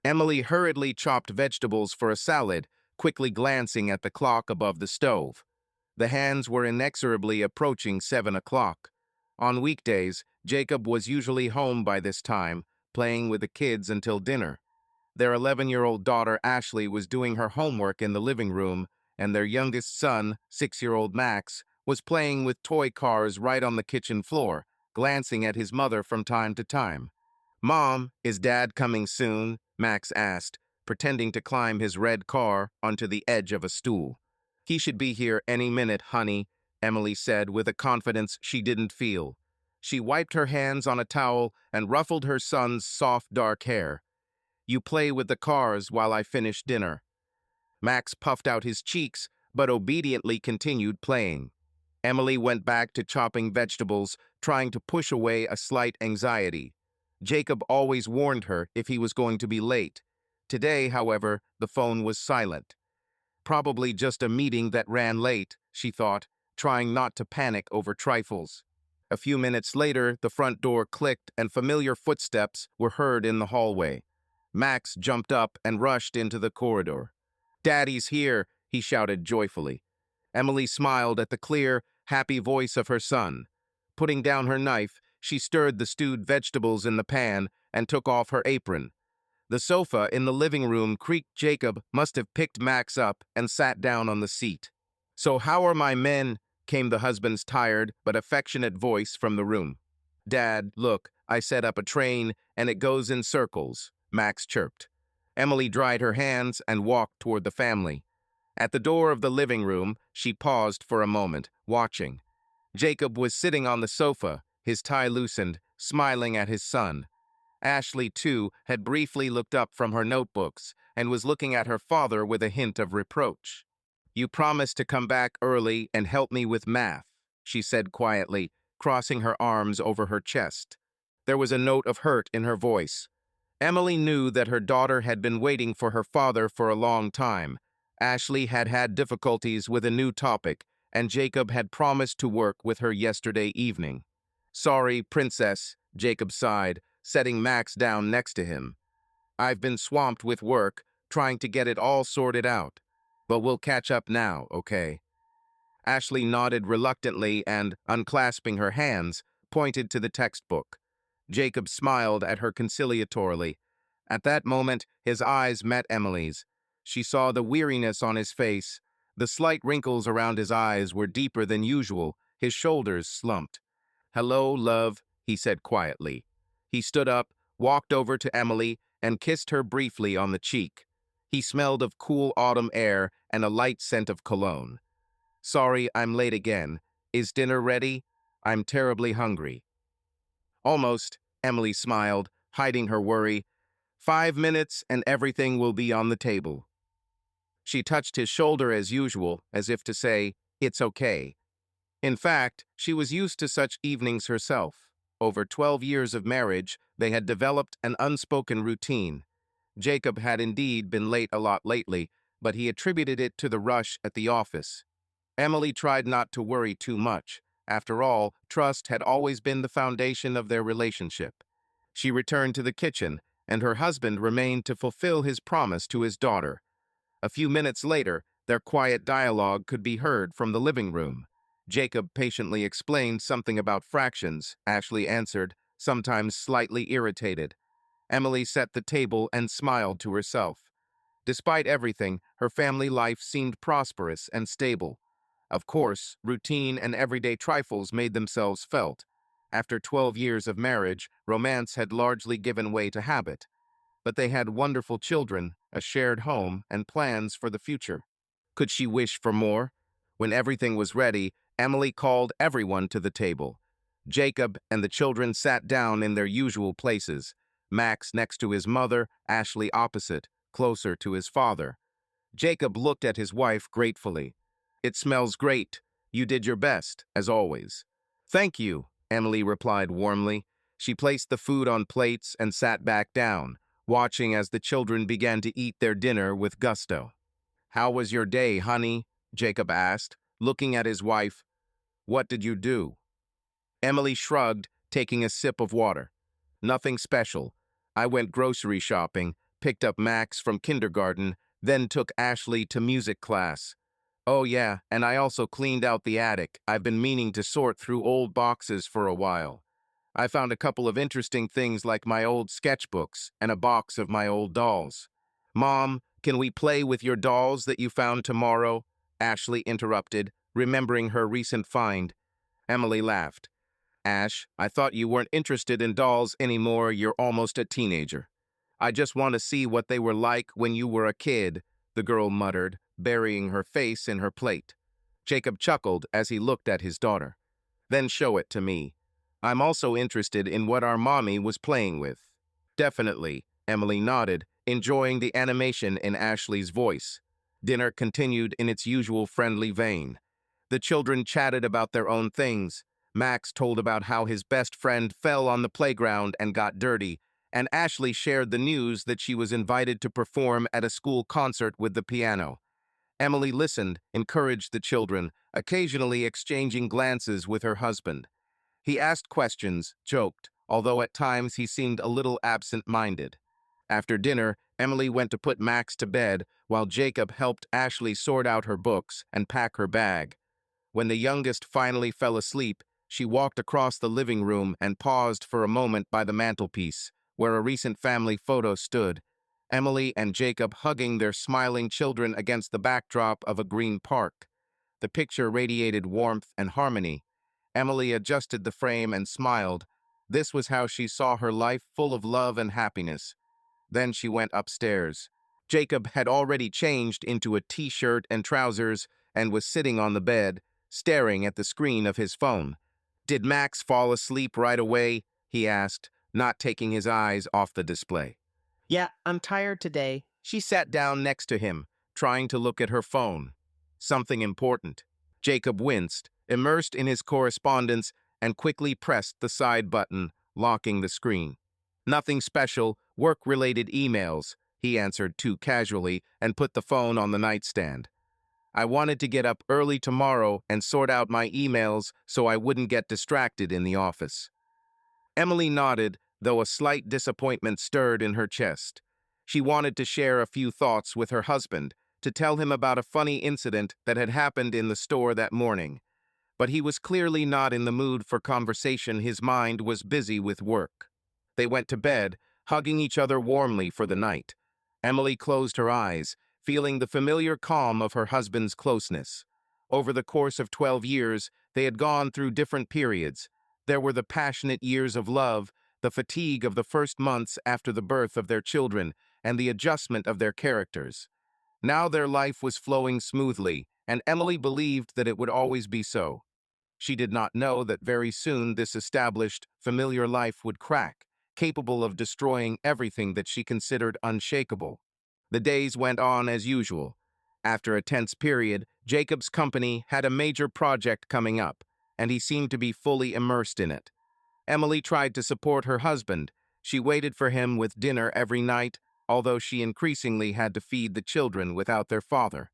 Emily hurriedly chopped vegetables for a salad, quickly glancing at the clock above the stove. The hands were inexorably approaching 7 o'clock. On weekdays, Jacob was usually home by this time, playing with the kids until dinner. Their 11-year-old daughter Ashley was doing her homework in the living room, and their youngest son, 6-year-old Max, was playing with toy cars right on the kitchen floor, glancing at his mother from time to time. "Mom, is Dad coming soon?" Max asked, pretending to climb his red car onto the edge of a stool. "He should be here any minute, honey," Emily said with a confidence she didn't feel. She wiped her hands on a towel and ruffled her son's soft dark hair. "You play with the cars while I finish dinner." Max puffed out his cheeks, but obediently continued playing. Emily went back to chopping vegetables, trying to push away a slight anxiety. Jacob always warned her if he was going to be late. Today, however, the phone was silent. Probably just a meeting that ran late, she thought, trying not to panic over trifles. A few minutes later, the front door clicked and familiar footsteps were heard in the hallway. Max jumped up and rushed into the corridor. "Daddy's here," he shouted joyfully. Emily smiled at the clear, happy voice of her son. Putting down her knife, she stirred the stewed vegetables in the pan and took off her apron. The sofa in the living room creaked. Jacob must have picked Max up and sat down on the seat. "So how are my men?" came the husband's tired but affectionate voice from the room. "Dad, look, I set up a train and it goes in circles," Max chirped. Emily dried her hands and walked toward the family. At the door of the living room, she paused for a moment, watching. Jacob was sitting on the sofa, his tie loosened, smiling at his son. Ashley, too, had briefly looked up from her notebooks and was looking at her father with a hint of reproach. "You promised to come back early and help me with math," she said quietly, crossing her arms over her chest. There was a note of hurt in her voice. Emily knew that her daughter had been waiting for her father for a long time. Ashley had had difficulties with a new topic, and Jacob had promised to work with her yesterday evening. "Sorry, princess," Jacob sighed, setting Max down next to him. "I've been swamped with work, trying to get it all sorted out. But we'll catch up now, okay?" Ashley nodded reluctantly and, unclasping her hands, pointed to the textbook. Jacob smiled at her conciliatorily. At that moment, his eyes met Emily's. She saw the weariness on his face. The slight wrinkles around his eyes were deeper than usual, his shoulders slumped. "Hello, love," he said quietly. He stood up, walked over to Emily, and kissed her briefly on the cheek. He smelled of cool autumn air and a light scent of cologne. "Sorry, I'm late again. Is dinner ready? I'm terribly hungry." "Almost," Emily smiled, hiding her worry. "5 minutes and everything will be on the table." She touched his shoulder as usual, as if to say, "It's okay." In fact, she was used to such evenings herself. Over 12 years of marriage, they had developed an unspoken routine. Jacob had indeed been late a lot lately, but he attributed it to the rush at the office. Emily tried not to worry too much. After all, trust had always been the foundation of their relationship. She returned to the kitchen, and her husband remained to fulfill his promise to his daughter. A few minutes later, their quiet dialogue could be heard from the living room. Jacob patiently explained something about fractions. Ashley answered, sometimes slightly irritated. Emily set the table and smiled to herself. Despite everything, her family life seemed prosperous and stable. Of course, routine and everyday trifles made themselves felt. After 12 years of marriage, romance had largely given way to habit. But they had wonderful children, a shared home, and plans for the future. Could she wish for more? When everything was ready, Emily called everyone to the table. Jacob and the children sat down in their usual places, Max next to his mother, Ashley opposite, closer to his father. Jacob looked at his wife gratefully. "It smells great. You did your best, as always." "Thank you," Emily replied warmly. She placed the food on plates and sat back down, watching as the children began to eat their dinner with gusto. "How was your day, honey?" Jacob asked, looking at his wife. "What did you do?" Emily shrugged, taking a sip of water. "Nothing special. I went grocery shopping, picked up Max from kindergarten, then took Ashley to music class. Oh yeah, and I also cleaned out the attic. I've been meaning to sort through old boxes for a while. I found a couple of interesting things like my old sketchbooks and a box of my old dolls. Mom, can we play with your dolls that you found tomorrow? Ashley interrupted, remembering her recent find. Emily laughed. Ash, I thought you weren't interested in dolls anymore. You're almost a teenager. I just want to see what they were like when you were a kid, the girl muttered, burying her face in her plate. Jacob chuckled as he looked at his daughter. Then show it to me. I'm also interested in what our mommy was playing with. Definitely, Emily nodded, enjoying the animation in Ashley's voice. Dinner continued in its usual friendly vein. The children chatted about their own things. Max told about how his best friend fell on the playground and got dirty, and Ashley shared the news that she was invited to perform at a school concert with the piano. Emily listened, encouraged the children, occasionally exchanging glances with her husband. He asked questions, joked, although at times he seemed a little absent-minded. After dinner, Emily went to put Max to bed while Jacob helped Ashley sort out her books and pack her bag. When the youngest finally fell asleep, she walked across the living room and paused for a moment by the mantelpiece, where a recent family photo stood, Emily and Jacob hugging their smiling children against the backdrop of a green park. The picture radiated warmth and harmony. Emily adjusted the frame and smiled. This was how she saw her life, full of love and happiness. Then she went upstairs. Jacob had already changed into a t-shirt and trousers and was sitting on the bed, staring at the screen of his phone. Did Max fall asleep right away? He asked, not taking his eyes off the display. Yeah, I'm tired today. She sat down next to him, trying to look at her phone. Something important. Jacob winced, immersed in his correspondence, and quickly pressed the side button, locking the screen. Nothing special, work-related emails, he answered too casually and put the phone on the nightstand. I wanted to get up early tomorrow and sort out my emails so I wouldn't get distracted in the office. Emily nodded, though a slight disappointment stirred in her chest. She wanted to share a few thoughts with her husband, to tell him about a funny incident that had happened in the store that morning. But he was clearly not in the mood for conversation. His mind was busy with work. They went to bed, hugging each other warmly for the night. Emily closed her eyes, feeling the familiar calm of her husband's closeness. Over the course of 12 years, they had gone through different periods. There were the passionate years of love, the fatigue of the first months after the birth of their children, and the adjustment of their characters. Now their life was flowing smoothly, and Emily believed that it would always be so. She did not know that very soon this established, familiar life would crack, capable of destroying everything that she considered unshakable. The days went on as usual. After a tense period, Jacob's company had a major project coming up, and he seemed to be fully immersed in it. Emily tried to support her husband. She waited for him with dinner every night, although she increasingly had to feed the children without their father.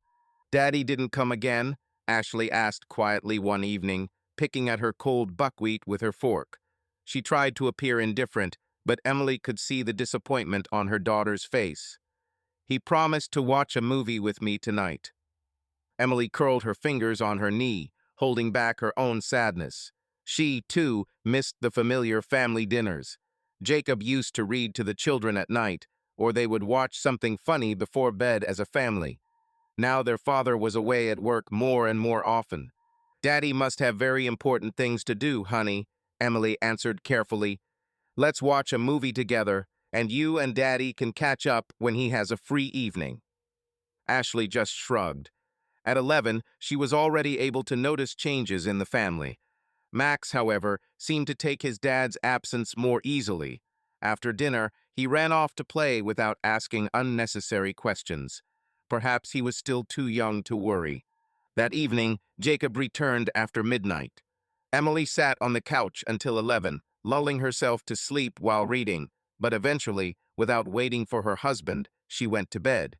Daddy didn't come again? Ashley asked quietly one evening, picking at her cold buckwheat with her fork. She tried to appear indifferent, but Emily could see the disappointment on her daughter's face. He promised to watch a movie with me tonight. Emily curled her fingers on her knee, holding back her own sadness. She, too, missed the familiar family dinners. Jacob used to read to the children at night, or they would watch something funny before bed as a family. Now their father was away at work more and more often. Daddy must have very important things to do, honey, Emily answered carefully. Let's watch a movie together, and you and Daddy can catch up when he has a free evening. Ashley just shrugged. At 11, she was already able to notice changes in the family. Max, however, seemed to take his dad's absence more easily. After dinner, he ran off to play without asking unnecessary questions. Perhaps he was still too young to worry. That evening, Jacob returned after midnight. Emily sat on the couch until 11, lulling herself to sleep while reading, but eventually, without waiting for her husband, she went to bed.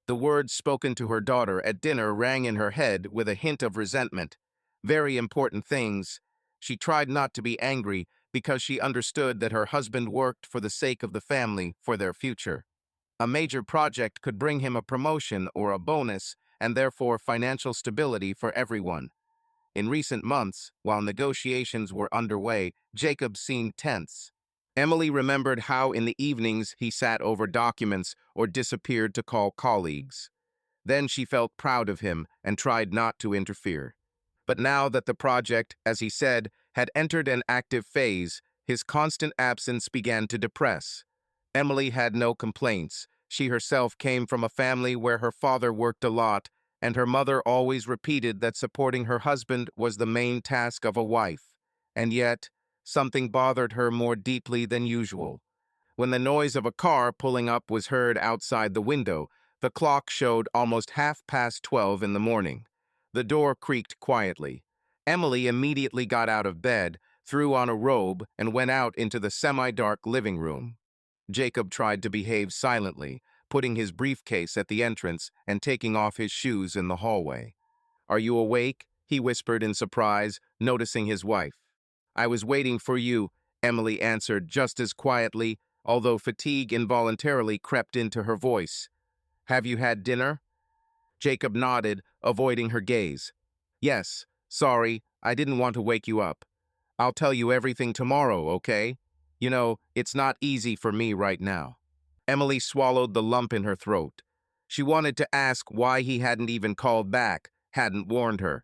The words spoken to her daughter at dinner rang in her head with a hint of resentment. Very important things. She tried not to be angry because she understood that her husband worked for the sake of the family, for their future. A major project could bring him a promotion or a bonus, and therefore financial stability for everyone. In recent months, while negotiations were underway, Jacob seemed tense. Emily remembered how in the evenings he sat over documents or disappeared to call colleagues. Then she felt proud of him and tried not to interfere. But now that the project, as he said, had entered an active phase, his constant absence began to depress. Emily had no complaints. She herself came from a family where her father worked a lot, and her mother always repeated that supporting her husband was the main task of a wife. And yet, something bothered her more deeply than usual. When the noise of a car pulling up was heard outside the window, the clock showed almost 12:30 in the morning. The door creaked quietly. Emily immediately got out of bed, threw on a robe, and went out into the semi-dark living room. Jacob tried to behave silently, putting his briefcase at the entrance and taking off his shoes in the hallway. "Are you awake?" he whispered in surprise, noticing his wife. "I was waiting for you," Emily answered just as quietly, although fatigue involuntarily crept into her voice. "Have you had dinner?" Jacob nodded, avoiding her gaze. "Yes, sorry, I didn't want to wake you up. I'll tell you everything tomorrow, okay? You know, it's not easy for me right now." Emily swallowed the lump in her throat. She wanted to ask why he hadn't even called back, hadn't warned her.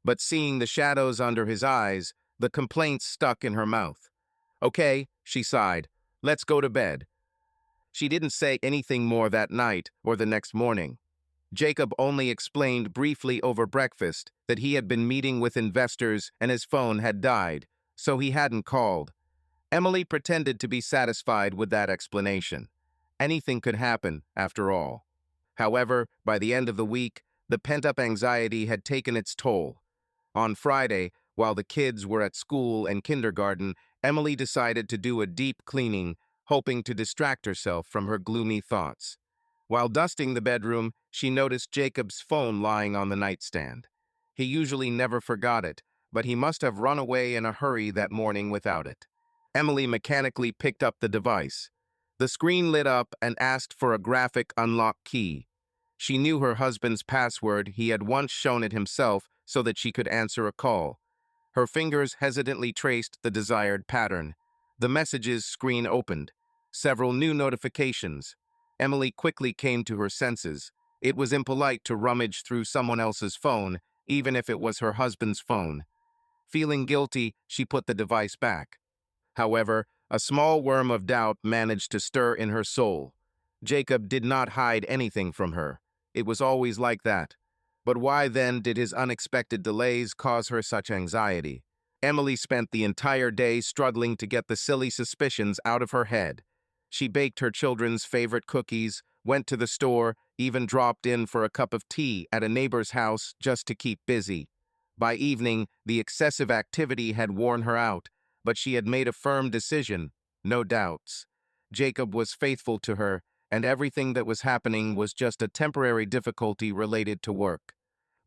But seeing the shadows under his eyes, the complaint stuck in her mouth. "Okay," she sighed. "Let's go to bed." She didn't say anything more that night or the next morning. Jacob only explained briefly over breakfast that he had been meeting with investors and his phone had died, so he hadn't called. Emily pretended to be satisfied with that explanation. Anything could happen, after all. However, by the end of the week, the pent-up anxiety had taken its toll. On Friday, while the kids were at school and kindergarten, Emily decided to do a deep cleaning, hoping to distract herself from her gloomy thoughts. While dusting the bedroom, she noticed Jacob's phone lying on the nightstand. He usually never forgot it, but he must have run away in a hurry that morning without it. Emily mechanically picked up the device. The screen lit up and asked for a graphic unlock key. She knew her husband's password. He had once shown it himself so that she could answer a call. Her fingers hesitantly traced the desired pattern. The messages screen opened. Several new notifications. Emily quickly came to her senses. It was impolite to rummage through someone else's phone, even if it was her husband's phone. Feeling guilty, she put the device back. However, a small worm of doubt managed to stir in her soul. Jacob did not hide anything from her. It was always like that. But why then did his unexpected delays cause her such anxiety? Emily spent the entire day struggling to get the silly suspicions out of her head. She baked her children's favorite cookies, went to the store, even dropped in for a cup of tea at a neighbor's house just to keep busy. By evening, the excessive activity had worn her out, but she had made a firm decision, no doubts. Jacob was faithful to her, and everything that was happening was just a temporary difficulty related to work.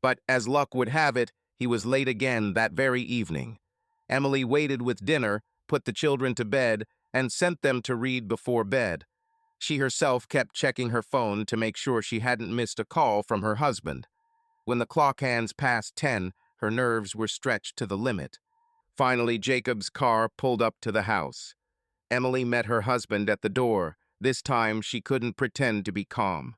But as luck would have it, he was late again that very evening. Emily waited with dinner, put the children to bed, and sent them to read before bed. She herself kept checking her phone to make sure she hadn't missed a call from her husband. When the clock hands passed 10, her nerves were stretched to the limit. Finally, Jacob's car pulled up to the house. Emily met her husband at the door. This time, she couldn't pretend to be calm.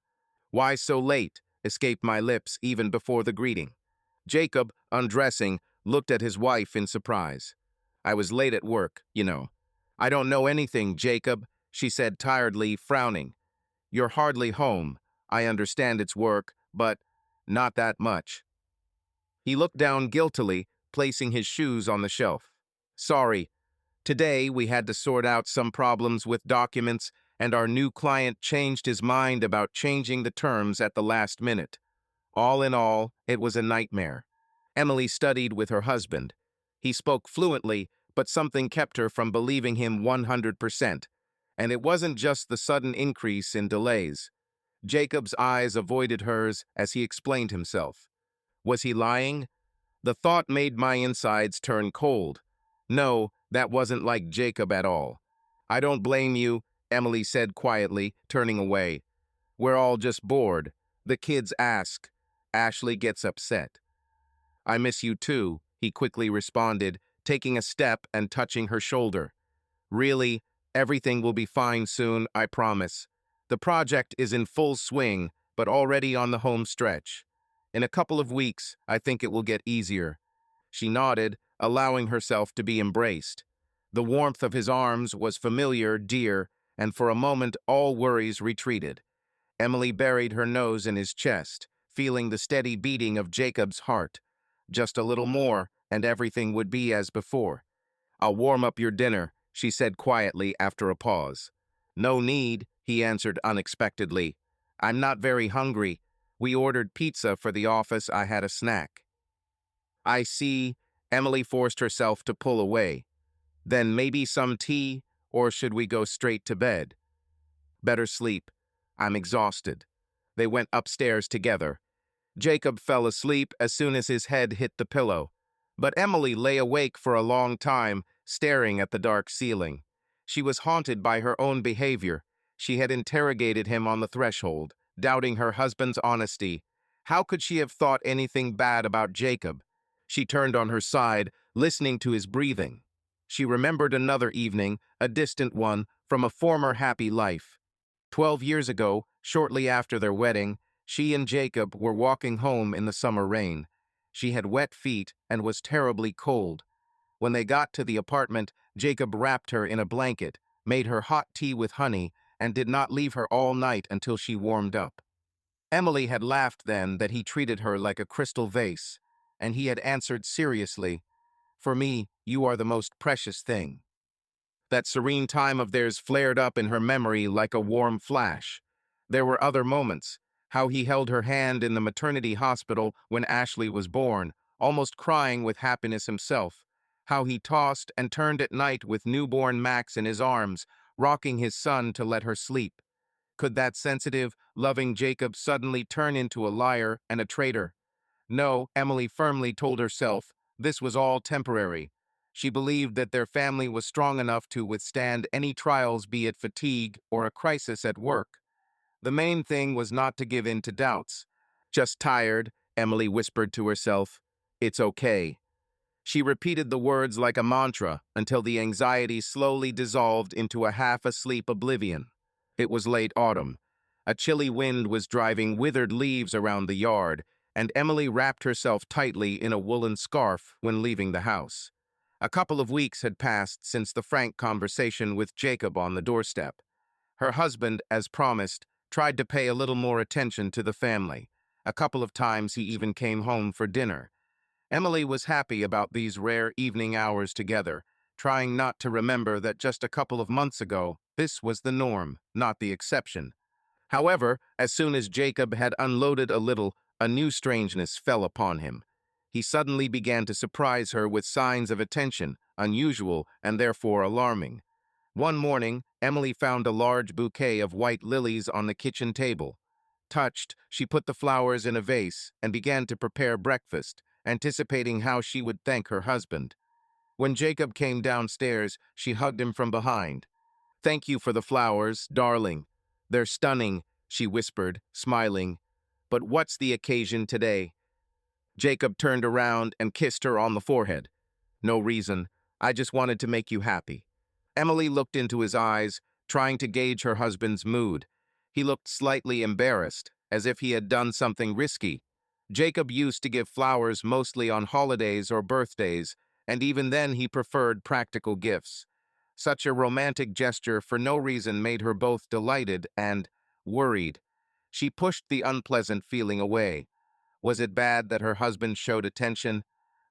"Why so late?" escaped my lips even before the greeting. Jacob, undressing, looked at his wife in surprise. "I was late at work, you know." "I don't know anything, Jacob," she said tiredly, frowning. "You're hardly home. I understand it's work, but not that much." He looked down guiltily, placing his shoes on the shelf. "Sorry. Today we had to sort out some problems with documents, and our new client changed his mind about changing the terms at the last minute. All in all, it was a nightmare." Emily studied with her husband. He spoke fluently, but something kept her from believing him 100%. And it wasn't just the sudden increase in delays. Jacob's eyes avoided hers as he explained himself. Was he lying? The thought made my insides turn cold. No, that wasn't like Jacob at all. "I don't blame you," Emily said quietly, turning away. We're all just bored. The kids ask. Ashley gets upset. I miss you too, he quickly responded, taking a step and touching her shoulder. Really, everything will be fine soon, I promise. The project is in full swing, but already on the home stretch. In a couple of weeks, I think it will get easier. She nodded, allowing herself to be embraced. The warmth of his arms was familiar, dear, and for a moment all worries retreated. Emily buried her nose in his chest, feeling the steady beating of Jacob's heart. Just a little more, and everything would be as before. I'll warm up your dinner, she said quietly after a pause. No need, he answered unexpectedly. I'm not very hungry. We ordered pizza for the office. I had a snack. I see. Emily forced herself to pull away. Then maybe some tea, or should we go straight to bed? Better sleep. I'm exhausted. They went upstairs together. Jacob fell asleep as soon as his head hit the pillow, but Emily lay awake for a long time, staring at the dark ceiling. She was haunted by her own behavior. She had interrogated him on the threshold, doubting her husband's honesty. How could she have thought anything bad about Jacob? She turned on her side, listening to his breathing. She remembered another evening, a distant one, from a former happy life. 12 years ago, shortly after their wedding, she and Jacob were walking home in the summer rain. She had wet feet and was terribly cold. When they got to the apartment, Jacob wrapped her in a blanket, made her hot tea with honey, and did not leave her all night until she warmed up. Emily had laughed then that he treated her like a crystal vase, and he had answered seriously, "For me, you are the most precious thing." That serene time of theirs flared up in her memory like a warm flash. There were other moments, how he held her hand in the maternity hospital when Ashley was born, almost crying with happiness himself, how he tossed and turned at night with newborn Max in his arms, rocking his son to let her sleep. Could that sensitive, loving Jacob suddenly turn into a liar and a traitor? No, Emily firmly told herself, this was all temporary. She believed that their family was strong enough to withstand any trials, be it fatigue or a crisis at work. The main thing was not to give in to doubts. Just tired, Emily whispered to herself. It's okay. She repeated the words like a mantra until the anxiety slowly dissolved into a half-asleep oblivion. It was late autumn. A chilly wind was driving withered leaves around the yard, and Emily wrapped herself tightly in a woolen scarf when leaving the house. A couple of weeks had passed since the frank conversation with Jacob on the doorstep. Her husband, as promised, tried to pay a little more attention to the family. A couple of times he even came home for dinner. Emily was happy about these rare evening hours together, trying not to remember that just a couple of months ago, this was the norm, not the exception. However, as soon as Jacob had unloaded a little, a new strangeness fell upon him. He suddenly began to surprise her with signs of attention, unusual and therefore alarming. One morning, Emily found a large bouquet of white lilies on the kitchen table. Touched, she put the flowers in a vase and began to prepare breakfast, anticipating how she would thank her husband. When Jacob came downstairs, she hugged him from behind. "Thank you for the flowers, darling. They're stunning," she whispered, smiling. "But what's the occasion today?" Jacob turned around and kissed her on the forehead. "No reason. I just wanted to make you happy." Emily looked into his eyes, trying to gauge her husband's mood. He looked slightly embarrassed, as if he had done something risky. Jacob used to give flowers mostly on holidays or birthdays, and even then he preferred practical gifts. Such a romantic gesture for no reason made her both delighted and worried. She pushed the unpleasant feeling away. Was it bad that her husband showed attention?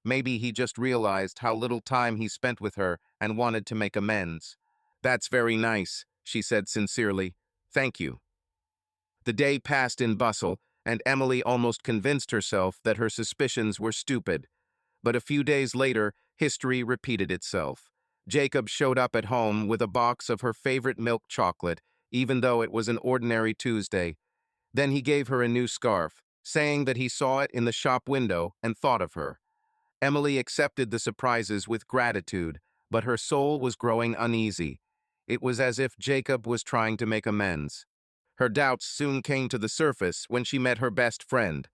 Maybe he just realized how little time he spent with her and wanted to make amends. "That's very nice," she said sincerely. "Thank you." The day passed in bustle, and Emily almost convinced herself that her suspicions were stupid. But a few days later, history repeated itself. Jacob showed up at home with a box of her favorite milk chocolate, even though it was an ordinary Tuesday. Then he gave her a new scarf, saying that he saw it in the shop window and thought of her. Emily accepted the surprises with gratitude, but her soul was growing uneasy. It was as if Jacob was trying to make amends. Her doubts soon came to the surface when she met her best friend.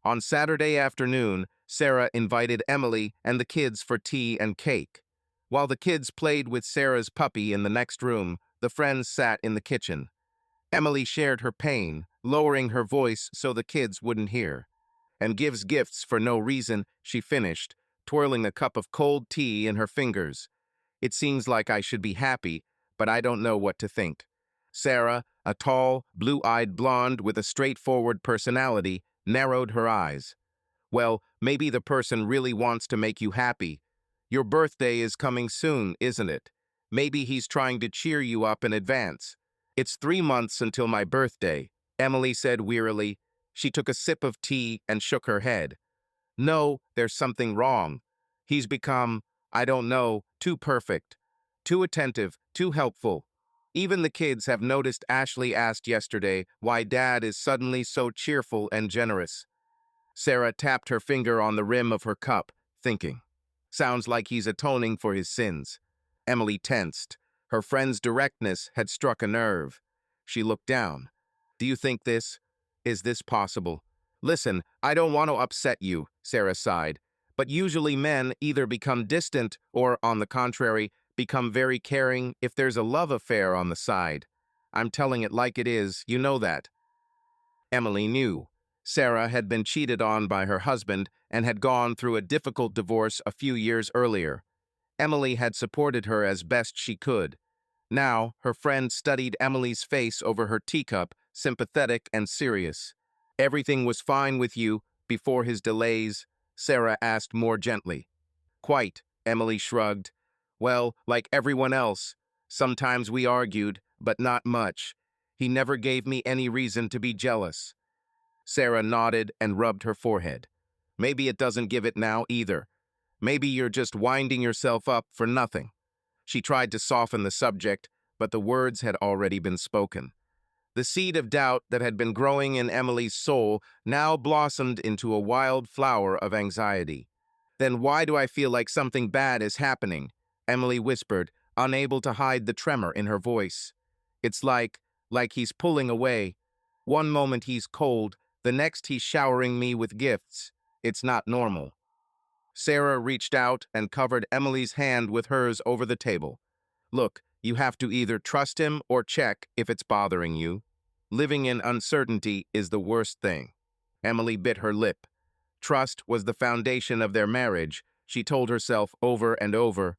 On Saturday afternoon, Sarah invited Emily and the kids for tea and cake. While the kids played with Sarah's puppy in the next room, the friends sat in the kitchen. Emily shared her pain, lowering her voice so the kids wouldn't hear. And gives gifts for no reason, she finished, twirling a cup of cold tea in her fingers. It seems like I should be happy, but I don't know what to think. Sarah, a tall, blue-eyed blonde with a straightforward personality, narrowed her eyes. Well, maybe the person really wants to make you happy. Your birthday is coming soon, isn't it? Maybe he's trying to cheer you up in advance. It's 3 months until my birthday, Emily said wearily. She took a sip of tea and shook her head. No, there's something wrong. He's become, I don't know, too perfect, too attentive, too helpful. Even the kids have noticed. Ashley asked yesterday why Dad is suddenly so cheerful and generous. Sarah tapped her finger on the rim of her cup, thinking. Sounds like he's atoning for his sins. Emily tensed. Her friend's directness had struck a nerve. She looked down. Do you think this? Is this possible? Listen, I don't want to upset you, Sarah sighed. But usually men either become distant or, on the contrary, become very caring if there's a love affair on the side. I'm telling it like it is, you know that. Emily knew. Sarah had been cheated on by her husband and had gone through a difficult divorce a few years earlier. Emily had supported her as best she could. Now, her friend studied Emily's face over her teacup, sympathetic and serious. Everything was fine with you before his delays? Sarah asked more gently. Quite, Emily shrugged. Well, like everyone else. Sometimes we argued, but not much. He never gave me any reason to be jealous. Sarah nodded and rubbed her forehead. Maybe it doesn't give it now either. Maybe you're just winding yourself up for nothing. She tried to soften the subject, but the words had already been spoken. The seed of doubt that had been growing in Emily's soul now blossomed into a wild flower of anxiety. Then why do I feel like something bad is happening? Emily whispered, unable to hide the tremor in her voice. It's like he's pulling away. One moment he's cold, the next he's showering me with gifts. It's not normal. Sarah reached out and covered Emily's hand with hers over the table. Look, you have to either trust him or check if it's bothering you. Living in uncertainty is the worst thing. Emily bit her lip. Trust was the foundation of their marriage, she told herself over and over.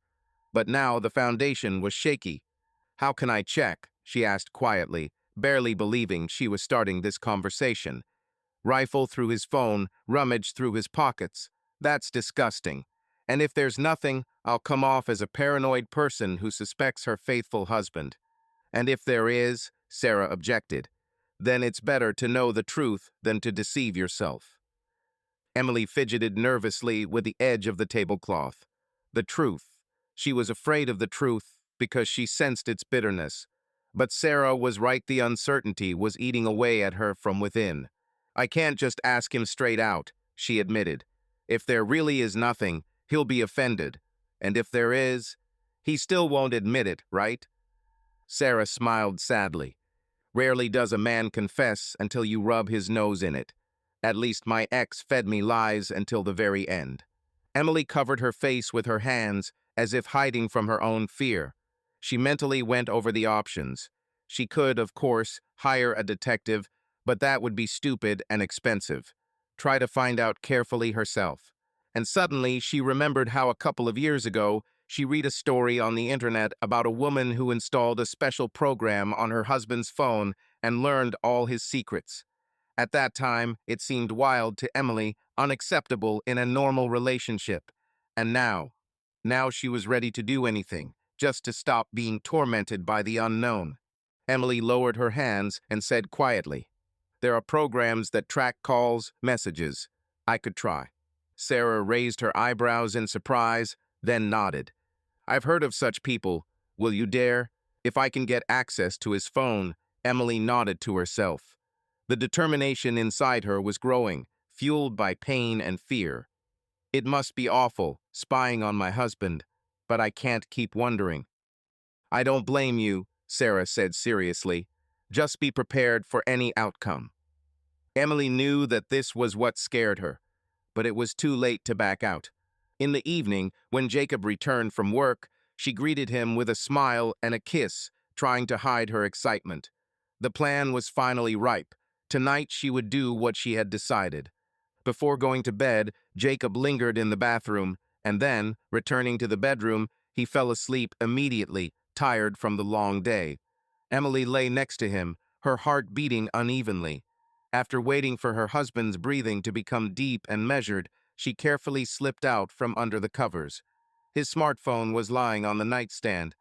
But now the foundation was shaky. How can I check? She asked quietly, barely believing she was starting this conversation. Rifle through his phone, rummage through his pockets. That's disgusting. And if there's nothing, I'll come off as a paranoid person who suspects her faithful husband. And if there is, Sarah objected, then it's better to know the truth than to deceive yourself. Emily fidgeted nervously with the edge of the tablecloth. The truth. She was afraid of the truth because she sensed its bitterness. But Sarah was right, the uncertainty was eating away at her from within. I can't just ask him straight out, she admitted. If there really is nothing, he'll be offended. And if there is, he still won't admit it, right? Sarah smiled sadly. Rarely does a man confess until you rub his nose in it. At least my ex fed me lies until the very end. Emily covered her face with her hands as if hiding from her own fear. She mentally went over the options. She could, of course, hire a detective, but that would be stupid and expensive. Try to find out carefully herself. And suddenly she remembered how a couple of years ago she read a story on the internet about a woman who installed a special program on her husband's phone and learned all his secrets. At that time, it seemed wild to Emily, unacceptable in a normal relationship. And now she was ready to do anything, just to stop being tormented by the unknown. Emily lowered her hands and said quietly, there are programs that track calls, messages. I could try. Sarah raised her eyebrows in surprise, then nodded. I've heard of such people. Will you dare? If I can get access to his phone, Emily nodded to herself. The determination inside her was growing, fueled by pain and fear. It must be awful, spying on my husband, but I can't keep wondering. I don't blame you, Sarah said seriously. Just be prepared for any outcome. Emily knew that this was what scared her, but it was too late to back out. In the evening, when Jacob returned from work, she greeted him with a smile and a kiss, trying to hide her excitement. The plan was finally ripe. Tonight she would do what she had decided. Before going to bed, Jacob lingered in the bathroom, and then, returning to the bedroom, he fell asleep immediately, tired from the long day. Emily lay next to him, her heart beating unevenly. After waiting for her husband's breathing to become deep and measured, she carefully slipped out from under the covers. His smartphone was lying on the nightstand.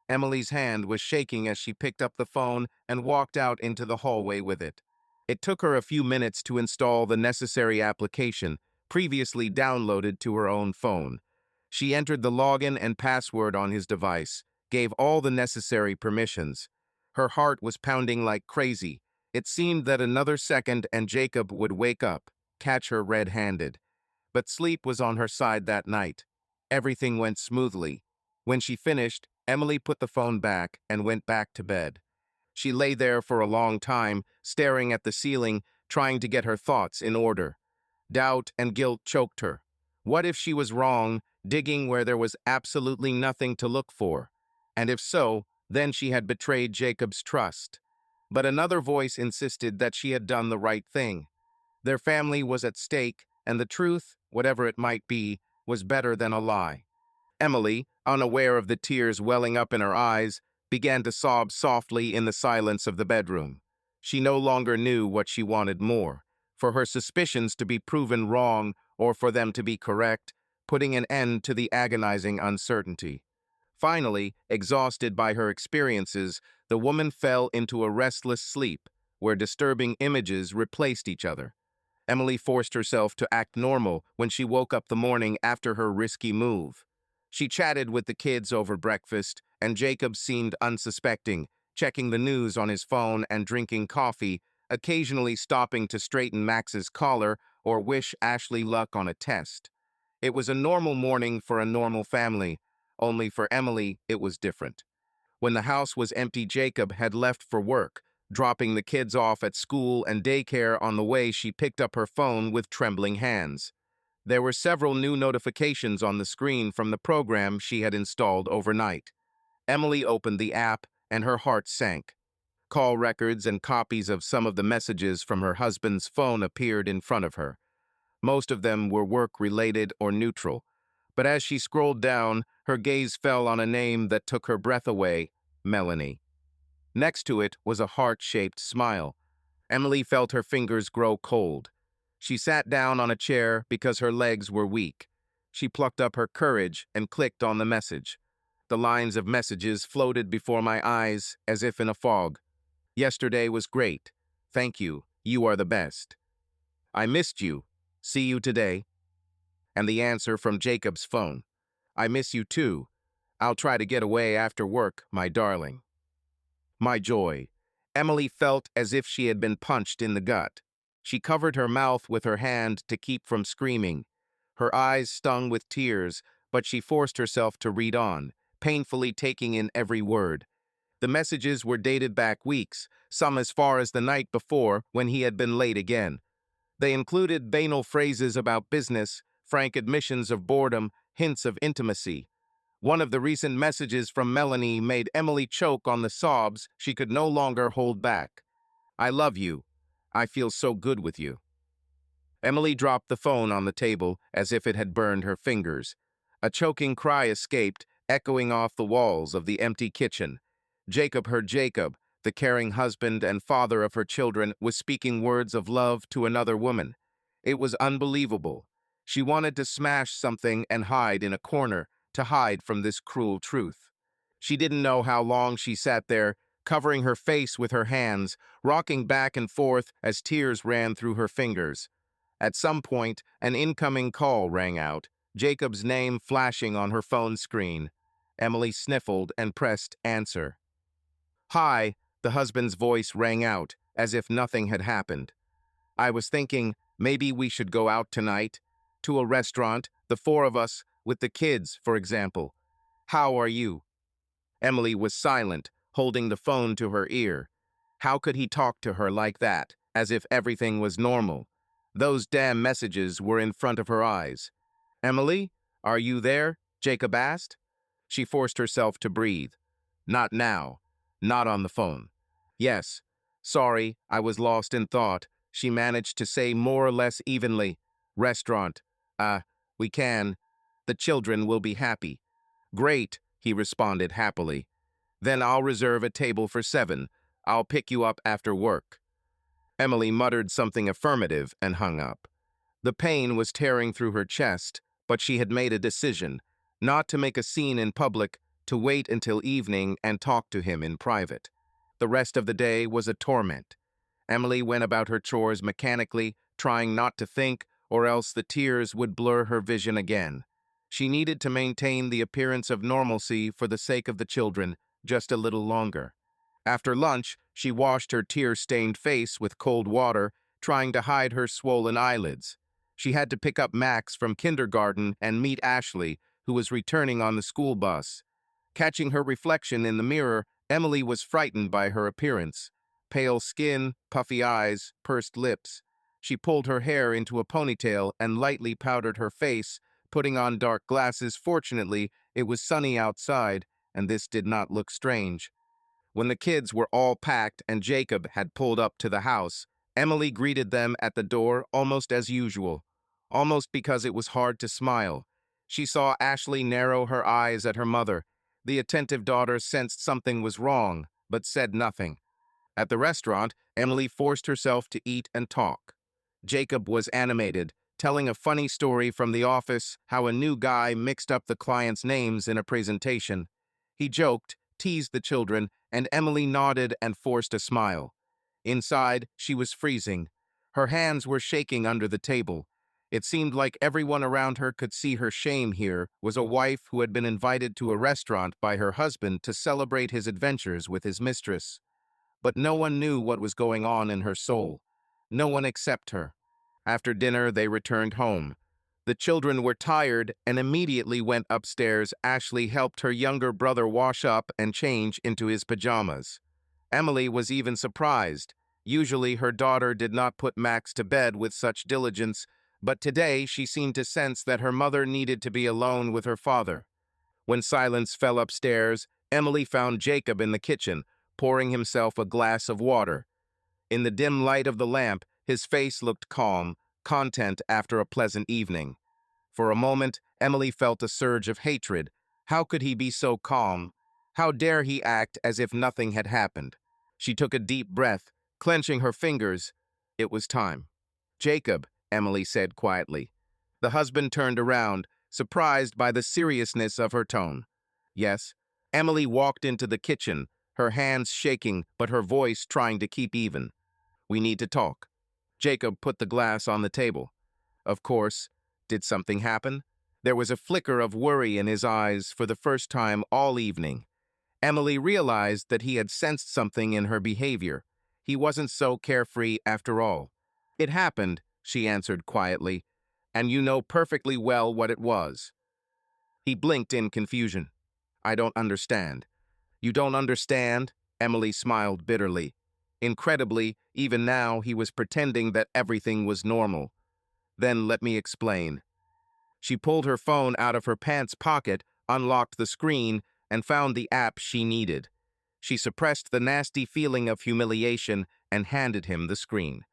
Emily's hand was shaking as she picked up the phone and walked out into the hallway with it. It took her a few minutes to install the necessary application, previously downloaded to her own phone. She entered the login and password on his device, gave all the necessary permissions. Her heart was pounding like crazy. It seemed that another second and Jacob would wake up, catch her red-handed. But sleep was on her side that night. Everything went smoothly. When she finished, Emily put the phone back and went back to bed. She lay there for a long time, staring at the ceiling, trying to get her thoughts in order. Doubt and guilt choked her. What if she was wrong, digging where there was absolutely nothing to look for? And if so, then she had betrayed Jacob's trust. But another voice insisted that she had done the right thing. Their family was at stake, and the truth, whatever it might be, was better than a lie. Emily, unaware of the tears welling up in her eyes, began to sob softly in the silence of the bedroom. She no longer knew what she wanted more, for her suspicions to be proven wrong or for them to be correct, putting an end to the agonizing uncertainty. Finally, exhausted by her experiences, the woman fell into a restless sleep, where disturbing images replaced each other. Emily forced herself to act normal when she woke up the morning after her risky move. She chatted with the kids over breakfast, and Jacob seemed unsuspecting, checking the news on his phone and drinking coffee, occasionally stopping to straighten Max's collar or wish Ashley luck on a test. It was a normal morning for a normal family, only for Emily it was different. When the house was empty, Jacob had left for work, dropping the kids off at school and daycare. On the way, she picked up her phone with trembling hands. There were several new notifications on the screen from the program she had installed overnight. Emily opened the app, and her heart sank. Call records and copies of some of the messages from her husband's phone appeared in front of her. Most of them were work-related or neutral. But as she scrolled down, her gaze fell on a name that took her breath away: Melanie. Next to it was a heart-shaped smile. Emily felt her fingers grow cold. She sat down on a chair because her legs were weak. She plucked up her courage and clicked on the message. The lines of messages floated before my eyes as if in a fog. Yesterday was great. Thank you. You are the best. I missed you. See you today. And the answer from Jacob's phone. I miss you too. I'll try to get away after work, my darling. My joy. Emily felt as if she had been punched in the gut. She covered her mouth with her hand to keep from screaming. Her eyes stung with tears, but she forced herself to read on, painfully taking in every word. The messages were dated back weeks, some as far as the night before when he had been late again. They included banal phrases about business, frank admissions of boredom, hints of intimacy. One of the recent messages from Melanie made Emily choke on the sobs she could no longer hold back. I love you. I feel so good with you. Emily dropped the phone on the table as if it had burned her fingers. A choking cry escaped, echoing off the walls of the empty kitchen. Jacob, the caring husband and father of her children, was speaking words of love to another woman. It was unbelievable. She wanted to smash something and hide in a corner, to hide from this cruel truth. She didn't know how long she sat there, covering her face with her hands, rocking back and forth as tears ran through her fingers. At some point, an incoming call rang out, Jacob's name flashing on her phone screen. Emily sniffled and pressed answer. Hi, the husband's voice rang out, as if nothing had happened. I was thinking, maybe we should go out tonight? To a restaurant, the four of us, with the kids, for example. How are you? Emily was silent, holding the phone to her ear. How could he talk to her like that, as if everything was normal? Those damn messages were in front of her eyes. "Emily, are you there?" Jacob asked. She forced herself to breathe. "Not now. Not on the phone." "Yes. Sorry, I was lost in thought," she managed to say more or less evenly. "Restaurant. We can. The children will be happy." "Great," he responded happily. "Then I'll reserve a table for 7. I'll pick you up after work." Emily muttered something affirmative and hung up. The pain was tearing through her chest, but she had made a decision, not to make a scene in public, to wait until evening and talk to him in private. The rest of the day was a torment. Emily went about her chores mechanically, trying not to think, or else the tears would blur her vision again. She needed to maintain the appearance of normalcy for the sake of the children just a little longer. After lunch, she washed her tear-stained face with cold water, trying to hide her swollen eyelids. She had to pick up Max from kindergarten and meet Ashley, who was returning on the school bus. Catching her reflection in the mirror, Emily was frightened by her appearance. Pale skin, puffy eyes, pursed lips. She pulled her hair into a ponytail and lightly powdered her face, putting on dark glasses. Fortunately, it was sunny outside, and this did not look strange. When the kids were all packed and Jacob had pulled up to the house, Emily greeted them at the door almost as usual, almost because it was hard to smile. She saw Ashley narrow her eyes at her mother. The attentive daughter sensed something was wrong, but said nothing. At the restaurant, Emily forced herself to eat and talk. Jacob was animated, telling a funny story from the office, how a new guy mixed up the clients' names in a presentation. He joked, teased the children, and Emily nodded and forced a smile. Inside, she was freezing. Her hands were shaking under the table. It seemed like everyone around her could see her shame here was a wife who had been invited to a restaurant by her husband to celebrate his adventures with his mistress. But no one knew what was going on in her soul. No one except her. After dinner, they returned home. The children were tired and immediately went upstairs. Ashley helped her younger brother wash up and change into his pajamas. Emily was even surprised. Usually her daughter did not put Max to bed with such diligence, but today she seemed to sense that her mother needed to be alone with her father. When silence fell upstairs, Emily found Jacob in the kitchen, pouring himself a glass of water. In the dim light of the lamp, his face looked calm, content after a pleasant evening. For a moment, Emily felt a surge of hatred. How could he be so calm? How dare he act as if nothing had happened? She took a deep breath, clenching her fingers. It was time. "Jacob," Emily said quietly. The husband turned around, surprised by the seriousness of her tone. "Yes." Emily walked into the kitchen, her hands shaking but her voice trying to keep even. "We need to talk." Jacob put the glass on the table. "Of course. Did something happen?" There was a flicker of worry in his eyes for the first time all evening. Emily realized that he had sensed something in her behavior. He wasn't so carefree after all. "It happened," she answered quietly, "and you know perfectly well what it was." He blinked in confusion. "I don't understand." "You don't understand?" Emily smiled bitterly. Incredibly, even now, he was pretending that everything was normal. "Then let me explain." She pulled her phone out of her pants pocket, unlocked the screen, and found the app she needed. She suppressed the nasty feeling of humiliation and handed him the screen.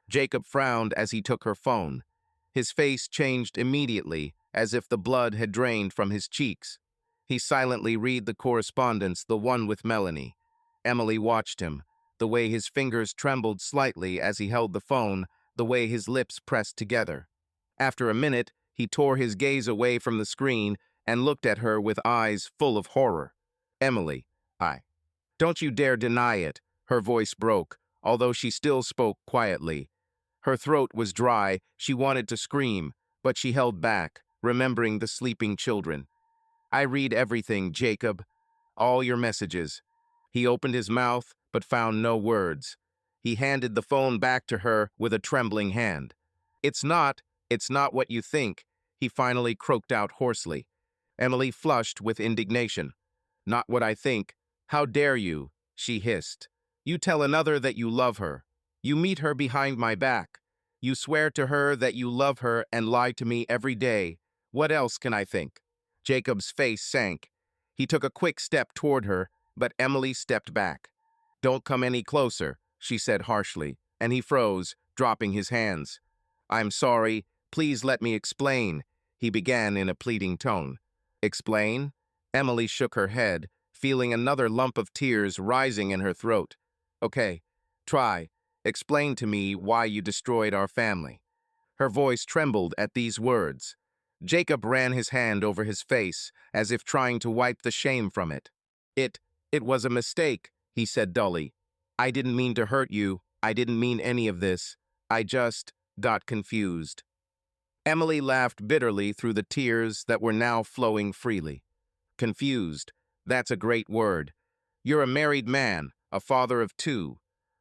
Jacob frowned as he took her phone. His face changed immediately, as if the blood had drained from his cheeks. He silently read the correspondence, the one with Melanie. Emily watched him, the way his fingers trembled slightly as he held the phone, the way his lips pressed together. After a minute, he tore his gaze away from the screen and looked at her with eyes full of horror. "Emily, don't you dare deny it." Her voice broke, although she still spoke quietly. Her throat was dry, she wanted to scream, but she held back, remembering the sleeping children. "I read everything, Jacob. All your messages." He opened his mouth, but found no words. He handed the phone back to her with a trembling hand. It's not what you think," he finally croaked out hoarsely. Emily flushed with indignation. Not what I think. How dare you? She hissed. You tell another that you love her. You meet her behind my back. You swear to her that you love her and lie to me every day. What else can I think? Jacob's face sank. He took a quick step toward her, but Emily stepped back. Don't come any closer, she said harshly, and he froze, dropping his hands. I'm sorry. Please let me explain, he began in a pleading tone. Explain? Emily shook her head, feeling another lump of tears rising in her throat. Okay, try. Explain to me why you destroyed our family. Her voice trembled at these words. Jacob ran his hand over his face, as if trying to wipe the shame from it. It, it was a mistake, he said dully. I didn't mean to hurt you. I didn't mean any of this. I just got confused. Emily laughed bitterly through the tears that were now flowing freely. Confused. That's a great word. You're a married man, a father of two.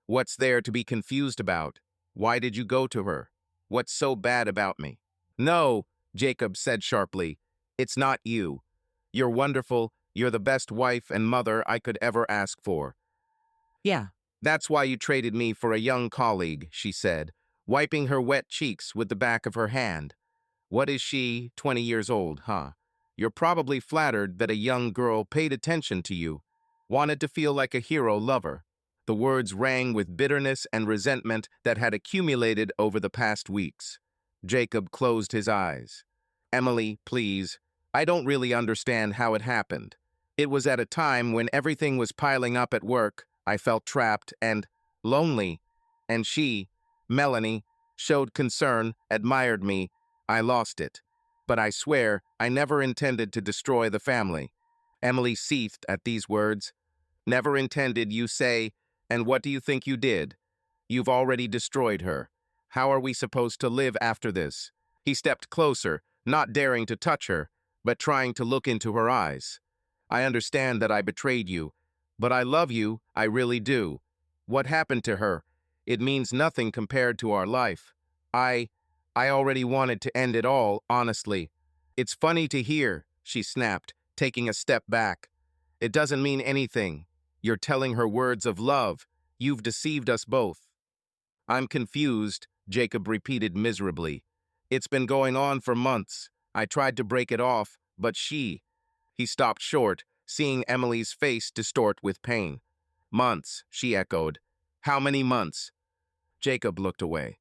What's there to be confused about? Why did you go to her? What's so bad about me? No, Jacob said sharply. It's not you. You're wonderful. You're the best wife and mother I could ever ask for. Yeah, That's why you traded me for a young colleague, she said, wiping her wet cheeks with the back of her hand. What is she, 20 years old, huh? You're probably flattered that a young girl paid attention to you, wanted to feel like a hero lover. The words rang with bitterness and resentment that had accumulated over the past weeks. Jacob closed his eyes. Emily, please. I don't really understand how it happened. It was at a time when everything was piling up at work. I felt trapped and lonely. And she, Melanie, showed concern, admired me. I lost it. But I swear, I never intended to destroy the family. Emily seethed at these words. Never intended, you say, and what do you think you did? You've already destroyed her. How are we supposed to live after this? He stepped closer, not daring to touch her, but trying to look into her eyes. I understand that I betrayed you, but I love you, I really do. What happened to her? It means nothing compared to our life. I already wanted to end it all, honestly. It's funny to hear, she snapped, taking a step back. It doesn't mean anything. You're telling her words of love. You've deceived us both. I'm confused, Jacob repeated miserably. It's been going on for months. I tried to break it off, but she... He stopped short, seeing Emily's face distort with pain. Months, she echoed. How many months? Jacob looked away.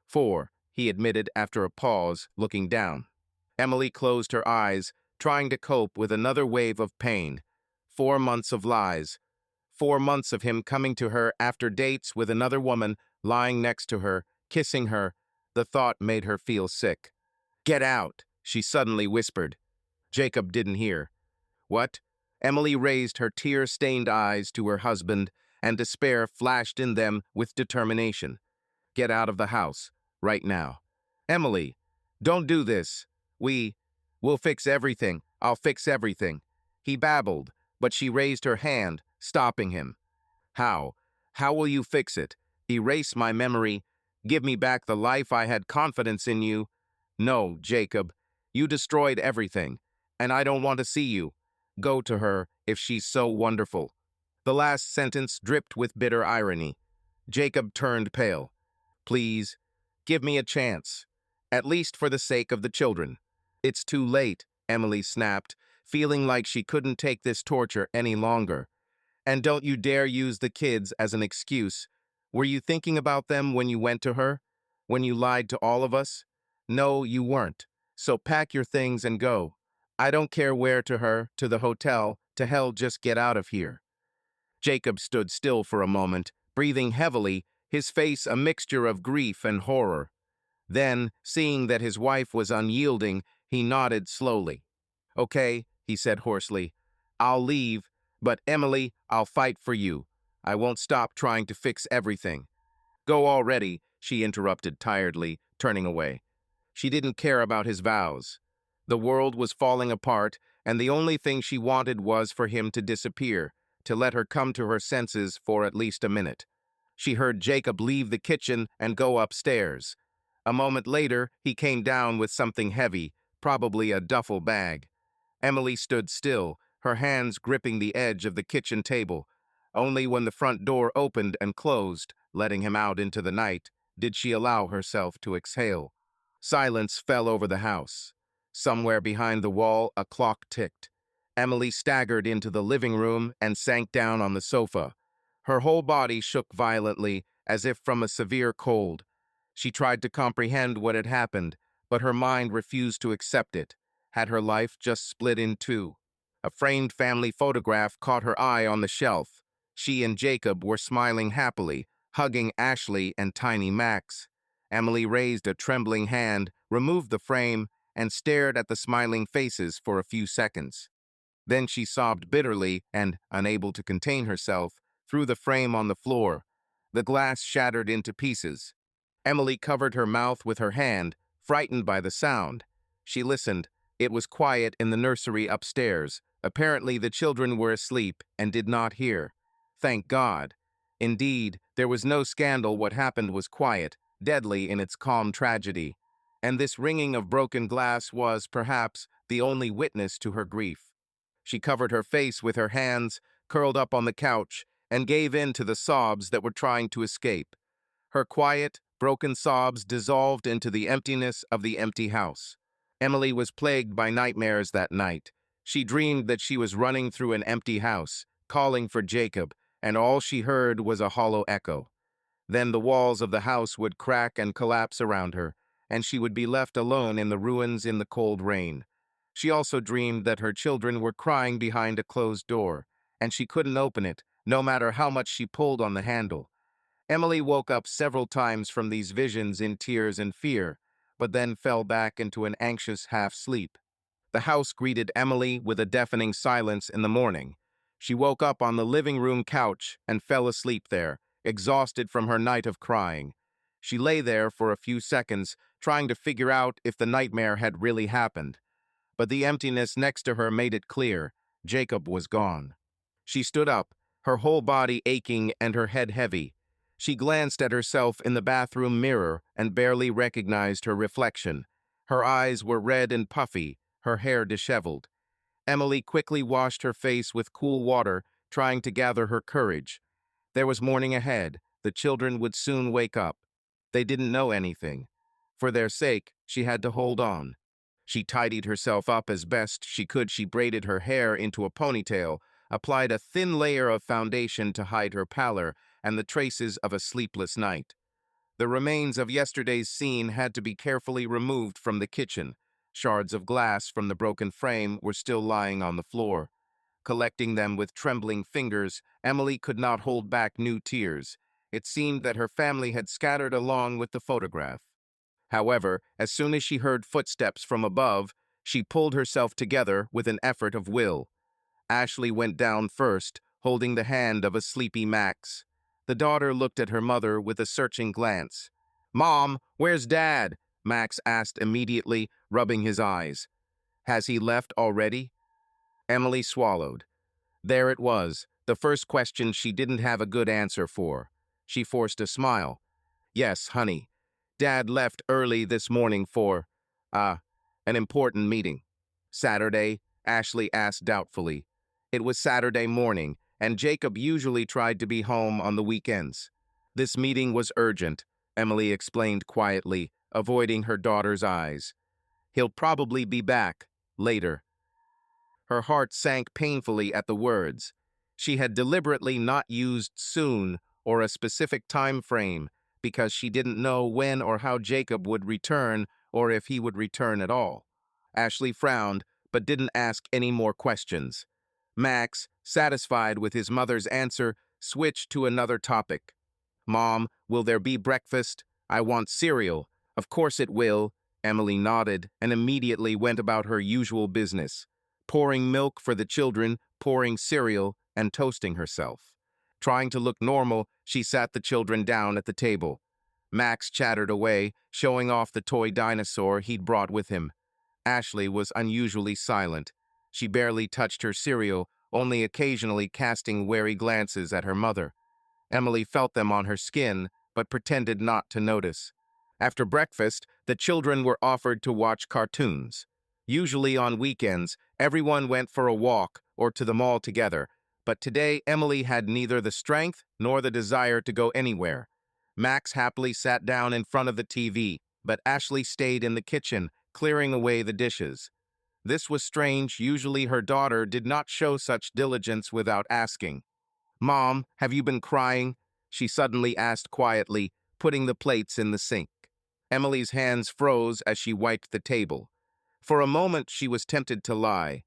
4, he admitted after a pause, looking down. Emily closed her eyes, trying to cope with another wave of pain. 4 months of lies. 4 months of him coming to her after dates with another woman, lying next to her, kissing her. The thought made her feel sick. Get out, she suddenly whispered. Jacob didn't hear. What? Emily raised her tear-stained eyes to her husband, and despair flashed in them with determination. Get out of the house, right now. Emily, don't do this. We'll fix everything. I'll fix everything. He babbled, but she raised her hand, stopping him. How? How will you fix it? Erase my memory. Give me back the life I had confidence in you. No, Jacob. You destroyed everything, and I don't want to see you. Go to her if she's so wonderful. The last sentence dripped with bitter irony. Jacob turned pale. Please, give me a chance. At least for the sake of the children. It's too late, Emily snapped, feeling like she couldn't take this torture any longer. And don't you dare use the kids as an excuse. Were you thinking about them when you went to her? When you lied to all of us? No, you weren't. So pack your things and go. I don't care where to her, to the hotel, to hell, just get out of here. Jacob stood still for a moment, breathing heavily, his face a mixture of grief and horror. Then, seeing that his wife was unyielding, he nodded slowly. Okay, he said hoarsely. I'll leave, but Emily, I'll fight for you. I won't stop trying to fix everything. Go already, she interrupted tiredly, turning away. She didn't care about his vows. The world was falling apart, and the only thing she wanted was for him to disappear, to let her come to her senses for at least a minute. She heard Jacob leave the kitchen and go upstairs. A moment later, he came down with something heavy, probably a duffel bag. Emily stood still, her hands gripping the edge of the kitchen table. Only when the front door opened and closed, letting him out into the night, did she allow herself to exhale. Silence fell over the house. Somewhere behind the wall, a clock ticked. Emily staggered into the living room and sank down on the sofa. Her whole body shook violently, as if from a severe cold. She tried to comprehend what had happened, but her mind refused to accept it. Had her life just split in two? A framed family photograph caught her eye on the shelf. She and Jacob were smiling happily, hugging Ashley and tiny Max. Emily raised a trembling hand, removed the frame, and stared at the smiling faces for a few seconds. Then she sobbed bitterly and, unable to contain herself, threw the frame on the floor. The glass shattered into pieces. Emily covered her mouth with her hand, frightened by the sound. She listened. It was quiet in the nursery upstairs. Apparently the children were asleep and did not hear. Thank God. Indeed, there was no scandal. What happened was quiet, deadly in its calm tragedy. And this ringing of broken glass was, perhaps, the only witness to her grief. She covered her face with her hands, curled up on the couch, and gave in to the sobs that were trying to escape. Her quiet, broken sobs dissolved into the emptiness of the empty house. Emily was plagued by nightmares that night. She dreamed that she was running through an empty house, calling for Jacob, and all she heard was a hollow echo. Then the walls of the house would crack and collapse around her, and she would be left alone in the ruins in the cold rain. She also dreamed that her children were crying behind a closed door, and she couldn't open it, no matter how much she pulled on the handle. Emily woke up several times from these visions in tears and fear, but then fell back into an anxious half-sleep. The house greeted Emily with a deafening silence in the morning. She woke up on the living room couch and fell asleep there, exhausted from her night of crying. She lay there for a few seconds, trying to figure out if the nightmare had really happened. But the emptiness next to her made it clear. Jacob was gone. She stood up, her whole body aching and her head heavy. She glanced at herself in the bathroom mirror and barely recognized her reflection. Her eyes were red and puffy, her hair disheveled. Emily quickly washed her face with cool water, trying to gather her courage. There was morning ahead. The children would soon wake up. They didn't know anything. For their sake, she had to hold on. She tidied herself up as best she could. She braided her hair into a ponytail, applied a thin layer of foundation to hide her pallor and the traces of a sleepless night. The remains of yesterday's scene had to be carefully removed from the kitchen. Shards of glass from the broken frame were still lying on the floor. Collecting them with trembling fingers, Emily could not hold back new tears. It seemed that her family had scattered along with the photograph. However, as soon as she heard footsteps from above, she pulled herself together with an effort of will. Ashley went down first, holding the hand of a sleepy Max. The daughter looked at her mother with a searching glance. "Mom, where's Dad?" Max asked immediately, rubbing his eyes. "Has he left already?" Emily swallowed. There it was, the first question she didn't have a good answer for. She forced a smile. "Yes, honey. Dad left early this morning for, an important meeting." "Saturday?" Ashley asked doubtfully. It was Saturday morning, and Jacob usually tried to be home on the weekends. "This meeting was urgent," Emily explained quietly, avoiding her daughter's eyes. "He'll probably be back later." Her heart sank painfully at the words. She had deliberately not used soon or a specific time frame because she didn't know when or how Jacob would return or if he would return at all. Ashley frowned, but didn't ask any more questions. Max, satisfied with his mother's answer, switched to another topic. "Mom, will there be breakfast? I want cereal." "Of course it will." Emily nodded and immediately went about her usual business, pouring milk for the children, pouring cereal, and toasting herself. Trying to look normal, she sat the children down at the table. Max chattered away, showing off the toy dinosaur he'd brought with him. Ashley was unusually silent. She barely touched her cereal, only occasionally casting wary glances at her mother. Emily felt them on her skin, but pretended not to notice. After breakfast, the children were offered to watch cartoons. Usually on weekends, everyone went for a walk or to the mall together, but today Emily had neither the strength nor the desire to go anywhere. Max happily sat down in front of the TV, but Ashley stayed in the kitchen, clearing away the dishes. This was strange. Usually her daughter did not show such diligence without asking. "Mom, have you been crying?" she suddenly asked quietly, putting the plates in the sink. Emily's hands froze as she wiped the table. For a moment she was tempted to lie,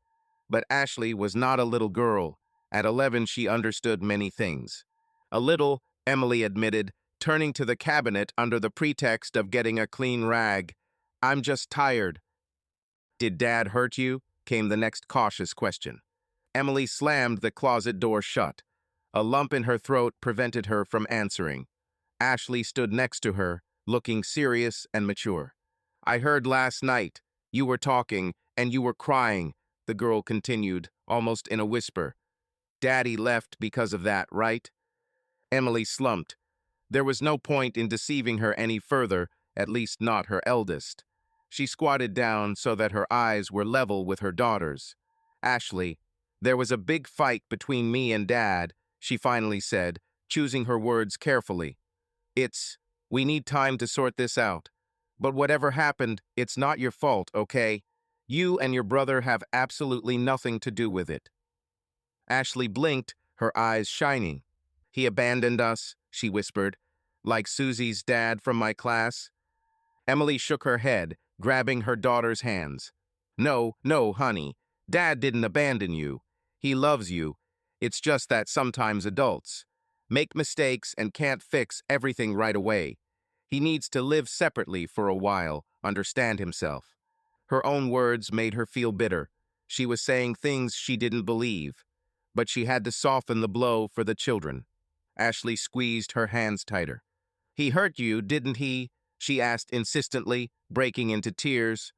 but Ashley was not a little girl. At 11 she understood many things. A little, Emily admitted, turning to the cabinet under the pretext of getting a clean rag. "I'm just tired." "Did Dad hurt you?" came the next cautious question. Emily slammed the closet door shut. A lump in her throat prevented her from answering. Ashley stood next to her, looking serious and mature. "I heard last night. You were talking, and you were crying," the girl continued, almost in a whisper. "Daddy left because of that, right?" Emily slumped. There was no point in deceiving her any further, at least not her eldest. She squatted down so that her eyes were level with her daughter's. "Ashley, there was a big fight between me and Dad," she finally said, choosing her words carefully. We need time to sort this out. But whatever happened, it's not your fault, okay? You and your brother have absolutely nothing to do with it." Ashley blinked, her eyes shining. "He abandoned us," she whispered, "like Susie's dad from my class." Emily shook her head, grabbing her daughter's hands. "No, no, honey. Dad didn't abandon you. He loves you. It's just that sometimes adults make mistakes and can't fix everything right away. He needs to live separately for a while, understand himself." Her own words made her feel bitter. She was saying things she didn't believe, but she had to soften the blow for the children. Ashley squeezed her hands tighter. "He hurt you, didn't he?" she asked insistently, breaking into tears.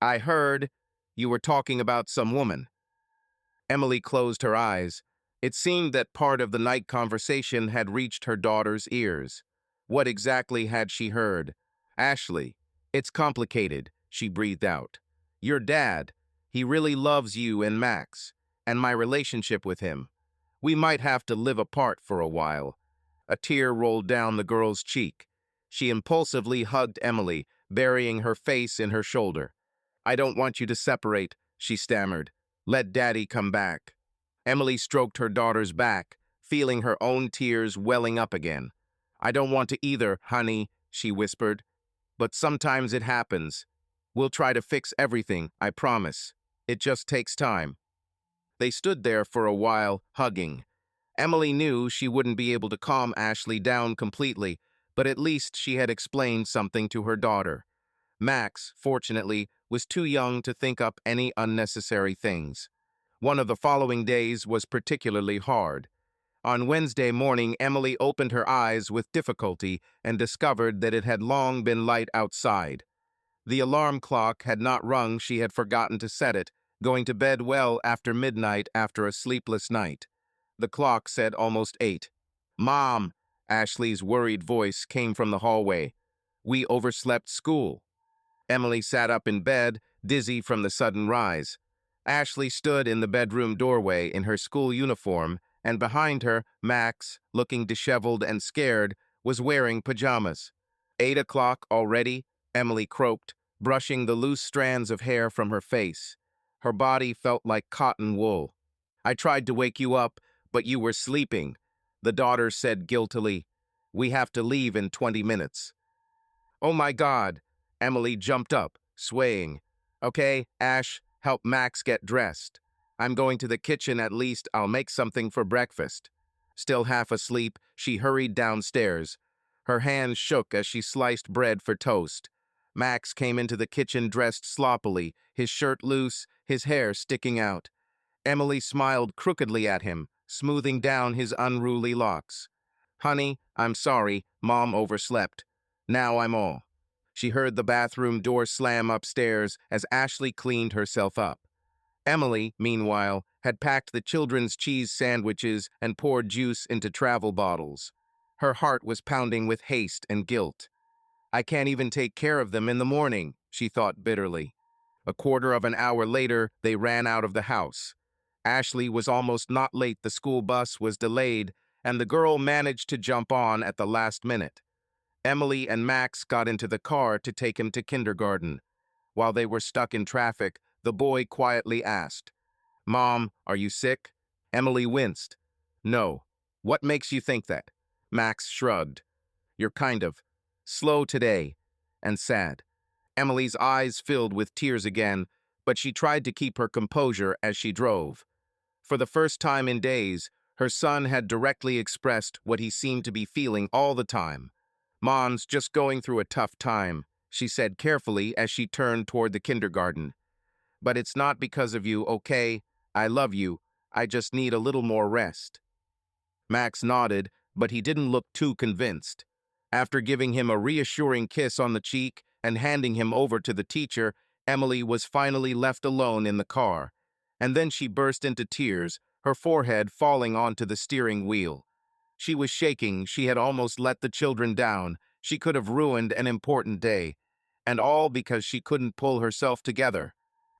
"I heard you were talking about some woman." Emily closed her eyes. It seemed that part of the night conversation had reached her daughter's ears. What exactly had she heard? "Ashley, it's complicated," she breathed out. "Your dad, he really loves you and Max, and my relationship with him. We might have to live apart for a while." A tear rolled down the girl's cheek. She impulsively hugged Emily, burying her face in her shoulder. "I don't want you to separate," she stammered. "Let Daddy come back." Emily stroked her daughter's back, feeling her own tears welling up again. "I don't want to either, honey," she whispered. "But sometimes it happens. We'll try to fix everything, I promise. It just takes time." They stood there for a while, hugging. Emily knew she wouldn't be able to calm Ashley down completely, but at least she had explained something to her daughter. Max, fortunately, was too young to think up any unnecessary things. One of the following days was particularly hard. On Wednesday morning, Emily opened her eyes with difficulty and discovered that it had long been light outside. The alarm clock had not rung. She had forgotten to set it, going to bed well after midnight after a sleepless night. The clock said almost 8. "Mom," Ashley's worried voice came from the hallway. "We overslept school." Emily sat up in bed, dizzy from the sudden rise. Ashley stood in the bedroom doorway in her school uniform, and behind her, Max, looking disheveled and scared, was wearing pajamas. "8 o'clock already?" Emily croaked, brushing the loose strands of hair from her face. Her body felt like cotton wool. "I tried to wake you up, but you were sleeping," the daughter said guiltily. "We have to leave in 20 minutes. "Oh my God!" Emily jumped up, swaying. "Okay, Ash, help Max get dressed. I'm going to the kitchen. At least I'll make something for breakfast." Still half asleep, she hurried downstairs. Her hands shook as she sliced bread for toast. Max came into the kitchen dressed sloppily, his shirt loose, his hair sticking out. Emily smiled crookedly at him, smoothing down his unruly locks. "Honey, I'm sorry, Mom overslept. Now I'm all." She heard the bathroom door slam upstairs as Ashley cleaned herself up. Emily, meanwhile, had packed the children's cheese sandwiches and poured juice into travel bottles. Her heart was pounding with haste and guilt. "I can't even take care of them in the morning," she thought bitterly. A quarter of an hour later, they ran out of the house. Ashley was almost not late. The school bus was delayed, and the girl managed to jump on at the last minute. Emily and Max got into the car to take him to kindergarten. While they were stuck in traffic, the boy quietly asked, "Mom, are you sick?" Emily winced. "No. What makes you think that?" Max shrugged. "You're kind of slow today and sad." Emily's eyes filled with tears again, but she tried to keep her composure as she drove. For the first time in days, her son had directly expressed what he seemed to be feeling all the time. "Mom's just going through a tough time," she said carefully as she turned toward the kindergarten. "But it's not because of you, okay? I love you. I just need a little more rest." Max nodded, but he didn't look too convinced. After giving him a reassuring kiss on the cheek and handing him over to the teacher, Emily was finally left alone in the car. And then she burst into tears, her forehead falling onto the steering wheel. She was shaking. She had almost let the children down. She could have ruined an important day. And all because she couldn't pull herself together.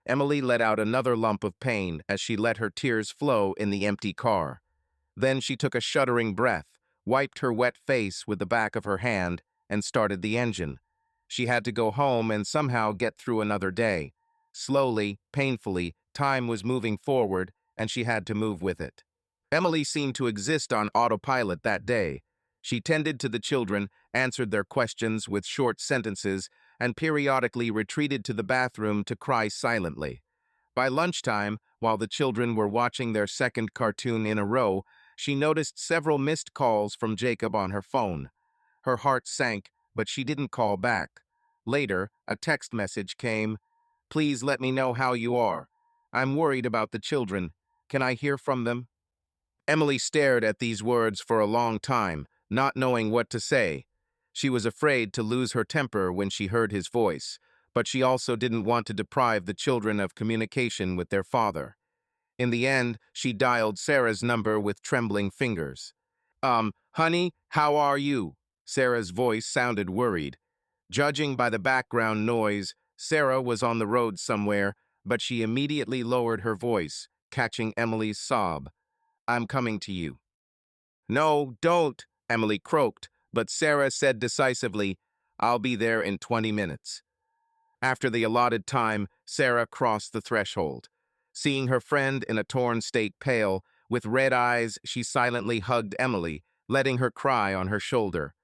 Emily let out another lump of pain as she let her tears flow in the empty car. Then she took a shuddering breath, wiped her wet face with the back of her hand, and started the engine. She had to go home and somehow get through another day. Slowly, painfully, time was moving forward, and she had to move with it. Emily seemed to exist on autopilot that day. She tended to the children, answered their questions with short sentences, and periodically retreated to the bathroom to cry silently. By lunchtime, while the children were watching their second cartoon in a row, she noticed several missed calls from Jacob on her phone. Her heart sank, but she didn't call back. Later, a text message came. "Please let me know how you are. I'm worried about the children. Can I hear from them?" Emily stared at these words for a long time, not knowing what to say. She was afraid to lose her temper when she heard his voice, but she also didn't want to deprive the children of communication with their father. In the end, she dialed Sarah's number with trembling fingers. Honey, how are you?" Sarah's voice sounded worried. Judging by the background noise, Sarah was on the road somewhere, but she immediately lowered her voice, catching Emily's sob. "I'm coming to you." "No, don't," Emily croaked, but Sarah said decisively, "I'll be there in 20 minutes." After the allotted time, Sarah crossed the threshold. Seeing her friend in a torn state pale, with red eyes, she silently hugged Emily, letting her cry on her shoulder.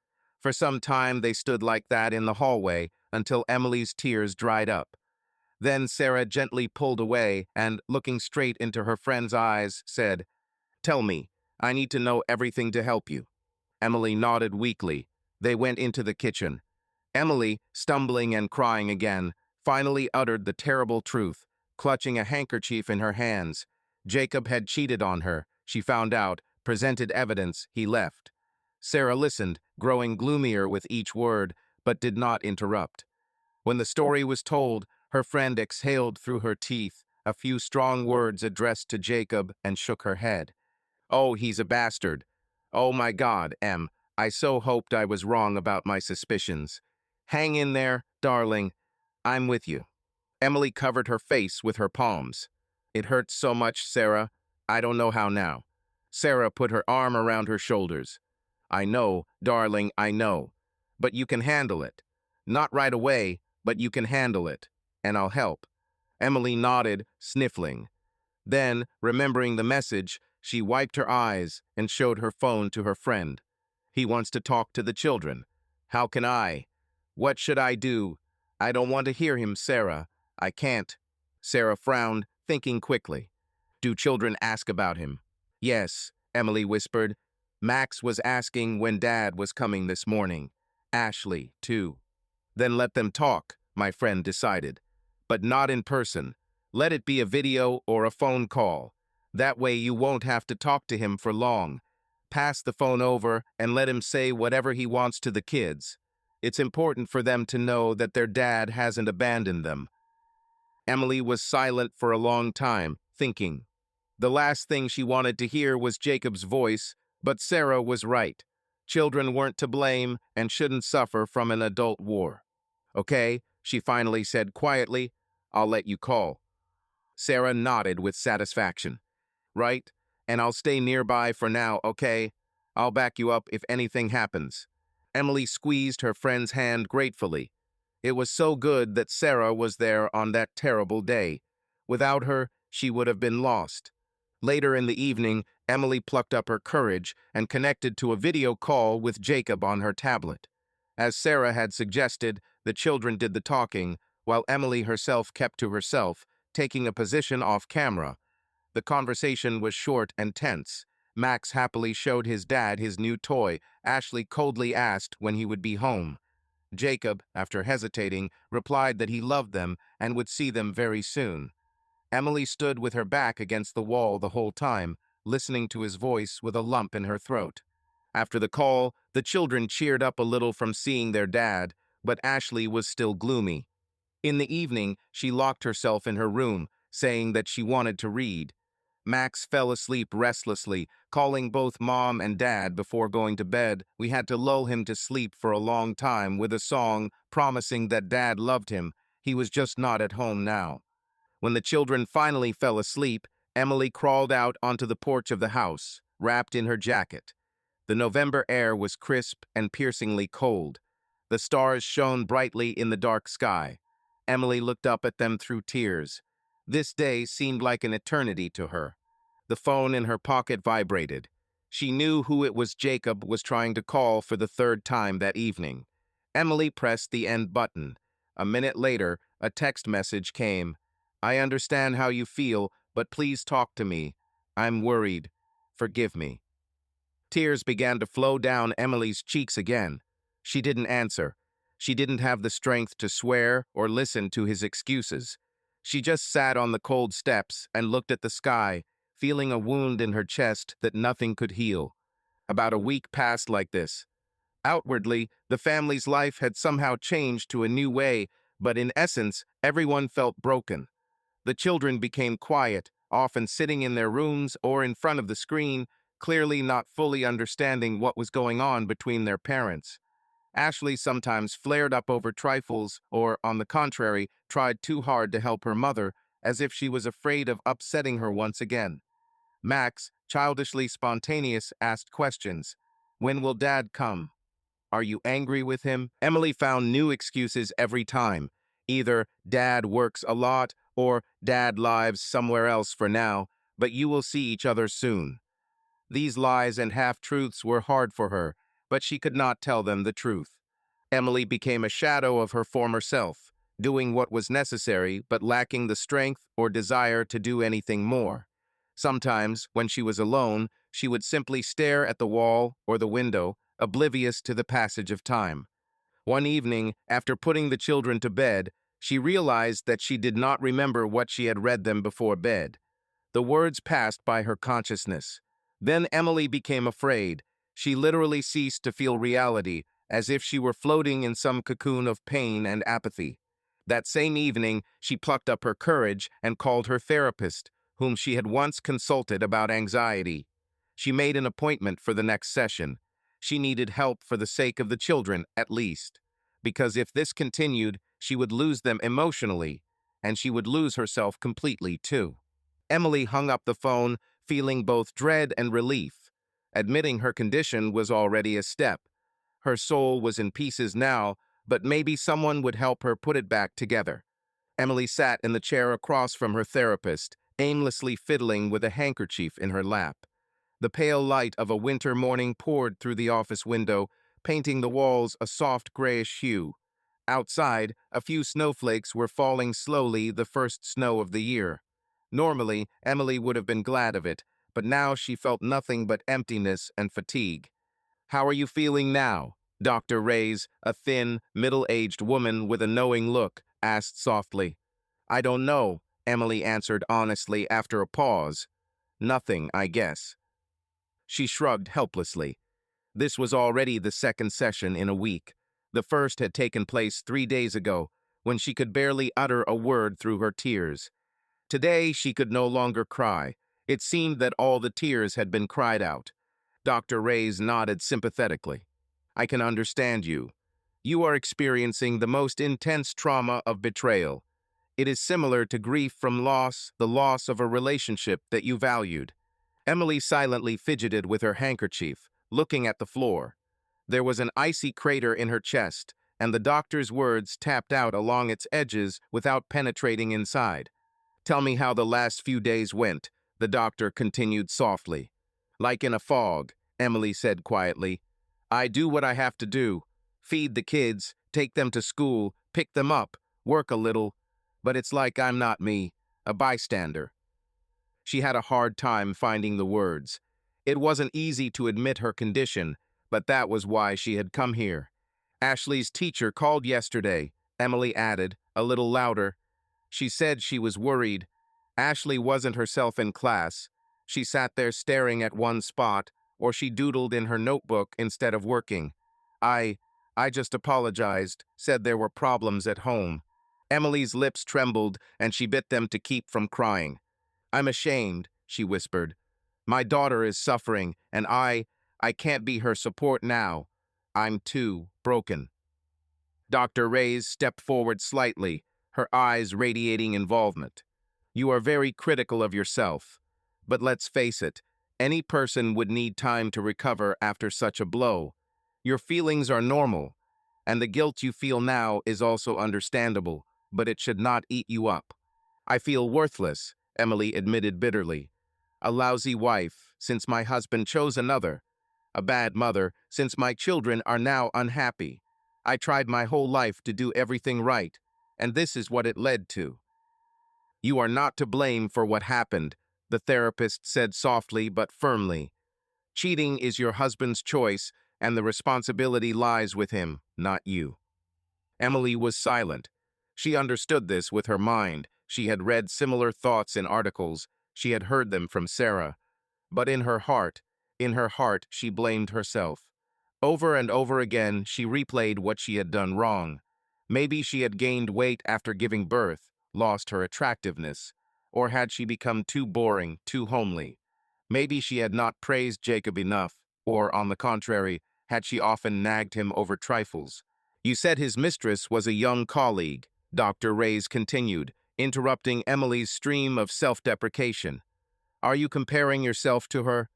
For some time they stood like that in the hallway until Emily's tears dried up. Then Sarah gently pulled away and, looking straight into her friend's eyes, said, "Tell me, I need to know everything to help you." Emily nodded weakly. They went into the kitchen. Emily, stumbling and crying again, finally uttered the terrible truth, clutching a handkerchief in her hands. Jacob had cheated on her, she found out, presented evidence, he left. Sarah listened, growing gloomier with each word, but did not interrupt. When the story was told, her friend exhaled through her teeth, a few strong words addressed to Jacob, and shook her head. "Oh, he's a bastard. Oh my God, Em, I so hoped I was wrong about my suspicions. Hang in there, darling. I'm with you." Emily covered her face with her palms. "It hurts so much, Sarah. I don't know how now." Sarah put her arm around her shoulders. "I know, darling, I know. But you can handle it. Not right away, but you can handle it. And I'll help." Emily nodded, sniffling. Then, remembering the message, she wiped her eyes and showed her phone to her friend. "He wants to talk to the children. How can I? What should I do? I don't want to hear him, Sarah. I can't." Sarah frowned, thinking quickly. "Do children ask about him?" "Yes," Emily whispered. "Max was asking when Dad was coming this morning. Ashley, too." "Then let them talk," my friend decided. "But not in person. Let it be a video or a phone call. That way you won't have to talk to him for long. Pass the phone over and let him say whatever he wants to the kids. It's important for them to know that their dad hasn't abandoned them." Emily was silent for a long time, thinking. The last thing she wanted to hear was Jacob's voice, but Sarah was right. Children weren't to blame and shouldn't suffer from an adult war. "Okay," she finally said quietly, I'll let you call. Sarah nodded with satisfaction. Right? And I'll stay nearby for now, okay? I'll back you up if anything happens. Emily squeezed her friend's hand gratefully. It was so good that Sarah was there on that terrible day. Without her, she would have been lost. Later in the evening, Emily plucked up her courage and connected to a video call with Jacob on her tablet. As Sarah had suggested, the children did the talking, while Emily herself kept to herself, taking a position off camera. The conversation was short and tense. Max happily showed his dad his new toy. Ashley coldly asked when he would be home. Jacob, after hesitating, replied that he loved them and would see them very soon. Emily stood with her back against the wall the whole time, listening to his voice with a lump in her throat. After the call, the children cheered up a little from seeing their dad, but Ashley was still gloomy. In the evening, she locked herself in her room, saying that she wanted to read. Max fell asleep restlessly, calling both Mom and Dad before going to bed. We had to lull him to sleep for a long time with a song promising that Dad loved him. He was just not at home now. When the children finally fell asleep, Emily crawled out onto the porch of the house, wrapped in her jacket. The November air was crisp and piercingly cold. The stars shone brightly in the dark sky. Emily looked up at them through tears. This day seemed like an eternity to her. The phone in her pocket vibrated. She knew who it was. Jacob was trying to call for the third time that evening. Emily pressed the end button. A minute later, a text message came. I understand how you feel, but please talk to me. I'm worried. Forgive me. Tears began to flow down Emily's cheeks again. She didn't answer. She didn't have the strength to swear or listen to his excuses. She just sat on the cold steps and looked at the sky, feeling a wound in her chest that nothing could heal. About a week passed like this. Outwardly, the family's life had somehow changed to a new way, but in essence, everyone felt broken. The children became quiet, often sitting in their rooms or in front of the screen, clearly not fully understanding what was going on between their parents. Ashley sometimes flared up over trifles or, on the contrary, tried too hard to help her mother, as if she was afraid of upsetting her once again. Max, childishly spontaneous, asked questions. When will Dad come? Are you angry with him? Emily found new excuses every time. Either Dad works a lot or Dad lives somewhere else for now, but you will see each other soon. These lies and half-truths were hard for her, but she could not tell them the truth. Emily became a shadow of her former self, doing what was necessary but lacking the strength or desire to do anything more. Sometimes, when she was alone, she would simply stare at the wall or the window, oblivious to the passage of time. One evening, after putting the children to bed, she realized that she did not remember what she had read them before bed. The words passed by her consciousness. Then Emily became afraid. She literally ceased to feel reality, as if she were floating in some cocoon of pain and apathy. That same evening, she plucked up her courage and called her therapist, whom she had once consulted about anxiety. She made an appointment for the next session. She needed help for the sake of the children, at least. Because if this continued, she would lose them emotionally, and she would lose herself completely, too. Emily hung up the phone, feeling both dread and relief. Admitting her condition was already a step. Her soul was in pieces now, but maybe someone would help her put it back together. Emily sat in the chair across from her therapist, aimlessly fiddling with a handkerchief in her lap. The pale light of a winter morning poured through the office window, painting the walls a soft grayish hue. Outside, a few snowflakes were falling slowly, the first snow of the year. Normally, Emily would have been glad of it, but now she felt nothing but emptiness and fatigue. How are you feeling now? Dr. Reyes, a thin, middle-aged woman with a knowing look, asked softly. I don't know, Emily answered honestly after a pause. Nothing, I guess. She shrugged helplessly. This was already the second session in a week. The first had taken place 3 days ago, when she could barely utter a word through her tears. Today she could no longer cry. It seemed that all the tears had been cried out. Dr. Reyes nodded sympathetically. I can understand you. You are experiencing the most intense trauma of betrayal. It is similar to grief from loss, the loss of a relationship that you valued. Emily silently fidgeted with her handkerchief, looking at the floor. There was an icy crater in her chest, and the doctor's words tapped out along its edges without penetrating inside. Tell me how the last few days went, the doctor continued softly. Like in a fog, Emily said quietly. I do what I have to do. Feed the kids, take them to school, pick them up, work a little. But it's like I'm not me, a bystander. She had a hard time finding the words. It wasn't easy to admit her condition, but that was why she had come here. Ashley's teacher called yesterday, Emily added, a little louder. She said she was worried. Ashley wasn't herself in class. She sat there staring at one spot, or she doodled in her notebook instead of working. I, I just apologized, said there were problems at home. Emily's lips trembled, and she bit them to keep from crying. I'm ashamed, she whispered. My daughter is suffering, and I can't be her support now. I'm too broken. Dr. Reyes stepped forward slightly, her eyes radiating involvement. You are very critical of yourself. But let's face it, any person would need time to recover after such a blow. Your feelings are normal, and the guilt you feel now is also understandable, but it should not eat you up. I feel worthless, Emily admitted bitterly. A lousy wife, since my husband chose another. A bad mother, since my children are now unhappy. I tried my whole life to do everything right, and this is what it led to. You are not to blame for what happened, the therapist said softly but firmly. Cheating is your husband's choice, and the responsibility lies with him, not you. Emily was silent. She understood this with her mind. She had read similar thoughts in articles. She had heard them from Sarah. But in her heart, she blamed herself. Over and over again, she replayed what she had done wrong. Maybe she had gained weight after giving birth, lost her attractiveness, or had she become too boring, too homely? Maybe she had not praised Jacob enough, or, on the contrary, had she often nagged him over trifles. You said his mistress was a young colleague, Dr. Reyes continued, interrupting Emily's stream of self-deprecation. Are you comparing yourself to her?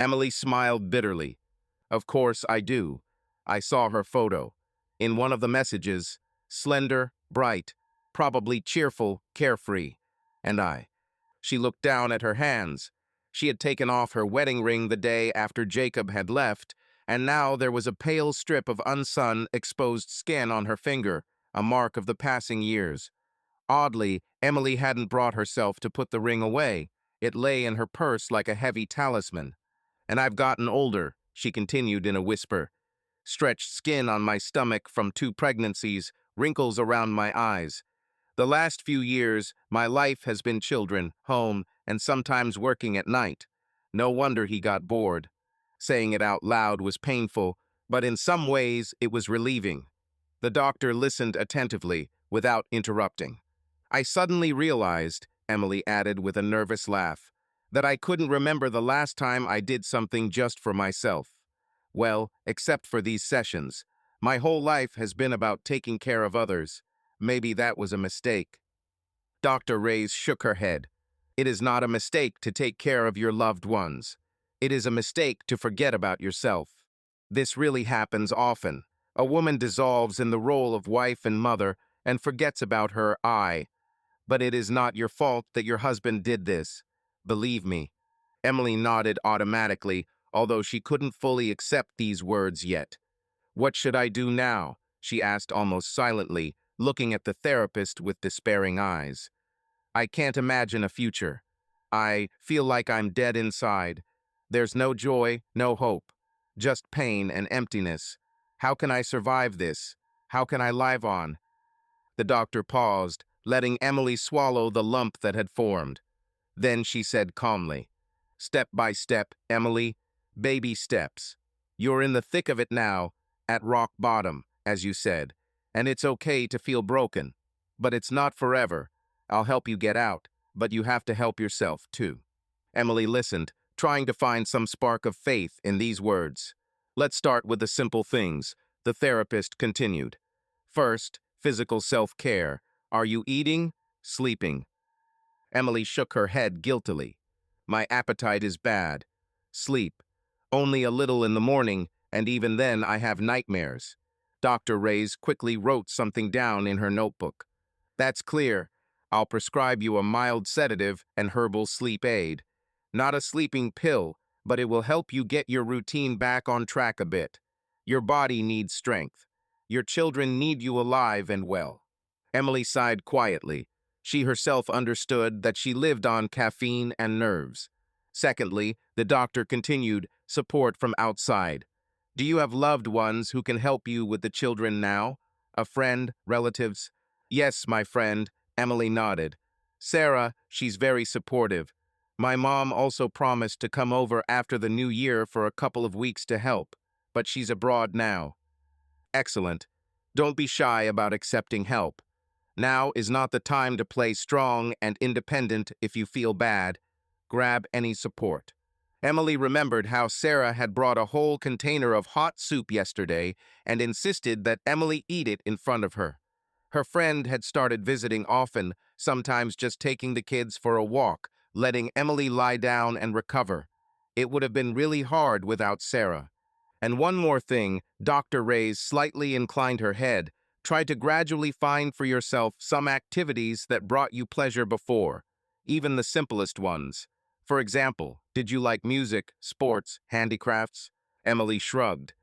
Emily smiled bitterly. Of course I do. I saw her photo. In one of the messages, slender, bright, probably cheerful, carefree. And She looked down at her hands. She had taken off her wedding ring the day after Jacob had left, and now there was a pale strip of unsun, exposed skin on her finger, a mark of the passing years. Oddly, Emily hadn't brought herself to put the ring away. It lay in her purse like a heavy talisman. And I've gotten older, she continued in a whisper. Stretched skin on my stomach from 2 pregnancies, wrinkles around my eyes. The last few years, my life has been children, home, and sometimes working at night. No wonder he got bored. Saying it out loud was painful, but in some ways it was relieving. The doctor listened attentively, without interrupting. I suddenly realized, Emily added with a nervous laugh, that I couldn't remember the last time I did something just for myself. Well, except for these sessions. My whole life has been about taking care of others. Maybe that was a mistake. Dr. Reyes shook her head. It is not a mistake to take care of your loved ones. It is a mistake to forget about yourself. This really happens often. A woman dissolves in the role of wife and mother and forgets about her I. But it is not your fault that your husband did this. Believe me. Emily nodded automatically, although she couldn't fully accept these words yet. What should I do now? She asked almost silently, looking at the therapist with despairing eyes. I can't imagine a future. I feel like I'm dead inside. There's no joy, no hope, just pain and emptiness. How can I survive this? How can I live on? The doctor paused, letting Emily swallow the lump that had formed. Then she said calmly, Step by step, Emily, baby steps. You're in the thick of it now, at rock bottom, as you said, and it's okay to feel broken. But it's not forever. I'll help you get out, but you have to help yourself, too. Emily listened, trying to find some spark of faith in these words. Let's start with the simple things, the therapist continued. First, physical self-care. Are you eating? Sleeping? Emily shook her head guiltily. My appetite is bad. Sleep. Only a little in the morning, and even then I have nightmares. Dr. Reyes quickly wrote something down in her notebook. That's clear. I'll prescribe you a mild sedative and herbal sleep aid. Not a sleeping pill, but it will help you get your routine back on track a bit. Your body needs strength. Your children need you alive and well. Emily sighed quietly. She herself understood that she lived on caffeine and nerves. Secondly, the doctor continued, support from outside. Do you have loved ones who can help you with the children now? A friend, relatives? Yes, my friend, Emily nodded. Sarah, she's very supportive. My mom also promised to come over after the new year for a couple of weeks to help, but she's abroad now. Excellent. Don't be shy about accepting help. Now is not the time to play strong and independent if you feel bad. Grab any support. Emily remembered how Sarah had brought a whole container of hot soup yesterday and insisted that Emily eat it in front of her. Her friend had started visiting often, sometimes just taking the kids for a walk, letting Emily lie down and recover. It would have been really hard without Sarah. And one more thing, Dr. Reyes slightly inclined her head, try to gradually find for yourself some activities that brought you pleasure before, even the simplest ones. For example, did you like music, sports, handicrafts? Emily shrugged.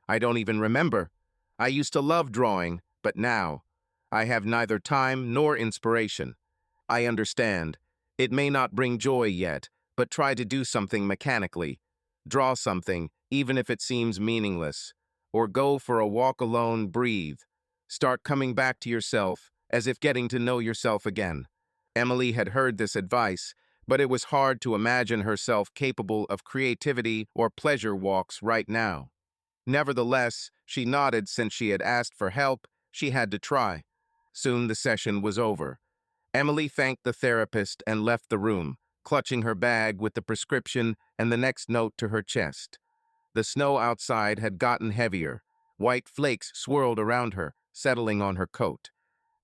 I don't even remember. I used to love drawing, but now I have neither time nor inspiration. I understand. It may not bring joy yet, but try to do something mechanically. Draw something, even if it seems meaningless. Or go for a walk alone, breathe. Start coming back to yourself, as if getting to know yourself again. Emily had heard this advice, but it was hard to imagine herself capable of creativity or pleasure walks right now. Nevertheless, she nodded since she had asked for help, she had to try. Soon the session was over. Emily thanked the therapist and left the room, clutching her bag with the prescription and the next note to her chest. The snow outside had gotten heavier. White flakes swirled around her, settling on her coat.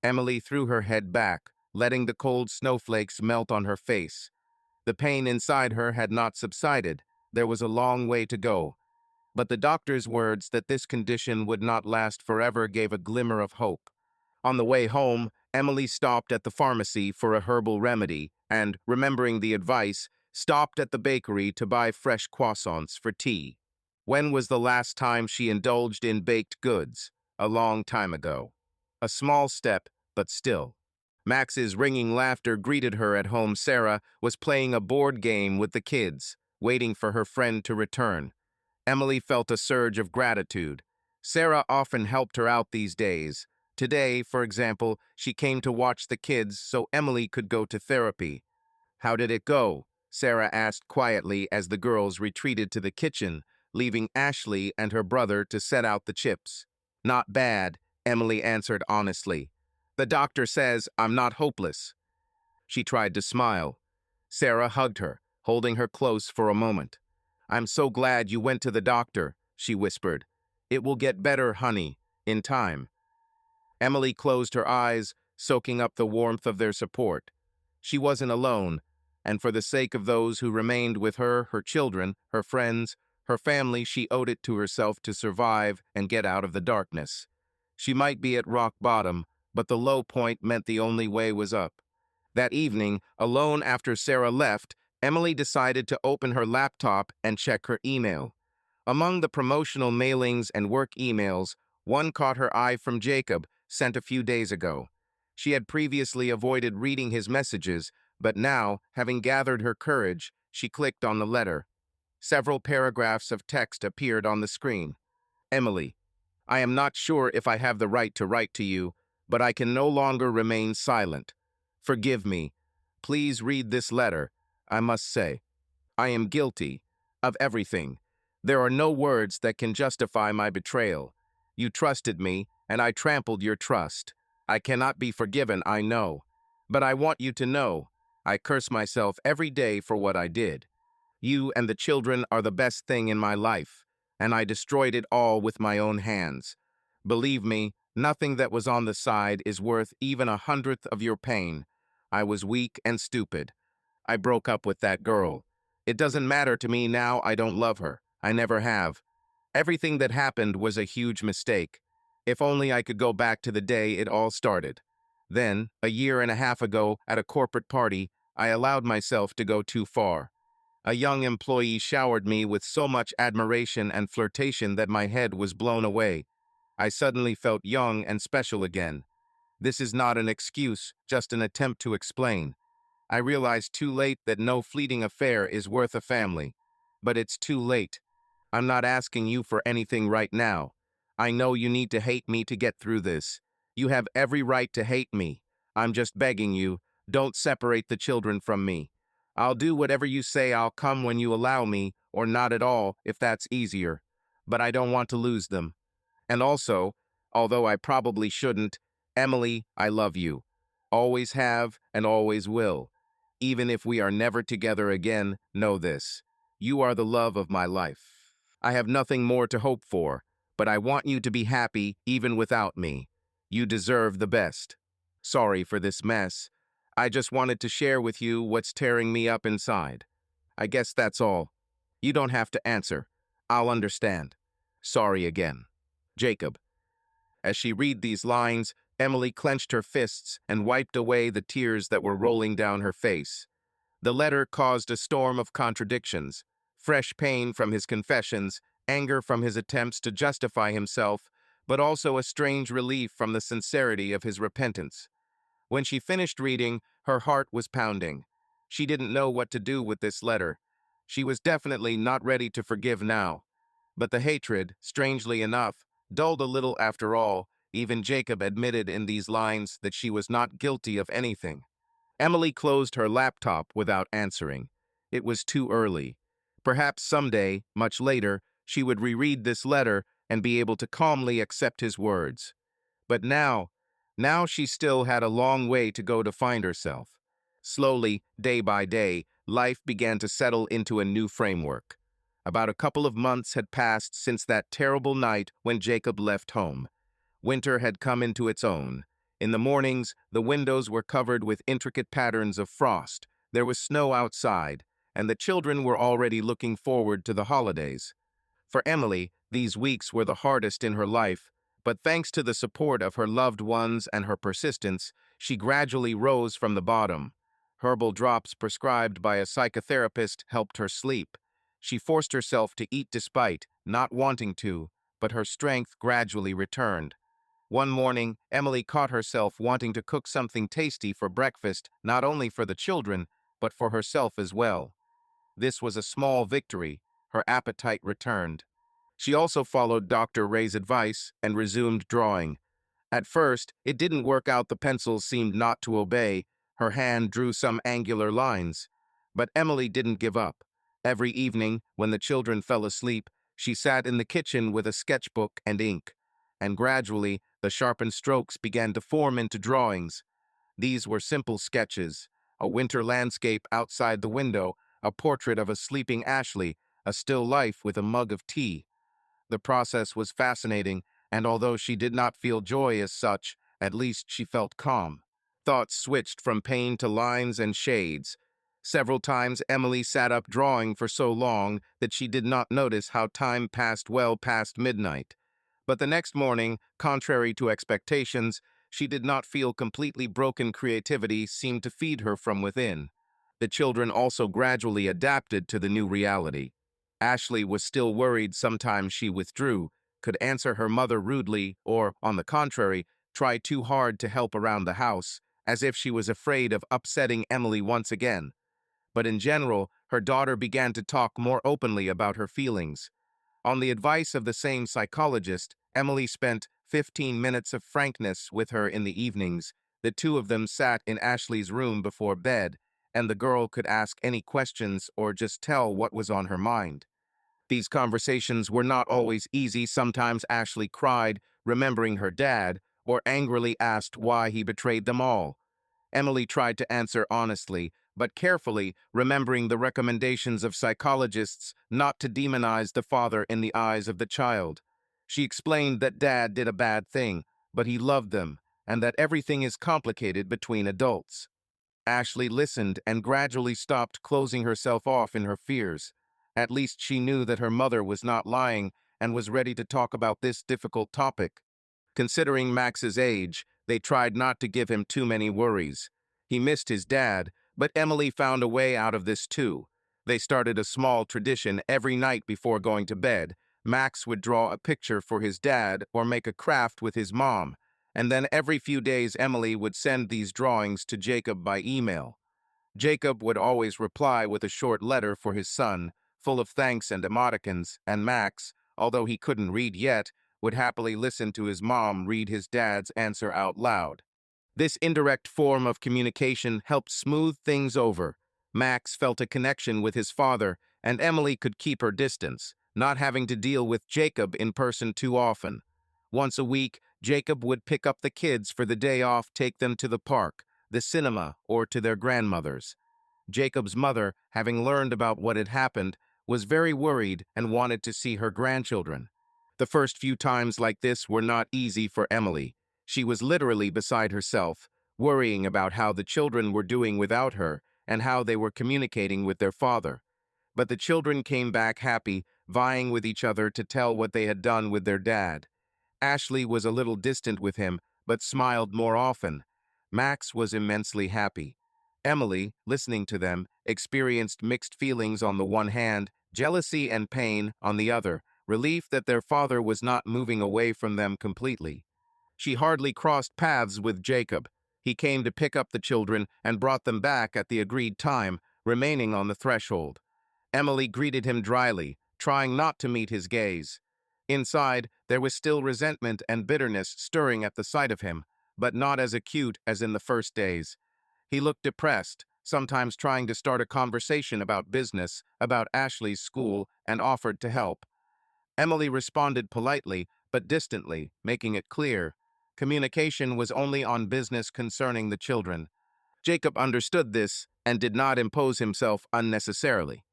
Emily threw her head back, letting the cold snowflakes melt on her face. The pain inside her had not subsided. There was a long way to go. But the doctor's words that this condition would not last forever gave a glimmer of hope. On the way home, Emily stopped at the pharmacy for a herbal remedy and, remembering the advice, stopped at the bakery to buy fresh croissants for tea. When was the last time she indulged in baked goods? A long time ago. A small step, but still. Max's ringing laughter greeted her at home. Sarah was playing a board game with the kids, waiting for her friend to return. Emily felt a surge of gratitude. Sarah often helped her out these days. Today, for example, she came to watch the kids so Emily could go to therapy. How did it go? Sarah asked quietly as the girls retreated to the kitchen, leaving Ashley and her brother to set out the chips. Not bad, Emily answered honestly. The doctor says I'm not hopeless. She tried to smile. Sarah hugged her, holding her close for a moment. I'm so glad you went to the doctor, she whispered. It will get better, honey, in time. Emily closed her eyes, soaking up the warmth of their support. She wasn't alone, and for the sake of those who remained with her, her children, her friends, her family, she owed it to herself to survive and get out of the darkness. She might be at rock bottom, but the low point meant the only way was up. That evening, alone after Sarah left, Emily decided to open her laptop and check her email. Among the promotional mailings and work emails, one caught her eye from Jacob, sent a few days ago. She had previously avoided reading his messages, but now, having gathered her courage, she clicked on the letter. Several paragraphs of text appeared on the screen. Emily, I am not sure if I have the right to write to you, but I can no longer remain silent. Forgive me. Please read this letter. I must say, I am guilty of everything. There are no words that can justify my betrayal. You trusted me, and I trampled your trust. I cannot be forgiven, I know. But I want you to know, I curse myself every day for what I did. You and the children are the best thing in my life, and I destroyed it all with my own hands. Believe me, Nothing that was on the side is worth even 100th of your pain. I was weak and stupid. I broke up with that girl. It doesn't matter to me now. I don't love her. I never have. Everything that happened was a huge mistake. If only I could go back to the day it all started. Then, a year and a half ago, at a corporate party, I allowed myself to go too far. A young employee showered me with so much admiration and flirtation that my head was blown away. I suddenly felt young and special again. This is not an excuse, just an attempt to explain. I realized too late that no fleeting affair is worth a family. But it's too late. I'm not asking you for anything right now. I know you need to hate me to get through this. You have every right to hate me. I'm just begging you, don't separate the children from me. I'll do whatever you say. I'll come when you allow me, or not at all, if that's easier. But I don't want to lose them. And also, although I probably shouldn't, Emily, I love you. Always have and always will. Even if we are never together again, know this. You are the love of my life. I have nothing more to hope for, but I want you to be happy even without me. You deserve the best. Sorry for this mess. I just wanted to share with you what's tearing me up inside. I guess that's all. You don't have to answer. I'll understand. Sorry again. Jacob. As she read these lines, Emily clenched her fists and wiped away the tears that were rolling down her face. The letter caused a storm of contradictions, fresh pain from his confessions, anger from his attempts to justify himself, but also a strange relief from the sincerity of his repentance. When she finished reading, her heart was pounding. She didn't know what to do with this letter. She was definitely not ready to forgive now. But the hatred, strangely enough, dulled a little after all. Even Jacob admitted in these lines that she was not guilty of anything. Emily closed her laptop without answering. It was too early. Perhaps someday, much later, she would reread this letter and be able to calmly accept his words. But now she still had a long way to go to find herself. Slowly, day by day, life began to settle into a new framework. About a couple of months had passed since that terrible night when Jacob left home. Winter had come into its own. In the mornings, the windows were covered with intricate patterns of frost. There was snow outside, and the children were already looking forward to the holidays. For Emily, these weeks were the hardest in her life, but thanks to the support of her loved ones and her persistence, she gradually rose from the bottom. Herbal drops prescribed by a psychotherapist helped her sleep. She forced herself to eat despite not wanting to, but her strength gradually returned. One morning, Emily caught herself wanting to cook something tasty for breakfast, not only for the children, but for herself as well. This was a small victory. Her appetite returned. She also followed Dr. Ray's advice and resumed drawing. At first, it didn't work out. The pencils seemed not to obey. Her hand drew some angular lines. But Emily didn't give up. Every evening, when the children fell asleep, she sat in the kitchen with a sketchbook and ink. And gradually, the sharpened strokes began to form into drawings. These were simple sketches: a winter landscape outside the window, a portrait of a sleeping Ashley, a still life with a mug of tea. The process was fascinating, and although she did not feel joy as such, at least she felt calm. Thoughts switched from pain to lines and shades. Several times Emily sat up drawing for so long that she did not notice how time passed well past midnight. But the next morning, contrary to expectations, she did not feel completely broken. Creativity seemed to feed her from within. The children also gradually adapted to the new reality. Ashley was still worried. Sometimes she withdrew, could answer her mother rudely, or, on the contrary, try too hard to help around the house, as if she was afraid of upsetting Emily once again. But in general, her daughter began to talk more openly about her feelings. On the advice of the same psychologist, Emily spent 15 minutes of frankness with her in the evenings. The two of them sat in Ashley's room before bed, and the girl could ask any questions or just tell what was on her mind. These conversations were not always easy. Sometimes Ashley cried, remembering her dad, or angrily asked why he betrayed them all. Emily tried to answer honestly, but carefully, remembering the recommendations of psychologists not to demonize the father in the eyes of the child. She explained that Dad did a bad thing, but he loved them, and that everything is complicated between adults. Ashley listened and gradually stopped closing herself off in her fears. At least she knew that her mother was not lying and was ready to talk about this difficult topic. Considering Max's age, they tried not to give him too many worries. He missed his dad, but Emily found a way out of this too. They started a small tradition every night before going to bed. Max would draw a picture for his dad or make a craft with his mom, and then every few days Emily would send these drawings to Jacob by email. Jacob would always reply with a short letter for his son, full of thanks and emoticons, and Max, although he couldn't read yet, would happily listen to his mom read his dad's answer out loud. This indirect form of communication helped smooth things over. Max felt a connection with his father, and Emily could keep her distance, not having to deal with Jacob in person too often. Once a week, Jacob would pick up the kids for the day off, take them to the park, the cinema, or to their grandmother's. Jacob's mother, having learned about what had happened, was very worried and wanted to see her grandchildren. The first few times like this were not easy for Emily. She was literally beside herself, worrying about how the children were doing without her and how they were communicating with their father. But the children came back happy, vying with each other to tell what they had done with their dad. Ashley was a little distant with him, but smiled more often. Max was immensely happy. Emily, listening to them, experienced mixed feelings on the one hand, jealousy and pain on the other, relief that their father was not moving away from them completely. She hardly crossed paths with Jacob. He came to pick up the children and brought them back at the agreed time, remaining on the threshold. Emily greeted him dryly, trying not to meet his gaze. Inside, there was still resentment and bitterness stirring at the sight of him, but not as acute as in the first days. He looked depressed, sometimes trying to start a conversation about business, about Ashley's school, and offered to help. Emily responded politely, but distantly, making it clear. Communication was only on business concerning the children. Jacob understood this and did not impose himself unnecessarily.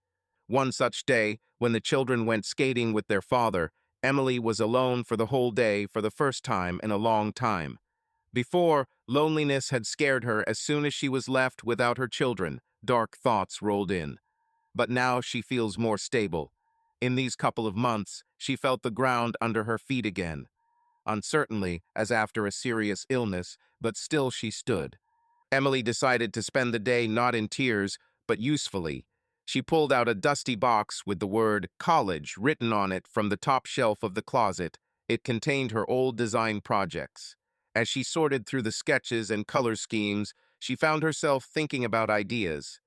One such day, when the children went skating with their father, Emily was alone for the whole day for the first time in a long time. Before, loneliness had scared her as soon as she was left without her children. Dark thoughts rolled in. But now she feels more stable. In these couple of months, she felt the ground under her feet again. Uncertainly, as after a serious illness, but still she stood. Emily decided to spend the day not in tears, but usefully. She pulled out a dusty box with the word college written on it from the top shelf of the closet. It contained her old design projects. As she sorted through the sketches and color schemes, she found herself thinking about ideas.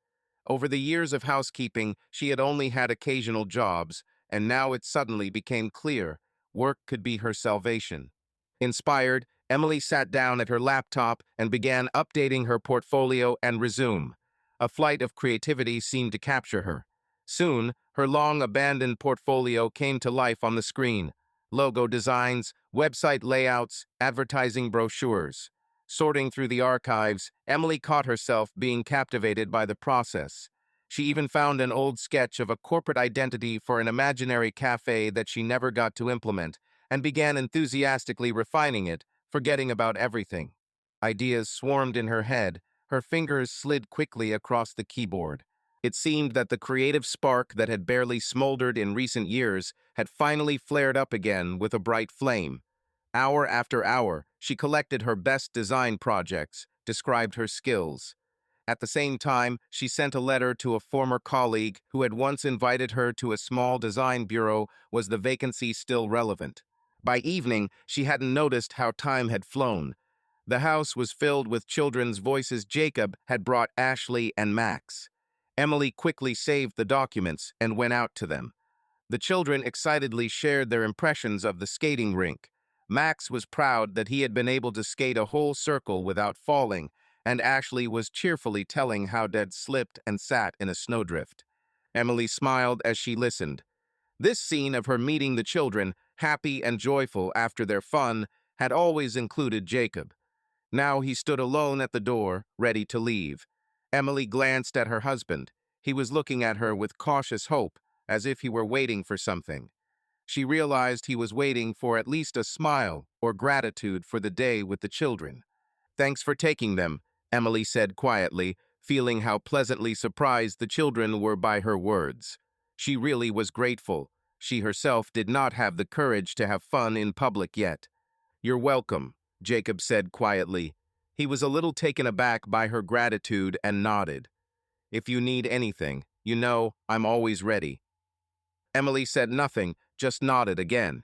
Over the years of housekeeping, she had only had occasional jobs, and now it suddenly became clear work could be her salvation. Inspired, Emily sat down at her laptop and began updating her portfolio and resume. A flight of creativity seemed to capture her. Soon, her long-abandoned portfolio came to life on the screen. Logo designs, website layouts, advertising brochures. Sorting through the archives, Emily caught herself being captivated by the process. She even found an old sketch of a corporate identity for an imaginary cafe that she never got to implement, and began enthusiastically refining it, forgetting about everything. Ideas swarmed in her head, her fingers slid quickly across the keyboard. It seemed that the creative spark that had barely smoldered in recent years had finally flared up again with a bright flame. Hour after hour, she collected her best design projects, described her skills. At the same time, she sent a letter to a former colleague who had once invited her to a small design bureau. Was the vacancy still relevant? By evening, she hadn't noticed how time had flown. The house was filled with children's voices. Jacob had brought Ashley and Max. Emily quickly saved the documents and went out to them. The children excitedly shared their impressions of the skating rink. Max was proud that he had been able to skate a whole circle without falling, and Ashley was cheerfully telling how Dad slipped and sat in a snowdrift. Emily smiled as she listened. This scene of her meeting the children, happy and joyful after their fun, had always included Jacob. Now he stood alone at the door, ready to leave. Emily glanced at her husband. He was looking at her with cautious hope, as if he were waiting for something. She realized he was waiting for at least a smile or gratitude for the day with the children. "Thanks for taking them," Emily said quietly, feeling how pleasantly surprised the children were by her words. She really was grateful. She herself did not have the courage to have fun in public yet. "You're welcome," Jacob said quietly. He was a little taken aback by her gratitude and nodded. "If you need anything, you know, I'm always ready." Emily said nothing, just nodded again.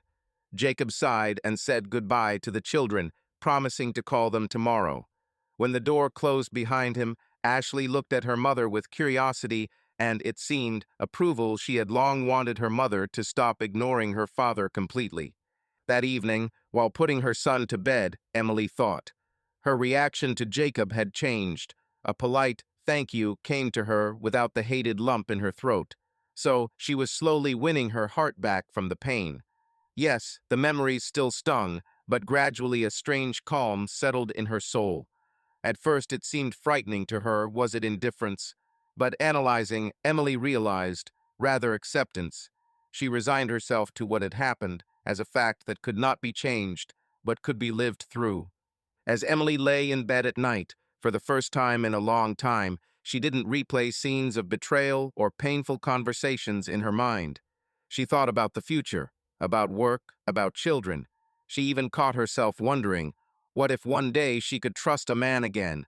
Jacob sighed and said goodbye to the children, promising to call them tomorrow. When the door closed behind him, Ashley looked at her mother with curiosity and, it seemed, approval. She had long wanted her mother to stop ignoring her father completely. That evening, while putting her son to bed, Emily thought. Her reaction to Jacob had changed. A polite thank you came to her without the hated lump in her throat. So she was slowly winning her heart back from the pain. Yes, the memories still stung, but gradually a strange calm settled in her soul. At first it seemed frightening to her, was it indifference? But analyzing, Emily realized, rather acceptance. She resigned herself to what had happened as a fact that could not be changed, but could be lived through. As Emily lay in bed at night, for the first time in a long time, she didn't replay scenes of betrayal or painful conversations in her mind. She thought about the future, about work, about children. She even caught herself wondering, what if one day she could trust a man again?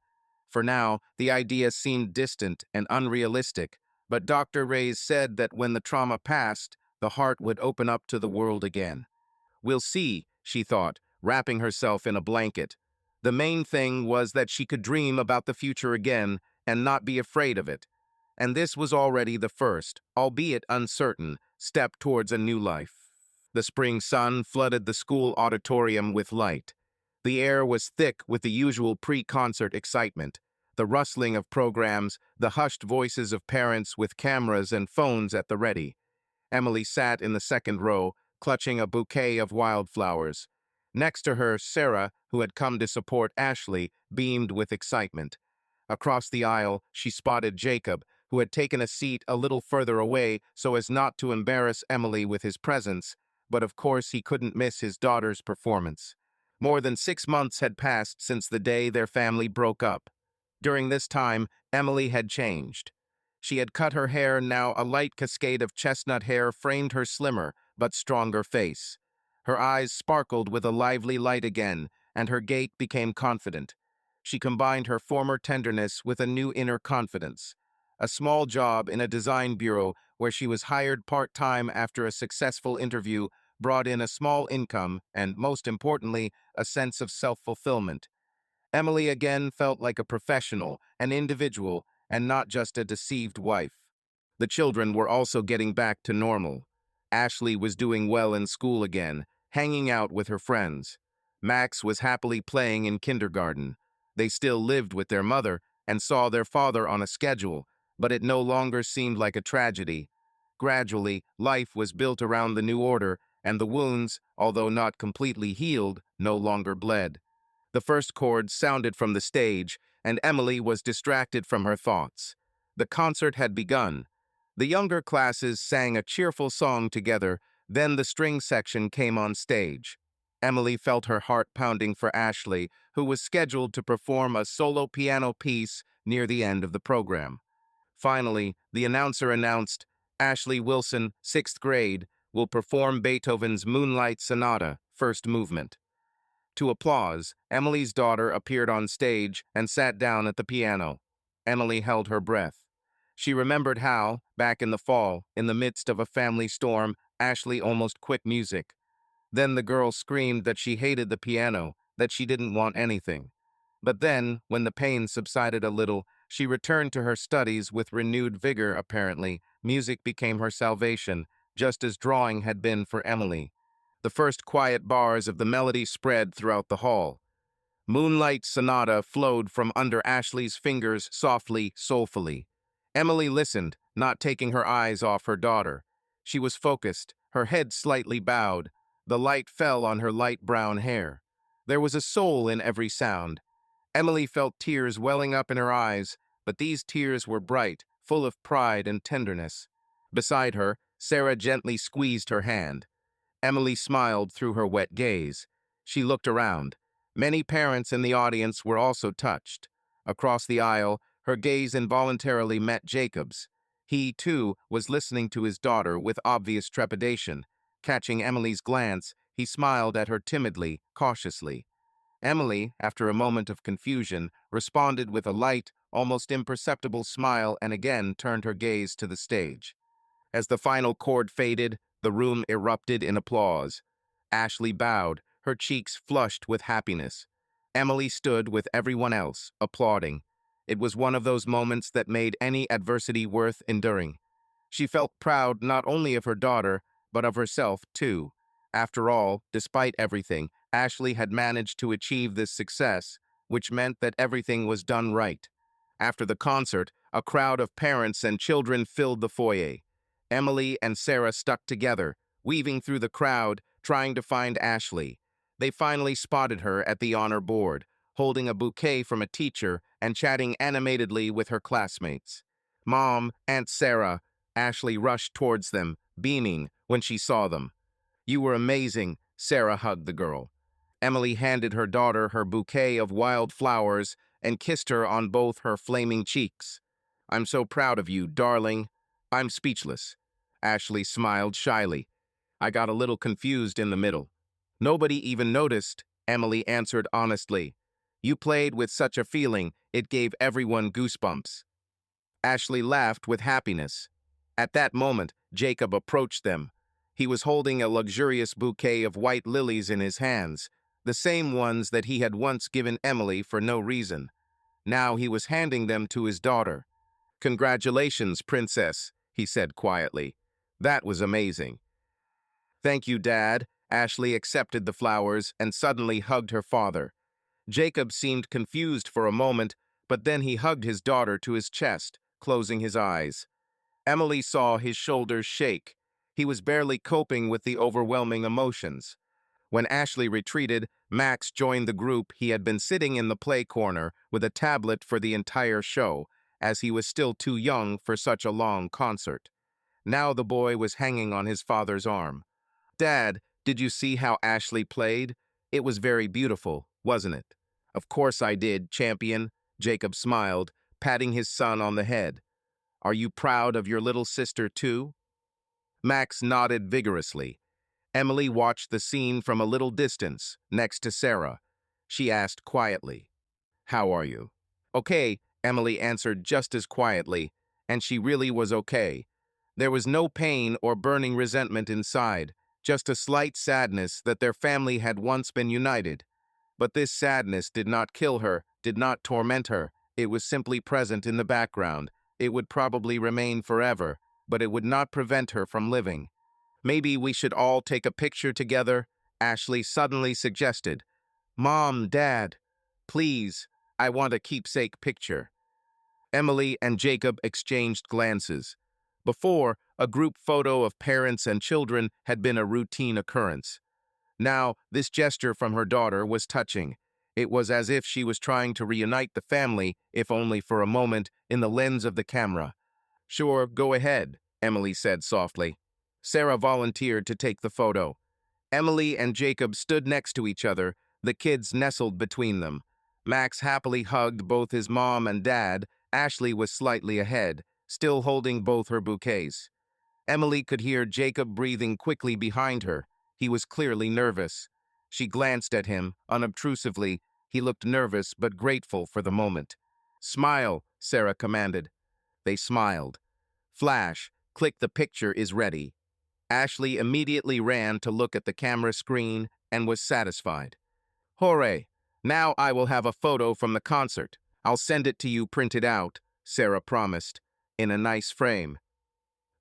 For now, the idea seemed distant and unrealistic, but Dr. Reyes said that when the trauma passed, the heart would open up to the world again. "We'll see," she thought, wrapping herself in a blanket. The main thing was that she could dream about the future again and not be afraid of it. And this was already the first, albeit uncertain, step towards a new life. The spring sun flooded the school auditorium with light. The air was thick with the usual pre-concert excitement, the rustling of programs, the hushed voices of parents with cameras and phones at the ready. Emily sat in the second row, clutching a bouquet of wildflowers. Next to her, Sarah, who had come to support Ashley, beamed with excitement. Across the aisle, she spotted Jacob, who had taken a seat a little further away so as not to embarrass Emily with his presence, but of course he couldn't miss his daughter's performance. More than 6 months had passed since the day their family broke up. During this time, Emily had changed. She had cut her hair, now a light cascade of chestnut hair framed her slimmer but stronger face. Her eyes sparkled with a lively light again, and her gait became confident. She combined her former tenderness with a new inner confidence. A small job in a design bureau where she was hired part-time after a successful interview brought in a small income and, most importantly, a sense of self-fulfillment. Emily again felt like a professional, an individual, and not just a deceived wife. The children were also getting back to normal. Ashley was doing well in school again, hanging out with her friends. Max was happily playing in kindergarten. They still lived with their mother and saw their father on a schedule, but it no longer seemed like a tragedy. Gradually, life was built around the new order, and the wounds, although not completely healed, no longer bled. The first chord sounded from the stage, and Emily was distracted from her thoughts. The concert had begun. The younger classes sang a cheerful song together, then the string section came on stage. Emily felt her heart pounding for Ashley, who was scheduled to perform a solo piano piece near the end of the program. Finally, the announcer announced, "Ashley Wilson, 6th grade, will perform Beethoven's Moonlight Sonata, first movement." To applause, Emily's daughter appeared on stage and sat down at the piano. Emily held her breath. She remembered how, back in the fall, in the midst of a family storm, Ashley almost quit music. Then the girl screamed that she hated the piano, that she didn't want anything. But then, when the pain subsided a little, she returned to her studies with renewed vigor, apparently. Music became her salvation, just as drawing had been for Emily. The first quiet bars of the melody spread throughout the hall. Moonlight Sonata flowed from under Ashley's fingers softly, soulfully. Emily listened, not taking her eyes off her daughter. She was focused, her head slightly bowed. The light fell on her light brown hair. There was a soul in every sound. Emily felt tears welling up in her eyes, but these tears were bright, full of pride and tenderness. Beside her, Sarah gently squeezed her hand. Emily smiled through her wet gaze. She looked around. Many parents in the audience were also touched. Across the aisle, her gaze involuntarily met Jacob's. He, too, was listening to his daughter with obvious trepidation. Catching Emily's glance, he smiled at her timidly, cautiously. Emily, after a moment of confusion, responded with a light, almost imperceptible smile and again turned her gaze to the stage. As the final chord faded, the room erupted in applause. Ashley bowed, her cheeks flushed with happiness. Emily stood with everyone else, applauding. It was one of those moments that made any adversity worth enduring. She felt proud not only of her daughter, but of herself, too. After all, despite everything, Ashley had managed to achieve this success, which meant that everything was done right. After the concert, a crowd of parents and children filled the foyer. Emily and Sarah stuck together, weaving through the crowd, trying to find Ashley. They finally spotted her at the honor board, holding a bouquet from a teacher and chatting animatedly with her classmates. Mom, Aunt Sarah, Ashley rushed towards them, beaming when she saw them. "You were amazing," Sarah hugged the girl. Emily handed her daughter her bouquet of wild flowers and kissed her on both her flaming cheeks. "I'm so proud of you, darling." "I'm speechless." Ashley smiled shyly. "I got a little confused in the middle." "Nobody even noticed," Emily answered honestly. "You played with such a feeling, it gave everyone goosebumps." Ashley laughed with happiness. At that moment, Jacob approached them. He was holding a luxurious bouquet of white lilies in his hands, the same ones that he had once given Emily for no reason. Now he was handing them to his daughter. "Congratulations, princess," he said quietly. "That was amazing." "Thank you, Dad." Ashley accepted the flowers and suddenly hugged her father. Jacob seemed confused for a moment, but then he hugged his daughter to his chest, closing his eyes. Emily saw his shoulders shake. He was barely coping with the overwhelming emotions. When Ashley retreated, Max joined the group. He had been sitting in the play corner with a tablet for the entire show, as he was still too young for such a long concert. Now the boy was hanging on his father's arm. "Dad, did you see how Ashley played? It was very beautiful, wasn't it?" "Of course I did, champion," Jacob smiled, patting his son on the head. "Are you proud of your little sister, too?" Max nodded vigorously. Emily watched the scene from a little distance, next to Sarah. She asked quietly, "How are you?" "Okay," Emily answered just as quietly, and she really was okay. There was no pain or burning resentment inside, just a slight sadness that their family had once been united. But this sadness did not kill her, did not torment her. It was simply present in the background. It would probably remain forever, but it would not prevent her from living. "Maybe we should all take a picture together," Ashley suddenly suggested. "Mom, Dad, please, I want a keepsake picture." Emily and Jacob exchanged glances. Before, a group photo of parents and children had been a routine occurrence. Now, this gesture from her daughter was touching. It was as if she was trying to reunite the family, if only for a moment, in the lens of the camera. "Sure, go ahead," Emily said softly. Sarah volunteered to take the photo. Emily and Jacob stood next to each other, the kids nestled between them. Max happily hugged both his mom and dad. Ashley was slightly ahead, still holding both her bouquets. Emily could hear Jacob breathing quickly behind her. He was clearly nervous. She glanced at him, unobtrusively. He looked nervous but grateful for the moment. "Smile," Sarah commanded. They smiled. Flash, click, the picture is ready. Ashley immediately ran to look at the camera screen and was satisfied. "Hooray! Now I will have a photo from the concert. I'll send it to you printed out," Sarah promised, "in a nice frame."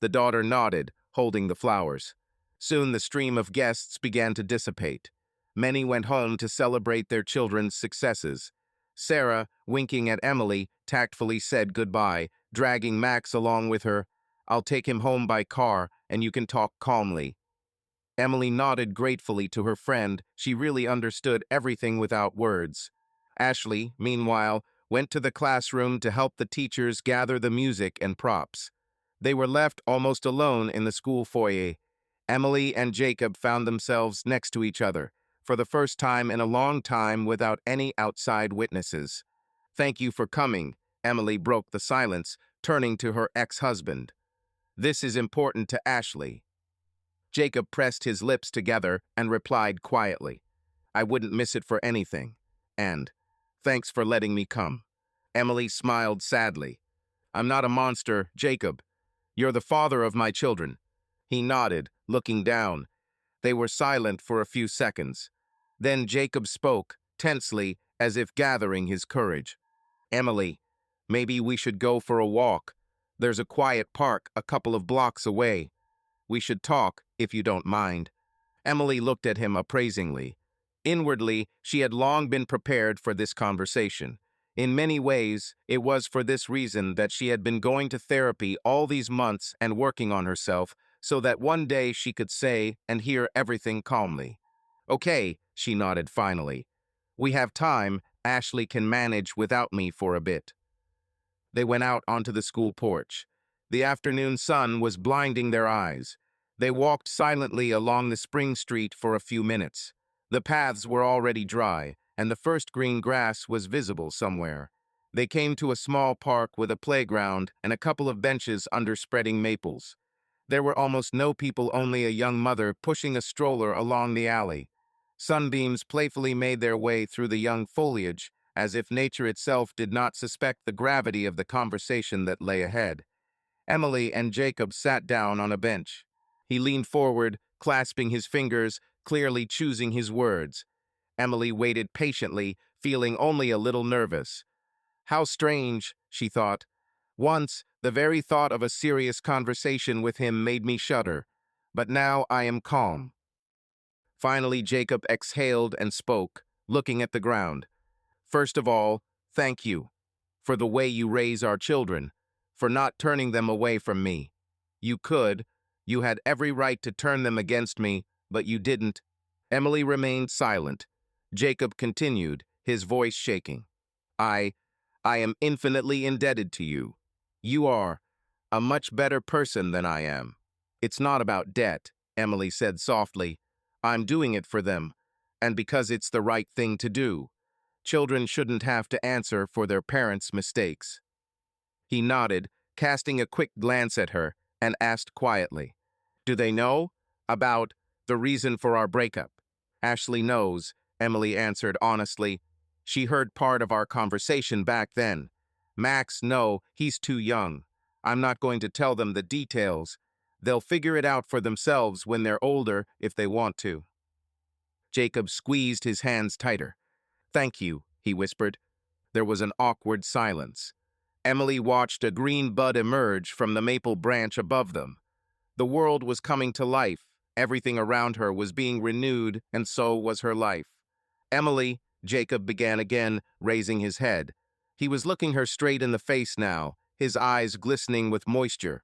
The daughter nodded, holding the flowers. Soon the stream of guests began to dissipate. Many went home to celebrate their children's successes. Sarah, winking at Emily, tactfully said goodbye, dragging Max along with her. "I'll take him home by car, and you can talk calmly." Emily nodded gratefully to her friend. She really understood everything without words. Ashley, meanwhile, went to the classroom to help the teachers gather the music and props. They were left almost alone in the school foyer. Emily and Jacob found themselves next to each other, for the first time in a long time without any outside witnesses. "Thank you for coming," Emily broke the silence, turning to her ex-husband. "This is important to Ashley." Jacob pressed his lips together and replied quietly, "I wouldn't miss it for anything. And thanks for letting me come." Emily smiled sadly. "I'm not a monster, Jacob. You're the father of my children." He nodded, looking down. They were silent for a few seconds. Then Jacob spoke, tensely, as if gathering his courage. "Emily, maybe we should go for a walk. There's a quiet park a couple of blocks away. We should talk, if you don't mind." Emily looked at him appraisingly. Inwardly, she had long been prepared for this conversation. In many ways, it was for this reason that she had been going to therapy all these months and working on herself, so that one day she could say and hear everything calmly. "Okay," she nodded finally. "We have time. Ashley can manage without me for a bit." They went out onto the school porch. The afternoon sun was blinding their eyes. They walked silently along the spring street for a few minutes. The paths were already dry, and the first green grass was visible somewhere. They came to a small park with a playground and a couple of benches under spreading maples. There were almost no people, only a young mother pushing a stroller along the alley. Sunbeams playfully made their way through the young foliage, as if nature itself did not suspect the gravity of the conversation that lay ahead. Emily and Jacob sat down on a bench. He leaned forward, clasping his fingers, clearly choosing his words. Emily waited patiently, feeling only a little nervous. "How strange," she thought. "Once, the very thought of a serious conversation with him made me shudder. But now I am calm." Finally, Jacob exhaled and spoke, looking at the ground. "First of all, thank you for the way you raise our children, for not turning them away from me. You could. You had every right to turn them against me, but you didn't." Emily remained silent. Jacob continued, his voice shaking. I, I am infinitely indebted to you. You are a much better person than I am." "It's not about debt," Emily said softly. "I'm doing it for them, and because it's the right thing to do. Children shouldn't have to answer for their parents' mistakes." He nodded, casting a quick glance at her, and asked quietly, "Do they know about the reason for our breakup?" "Ashley knows," Emily answered honestly. "She heard part of our conversation back then. Max, no, he's too young. I'm not going to tell them the details. They'll figure it out for themselves when they're older if they want to." Jacob squeezed his hands tighter. "Thank you," he whispered. There was an awkward silence. Emily watched a green bud emerge from the maple branch above them. The world was coming to life. Everything around her was being renewed, and so was her life. "Emily," Jacob began again, raising his head. He was looking her straight in the face now, his eyes glistening with moisture.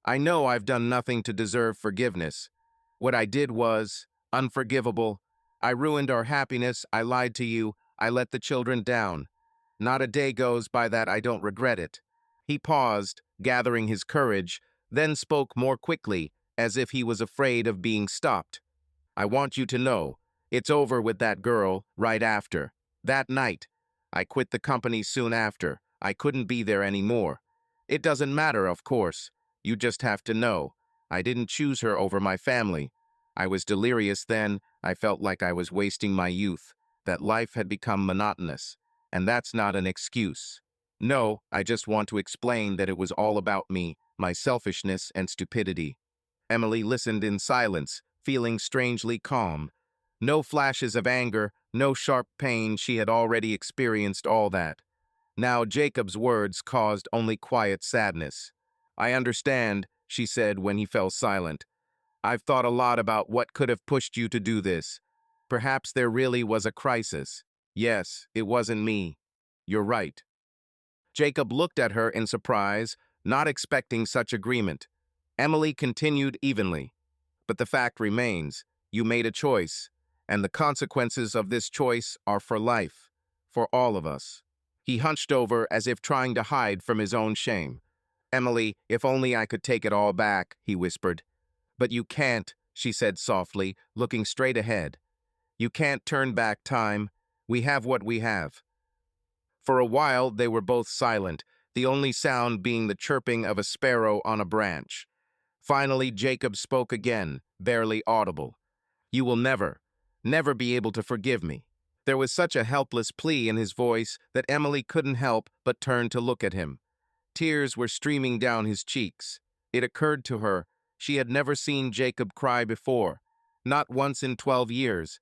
"I know I've done nothing to deserve forgiveness. What I did was unforgivable. I ruined our happiness, I lied to you, I let the children down. Not a day goes by that I don't regret it." He paused, gathering his courage, then spoke more quickly, as if he was afraid of being stopped. "I want you to know, it's over with that girl right after. That night. I quit the company soon after. I couldn't be there anymore. It doesn't matter, of course. You just have to know. I didn't choose her over my family. I was delirious then. I felt like I was wasting my youth, that life had become monotonous. And that's not an excuse. No, I just want to explain that it was all about me, my selfishness and stupidity." Emily listened in silence, feeling strangely calm. No flashes of anger, no sharp pain. She had already experienced all that. Now Jacob's words caused only quiet sadness. "I understand," she said when he fell silent. "I've thought a lot about what could have pushed you to do this. Perhaps there really was a crisis. Yes, it wasn't me. You're right." Jacob looked at her in surprise, not expecting such agreement. Emily continued evenly. "But the fact remains, you made a choice, and the consequences of this choice are for life, for all of us." He hunched over as if trying to hide from his own shame. "Emily, if only I could take it all back," he whispered. "But you can't," she said softly, looking straight ahead. You can't turn back time. We have what we have. For a while, they were both silent, the only sound being the chirping of a sparrow on a branch. Finally, Jacob spoke again, barely audible. You will never be able to forgive me. There was such a helpless plea in his voice that Emily couldn't help but turn to look at him. Tears were streaming down his cheeks. It occurred to her she had never seen Jacob cry before, not once in 12 years,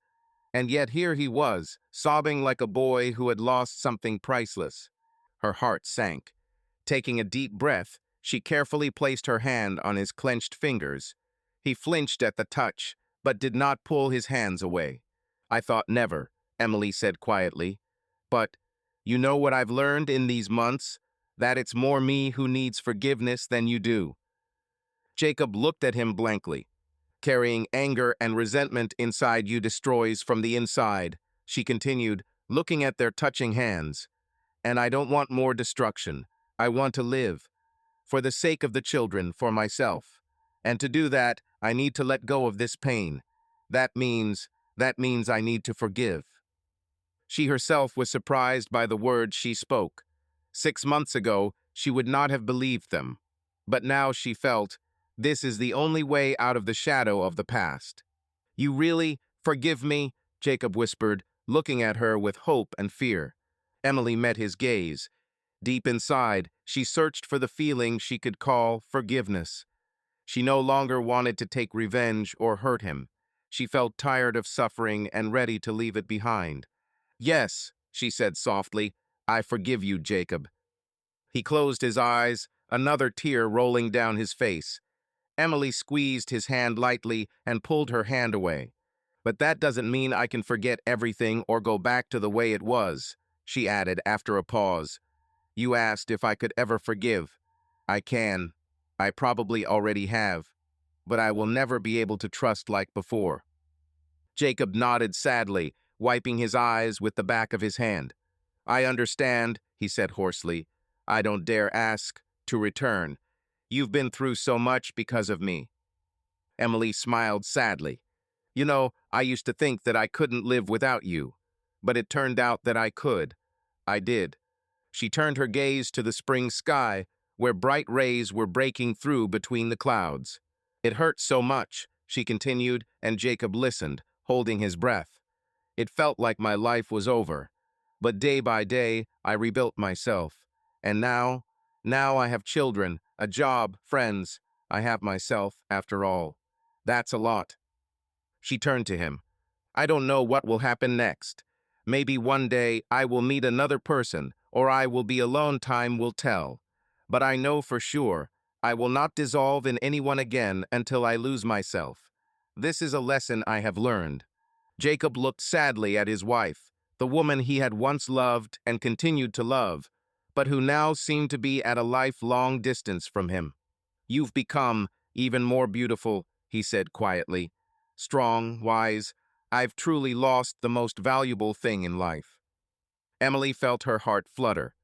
and yet here he was, sobbing like a boy who had lost something priceless. Her heart sank. Taking a deep breath, she carefully placed her hand on his clenched fingers. He flinched at the touch, but did not pull his hands away. I thought never, Emily said quietly. But, you know what I've learned in these months? That it's more me who needs forgiveness than you do. Jacob looked at him blankly. Carrying anger and resentment inside you destroys from the inside, she continued, looking at their touching hands. And I don't want more destruction. I want to live. For the sake of the children, for myself. And to do that, I need to let go of this pain. That means I need to forgive. She herself was surprised by the words she spoke. 6 months ago, she would not have believed them. But now she felt, this is the only way out of the shadow of the past. You really forgive me? Jacob whispered, looking at her with hope and fear. Emily met his gaze. Deep inside, she searched for the feeling she could call forgiveness. She no longer wanted to take revenge or hurt him. She felt tired of suffering and ready to leave it behind. Yes, she said softly, I forgive you, Jacob. He closed his eyes, another tear rolling down his face. Emily squeezed his hand lightly and pulled her hand away. But that doesn't mean I can forget everything or go back to the way it was, she added after a pause. You asked if I could ever forgive. I can. I probably already have. But I will never be able to trust like before. Jacob nodded sadly, wiping his eyes with the back of his hand. I understand, he said hoarsely. I don't dare ask to return. You've been through so much because of me. Emily smiled sadly. You know, I used to think that I couldn't live without you. But it turned out that I could. I did. She turned her gaze to the spring sky, where bright rays were breaking through between the clouds. It hurt so much, she continued, and Jacob listened, holding his breath. It felt like my life was over. But day by day, I rebuilt myself. And now I have children, a job, friends. I have myself, after all. That's a lot. She turned to him. I don't know what will happen next. Maybe one day I will meet another person, or I will be alone, time will tell. But I know for sure, I will not dissolve in anyone again until I lose myself. This is a lesson I have learned. Jacob looked sadly at his wife, the woman he had once loved and continued to love, but who now seemed to be at a lifelong distance from him. You've become even more beautiful, he said quietly. Strong, wise. I've truly lost the most valuable thing in life. Emily felt her heart flutter.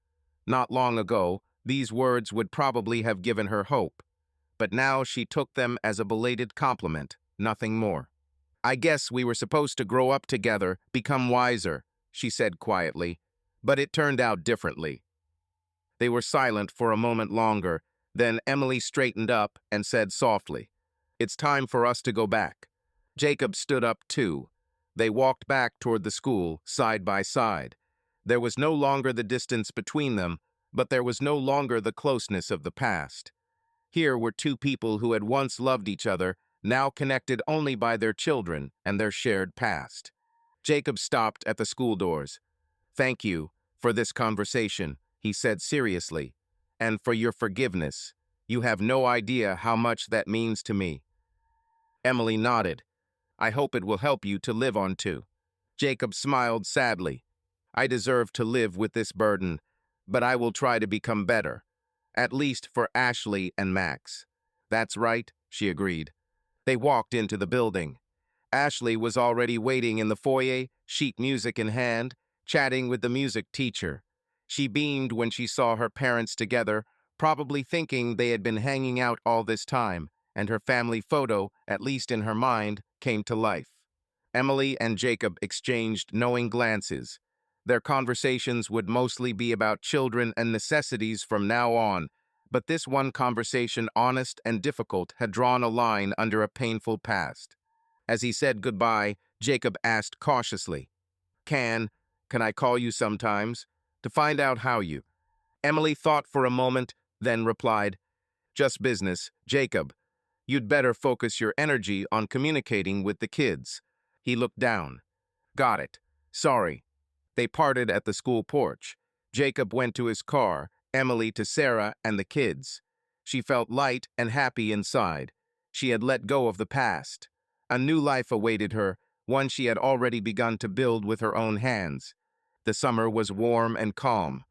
Not long ago, these words would probably have given her hope, but now she took them as a belated compliment, nothing more. I guess we were supposed to grow up together, become wiser, she said quietly, but it turned out differently. They were silent for a moment longer, then Emily straightened up and said softly, It's time for us to go back. Jacob stood up too. They walked back toward the school, side by side. There was no longer the distance between them, but there was no longer the closeness of the past. Here were two people who had once loved each other, now connected only by their children and their shared past. Jacob stopped at the school doors. Thank you for this conversation, he said seriously, and for your forgiveness. You have no idea how much that means to me. Emily nodded. I hope it will help you to live on too. Jacob smiled sadly. I deserve to live with this burden, but I will try to become better, at least for Ashley and Max. That's right, she agreed. They walked into the building. Ashley was already waiting in the foyer, sheet music in hand, chatting with the music teacher. She beamed when she saw her parents together, probably thinking they had been hanging out all this time, and her family photo, at least in her mind, came to life. Emily and Jacob exchanged knowing glances. Their conversations would mostly be about children and necessities from now on, but this one conversation, honest and difficult, had drawn a line under a painful past. As he said goodbye, Jacob asked cautiously, Can, can I call you sometimes? To find out how you. Emily thought for a moment, then replied, Just business, Jacob. You'd better focus your energy on communicating with the kids. He looked down. Got it. Sorry. They parted at the school porch. Jacob went to his car, Emily to Sarah and the kids. She felt light and happy inside. She had let go of the past. A new life awaited her, one she had already begun to build with her own hands. The summer was warm and calm.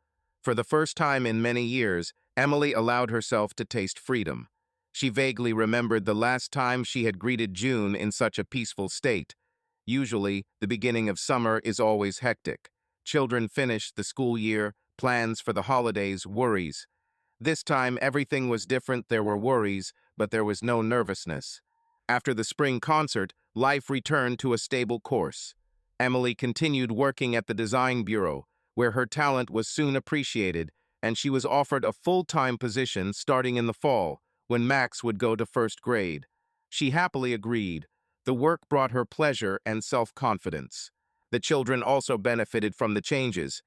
For the first time in many years, Emily allowed herself to taste freedom. She vaguely remembered the last time she had greeted June in such a peaceful state. Usually, the beginning of summer is always hectic. Children finish the school year, plans for the holidays, worries. This time, everything was different. There were worries, but there was no nervousness. After the spring concert, life returned to a stable course. Emily continued working at the design bureau, where her talent was soon appreciated, and she was offered a full-time position starting in the fall, when Max would go to first grade. She happily agreed. The work brought her pleasure and self-confidence. The children also benefited from the changes.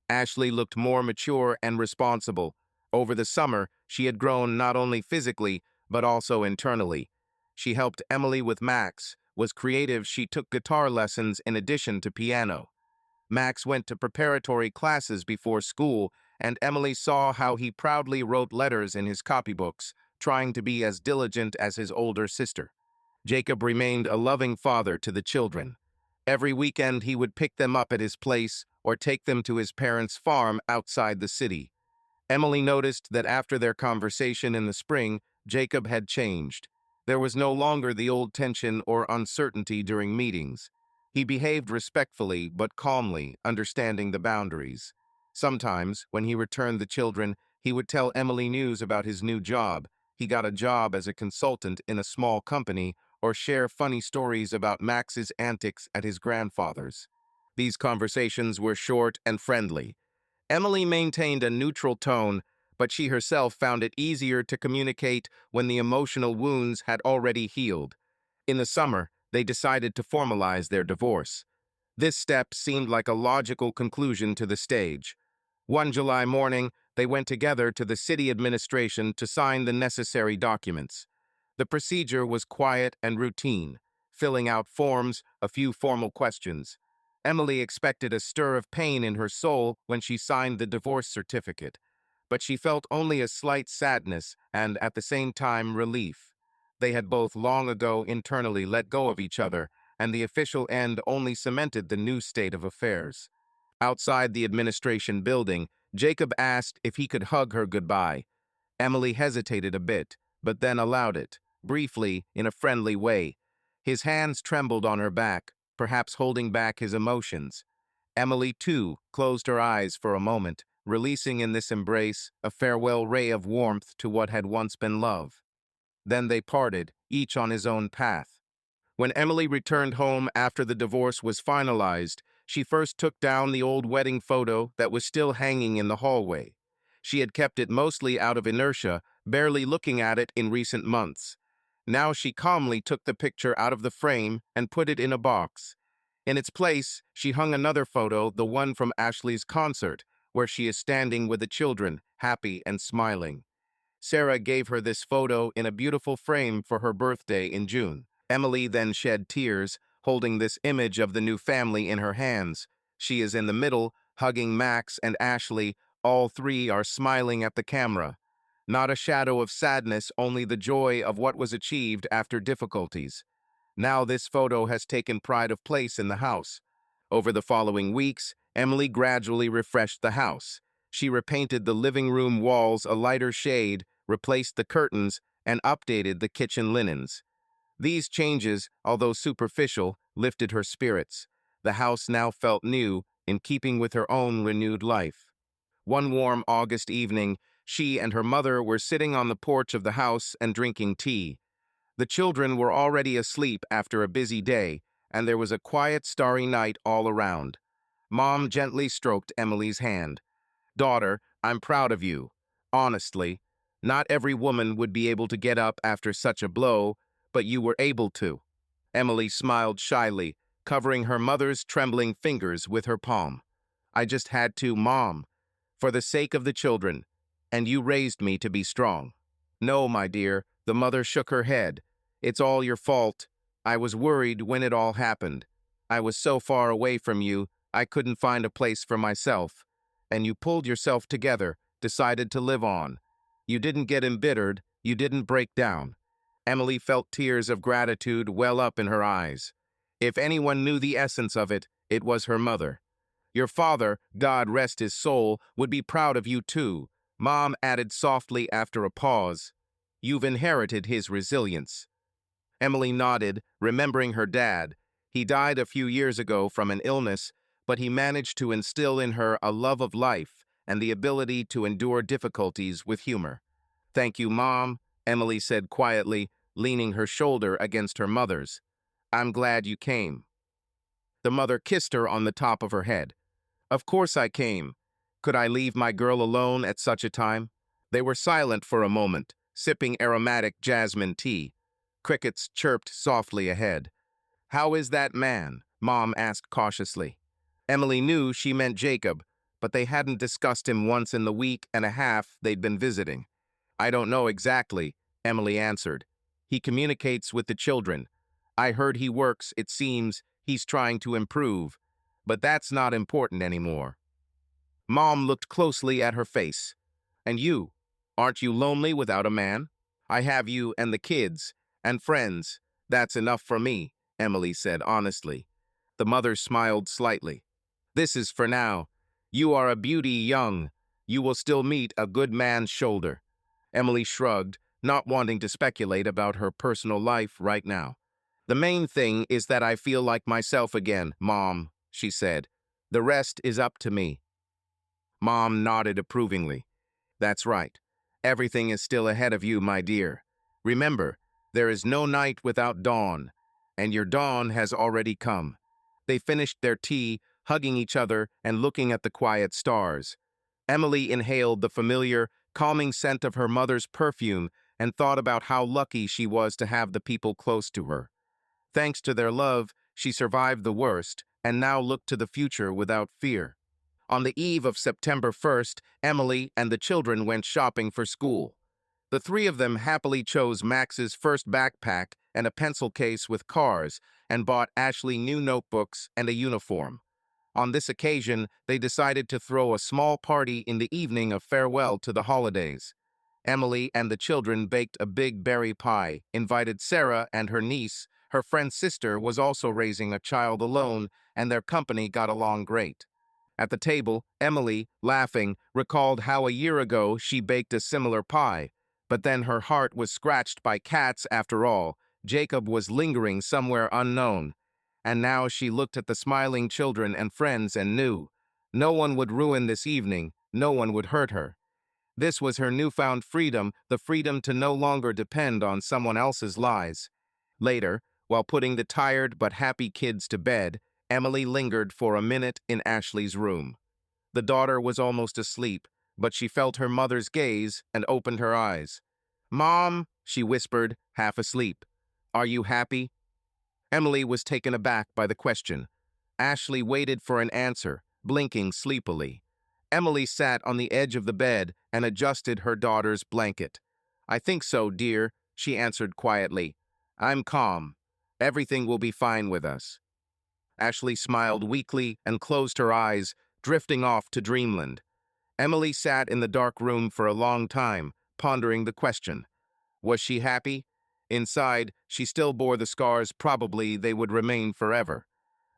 Ashley looked more mature and responsible. Over the summer, she had grown not only physically, but also internally. She helped Emily with Max, was creative. She took guitar lessons in addition to piano. Max went to preparatory classes before school, and Emily saw how he proudly wrote letters in his copybooks, trying to be as diligent as his older sister. Jacob remained a loving father to the children. Every weekend he would pick them up at his place or take them to his parents' farm outside the city. Emily noticed that after their conversation in the spring, Jacob had changed. There was no longer the old tension or uncertainty during meetings. He behaved respectfully but calmly, understanding the boundaries. Sometimes, when he returned the children, he would tell Emily news about his new job. He got a job as a consultant in a small company, or share funny stories about Max's antics at his grandfather's. These conversations were short and friendly. Emily maintained a neutral tone, but she herself found it easier to communicate when the emotional wounds had already healed. In the summer, they decided to formalize their divorce. This step seemed like a logical conclusion to the stage. One July morning, they went together to the city administration to sign the necessary documents. The procedure was quiet and routine, filling out forms, a few formal questions. Emily expected a stir of pain in her soul when she signed the divorce certificate, but she felt only a slight sadness and, at the same time, relief. They had both long ago internally let go of each other, and the official end only cemented the new state of affairs. Outside the administration building, Jacob asked if he could hug her goodbye. Emily hesitated a bit, but then allowed it, briefly, in a friendly way. His hands trembled on her back, perhaps holding back his emotions. Emily, too, closed her eyes for a moment, releasing in this embrace a farewell ray of warmth to what had once been love. Then they parted, each on his own path. When Emily returned home after the divorce was finalized, she first took down the old wedding photo that was still hanging in the hallway. She had kept it mostly out of inertia, barely looking at it in recent months. Now she calmly took the picture out of the frame and put it in a box. In its place, she hung another photo, the one from Ashley's concert, where she is standing with the children, happy and smiling. Sarah gave her this photo in a beautiful frame for her birthday in June. Emily then shed tears, holding this image of the new family in her hands. She is in the middle, hugging Max and Ashley. All three are smiling at the camera. Not a shadow of sadness, only the joy of what was achieved after difficulties. Now this photo has taken pride of place in the house. Over the following weeks, Emily gradually refreshed the house. She repainted the living room walls a lighter shade, replaced the curtains, and updated the kitchen linens. These changes, although superficial, lifted her spirits. The house now felt new, in keeping with her own renewed life. One warm August evening, she and her mother were sitting on the porch of the house and drinking tea. The children were already asleep after a busy day, and there was a quiet, starry night all around. Mom gently stroked Emily's hand. Daughter, I'm proud of you. Honestly, not every woman would be able to get up after such a blow, but you were able to. Emily smiled shyly, covering her mother's trembling fingers with her palm. I just had to, Mom, for the sake of the children, and you raised me to be strong. No, my dear, the mother shook her head. It's all your fault. I was worried when it all happened. I was so far away from you, I couldn't find a place for myself. And you pulled yourself together, decided to live on. You didn't get embittered, you didn't break down. Emily felt tears of gratitude well up in her eyes. If anyone knew the essence of it, it was her mother. Your father, God rest his soul, would be proud of you too, Mom added softly after a pause. You've inherited his resilience. Emily nodded, remembering her dad. He died a few years ago from an illness, but he managed to instill in her a love of life and the ability to endure difficulties with humor. Thank you, Mom, Emily said quietly, leaning her shoulder against her mother's. I'm glad you came. The mother kissed her on the top of her head. Of course I came. Could I leave my girl alone at such a time? They were silent for a moment, sipping aromatic jasmine tea. Crickets chirped softly ahead. How is that man? Mom asked cautiously. Emily knew she meant Jacob, but they hadn't discussed him once in the week and a half they'd been visiting. I don't know exactly, Emily answered. He communicates with the children. I heard he works, it seems he's trying to improve, but that's not important anymore. Mom looked closely at her face. And you? Aren't you lonely without a man? I have you and the kids, and friends. That's enough for me, Emily said honestly. The mother smiled slightly. This is for now. You are a beauty young. You will still meet a good man's shoulder. Emily shrugged, not wanting to speculate about her personal life right now. The main thing is that I feel like myself again, Mom, she said. The rest is up to me. Mom nodded approvingly. That's right. Everything is still ahead of you, my dear. Remember, there is no night without dawn, and your dawn has already come. They finished their tea, hugging each other and looking at the quiet stars. Emily inhaled the familiar, calming scent of her mother's perfume and thought about how lucky she was to have the people close to her. Thanks to their love, she survived the worst and now looked to the future without fear. On the eve of September 1st, Emily and the children went shopping for school. The three of them happily chose Max's first backpack and a pencil case with cars and bought Ashley new notebooks and a uniform. On this occasion, they decided to throw a small party in the evening of farewell to the holidays. Emily and the children baked a big berry pie, invited Sarah and her niece. Her friend's sister was also raising a child alone, and their company got along great. At the table, Emily, laughing, recalled how a year ago she baked a similar pie, but then her heart was scratched by cats after all. Jacob was lingering somewhere unknown. And now she looked at the smiling children and friends and knew. No one would ruin this evening, no one would hurt her. This was her newfound freedom, the freedom to no longer depend on someone else's lies. Later, while putting the tired but happy kids to bed, Emily lingered for a minute in Ashley's room. The daughter was almost asleep, but she felt her mother's gaze and opened her eyes. "Mom," she whispered, half asleep. "Are you happy?" Emily was taken aback by the question. Ashley waited for an answer, blinking sleepily. Emily sat on the edge of the bed and adjusted her daughter's blanket. "I think so, dear," she answered quietly. "I'm calm. Everything will be fine with us." Ashley smiled weakly and closed her eyes, drifting off to dreamland. Emily sat in the dark room for a long time, pondering the question. Was she happy? Inside, she still bore the scars. Probably they would remain forever.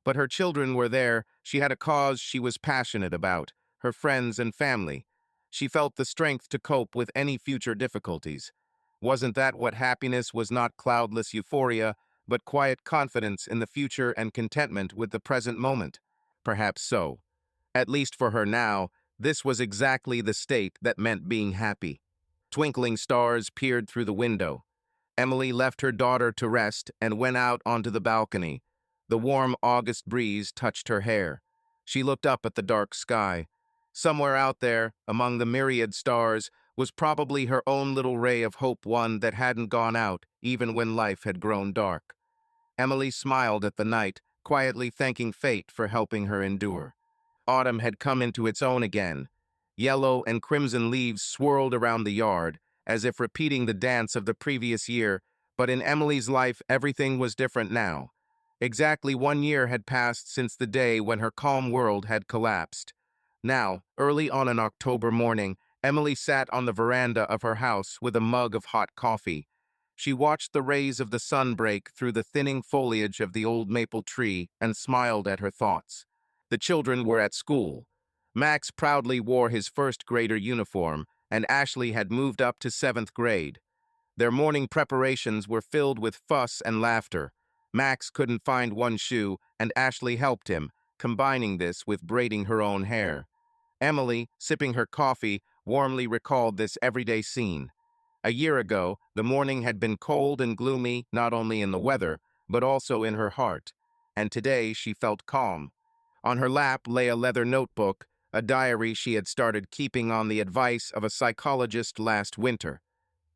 But her children were there. She had a cause she was passionate about, her friends and family. She felt the strength to cope with any future difficulties. Wasn't that what happiness was? Not cloudless euphoria, but quiet confidence in the future and contentment with the present moment? Perhaps so. At least for her now, this was exactly the state that meant being happy. Twinkling stars peered through the window. Emily left her daughter to rest and went out onto the balcony. The warm August breeze touched her hair. She looked up at the dark sky. Somewhere out there, among the myriad stars, was probably her own little ray of hope, one that hadn't gone out, even when life had grown dark. Emily smiled at the night, quietly thanking fate for helping her endure. Autumn had come into its own again. Yellow and crimson leaves swirled around the yard, as if repeating the dance of the previous year, but in Emily's life everything was different now. Exactly 1 year had passed since the day when her calm world had collapsed. Now, early on an October morning, Emily sat on the veranda of her house with a mug of hot coffee. She watched the rays of the sun break through the thinning foliage of the old maple tree and smiled at her thoughts. The children were at school. Max proudly wore his first grader uniform, and Ashley had moved up to 7th grade. Their morning preparations were filled with fuss and laughter. Max couldn't find one shoe, and Ashley helped him, combining this with braiding her own hair. Emily, sipping her coffee, warmly recalled this everyday scene. A year ago, the morning had been cold and gloomy, not only in the weather, but also in her heart. And today she felt calm. On her lap lay a leather notebook, a diary she had started keeping on the advice of a psychologist last winter.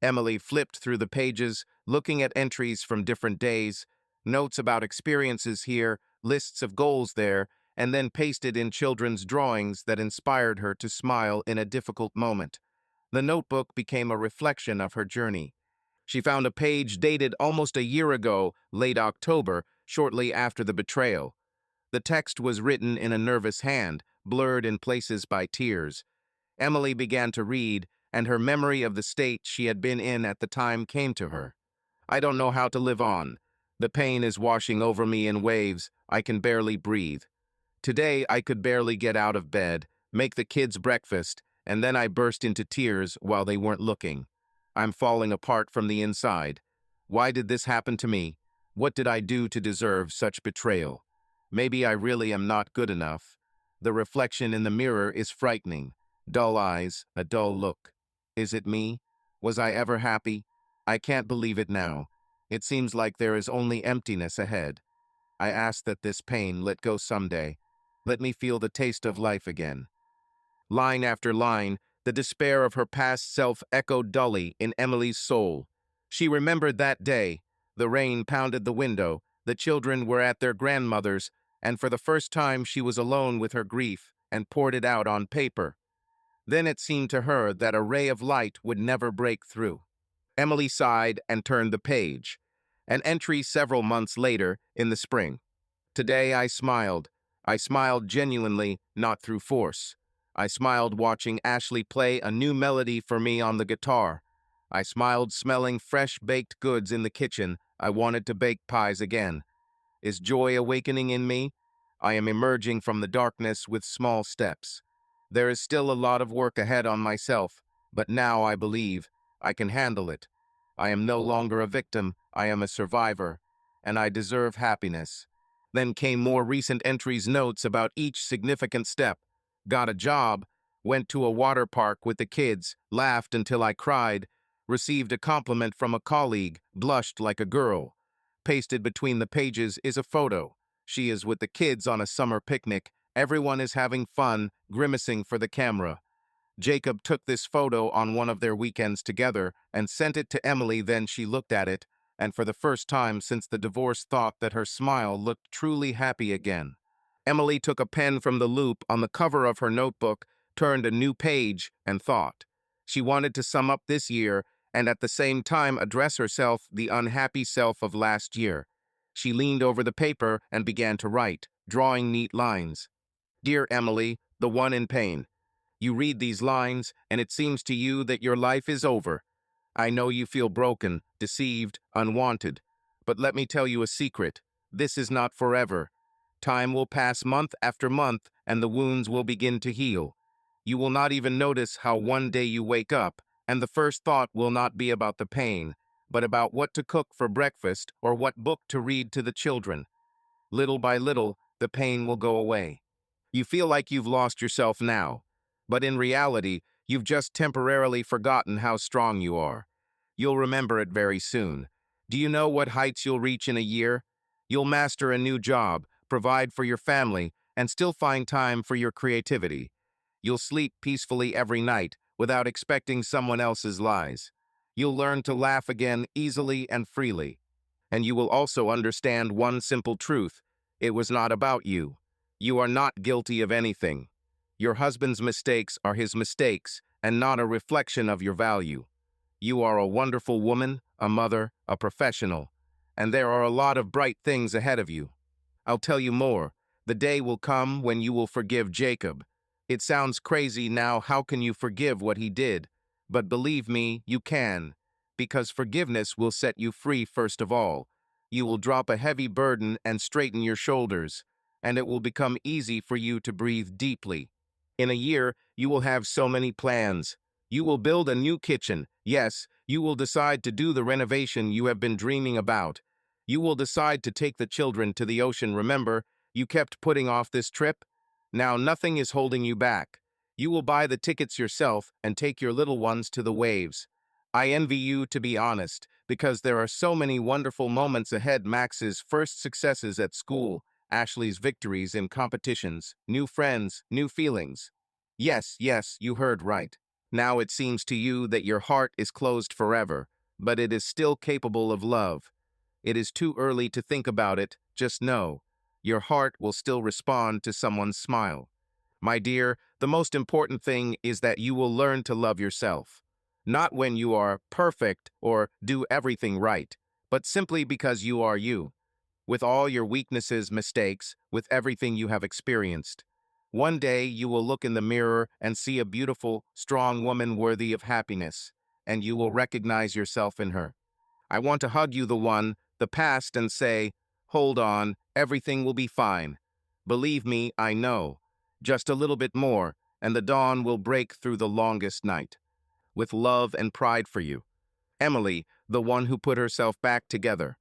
Emily flipped through the pages, looking at entries from different days, notes about experiences here, lists of goals there, and then pasted in children's drawings that inspired her to smile in a difficult moment. The notebook became a reflection of her journey. She found a page dated almost a year ago, late October, shortly after the betrayal. The text was written in a nervous hand, blurred in places by tears. Emily began to read, and her memory of the state she had been in at the time came to her. I don't know how to live on. The pain is washing over me in waves. I can barely breathe. Today I could barely get out of bed, make the kids breakfast, and then I burst into tears while they weren't looking. I'm falling apart from the inside. Why did this happen to me? What did I do to deserve such betrayal? Maybe I really am not good enough. The reflection in the mirror is frightening. Dull eyes, a dull look. Is it me? Was I ever happy? I can't believe it now. It seems like there is only emptiness ahead. I ask that this pain let go someday. Let me feel the taste of life again. Line after line, the despair of her past self echoed dully in Emily's soul. She remembered that day. The rain pounded the window, the children were at their grandmother's, and for the first time she was alone with her grief and poured it out on paper. Then it seemed to her that a ray of light would never break through. Emily sighed and turned the page. An entry several months later, in the spring. Today I smiled. I smiled genuinely, not through force. I smiled watching Ashley play a new melody for me on the guitar. I smiled smelling fresh baked goods in the kitchen. I wanted to bake pies again. Is joy awakening in me? I am emerging from the darkness with small steps. There is still a lot of work ahead on myself, but now I believe I can handle it. I am no longer a victim, I am a survivor, and I deserve happiness. Then came more recent entries, notes about each significant step. Got a job, went to a water park with the kids, laughed until I cried, received a compliment from a colleague, blushed like a girl. Pasted between the pages is a photo. She is with the kids on a summer picnic. Everyone is having fun, grimacing for the camera. Jacob took this photo on one of their weekends together and sent it to Emily. Then she looked at it, and for the first time since the divorce thought that her smile looked truly happy again. Emily took a pen from the loop on the cover of her notebook, turned a new page, and thought. She wanted to sum up this year and at the same time address herself, the unhappy self of last year. She leaned over the paper and began to write, drawing neat lines. Dear Emily, the one in pain. You read these lines, and it seems to you that your life is over. I know you feel broken, deceived, unwanted. But let me tell you a secret. This is not forever. Time will pass month after month, and the wounds will begin to heal. You will not even notice how one day you wake up, and the first thought will not be about the pain, but about what to cook for breakfast or what book to read to the children. Little by little, the pain will go away. You feel like you've lost yourself now, but in reality, you've just temporarily forgotten how strong you are. You'll remember it very soon. Do you know what heights you'll reach in a year? You'll master a new job, provide for your family, and still find time for your creativity. You'll sleep peacefully every night without expecting someone else's lies. You'll learn to laugh again easily and freely. And you will also understand one simple truth. It was not about you. You are not guilty of anything. Your husband's mistakes are his mistakes and not a reflection of your value. You are a wonderful woman, a mother, a professional, and there are a lot of bright things ahead of you. I'll tell you more. The day will come when you will forgive Jacob. It sounds crazy now, how can you forgive what he did? But believe me, you can, because forgiveness will set you free first of all. You will drop a heavy burden and straighten your shoulders, and it will become easy for you to breathe deeply. In a year, you will have so many plans. You will build a new kitchen. Yes, you will decide to do the renovation you have been dreaming about. You will decide to take the children to the ocean. Remember, you kept putting off this trip? Now nothing is holding you back. You will buy the tickets yourself and take your little ones to the waves. I envy you, to be honest, because there are so many wonderful moments ahead. Max's first successes at school, Ashley's victories in competitions, new friends, new feelings. Yes, yes, you heard right. Now it seems to you that your heart is closed forever, but it is still capable of love. It is too early to think about it, just know. Your heart will still respond to someone's smile. My dear, the most important thing is that you will learn to love yourself. Not when you are perfect or do everything right, but simply because you are you, with all your weaknesses, mistakes, with everything you have experienced. One day you will look in the mirror and see a beautiful, strong woman worthy of happiness, and you will recognize yourself in her. I want to hug you, the past, and say, hold on, everything will be fine. Believe me, I know. Just a little bit more, and the dawn will break through the longest night. With love and pride for you. Emily, the one who put herself back together.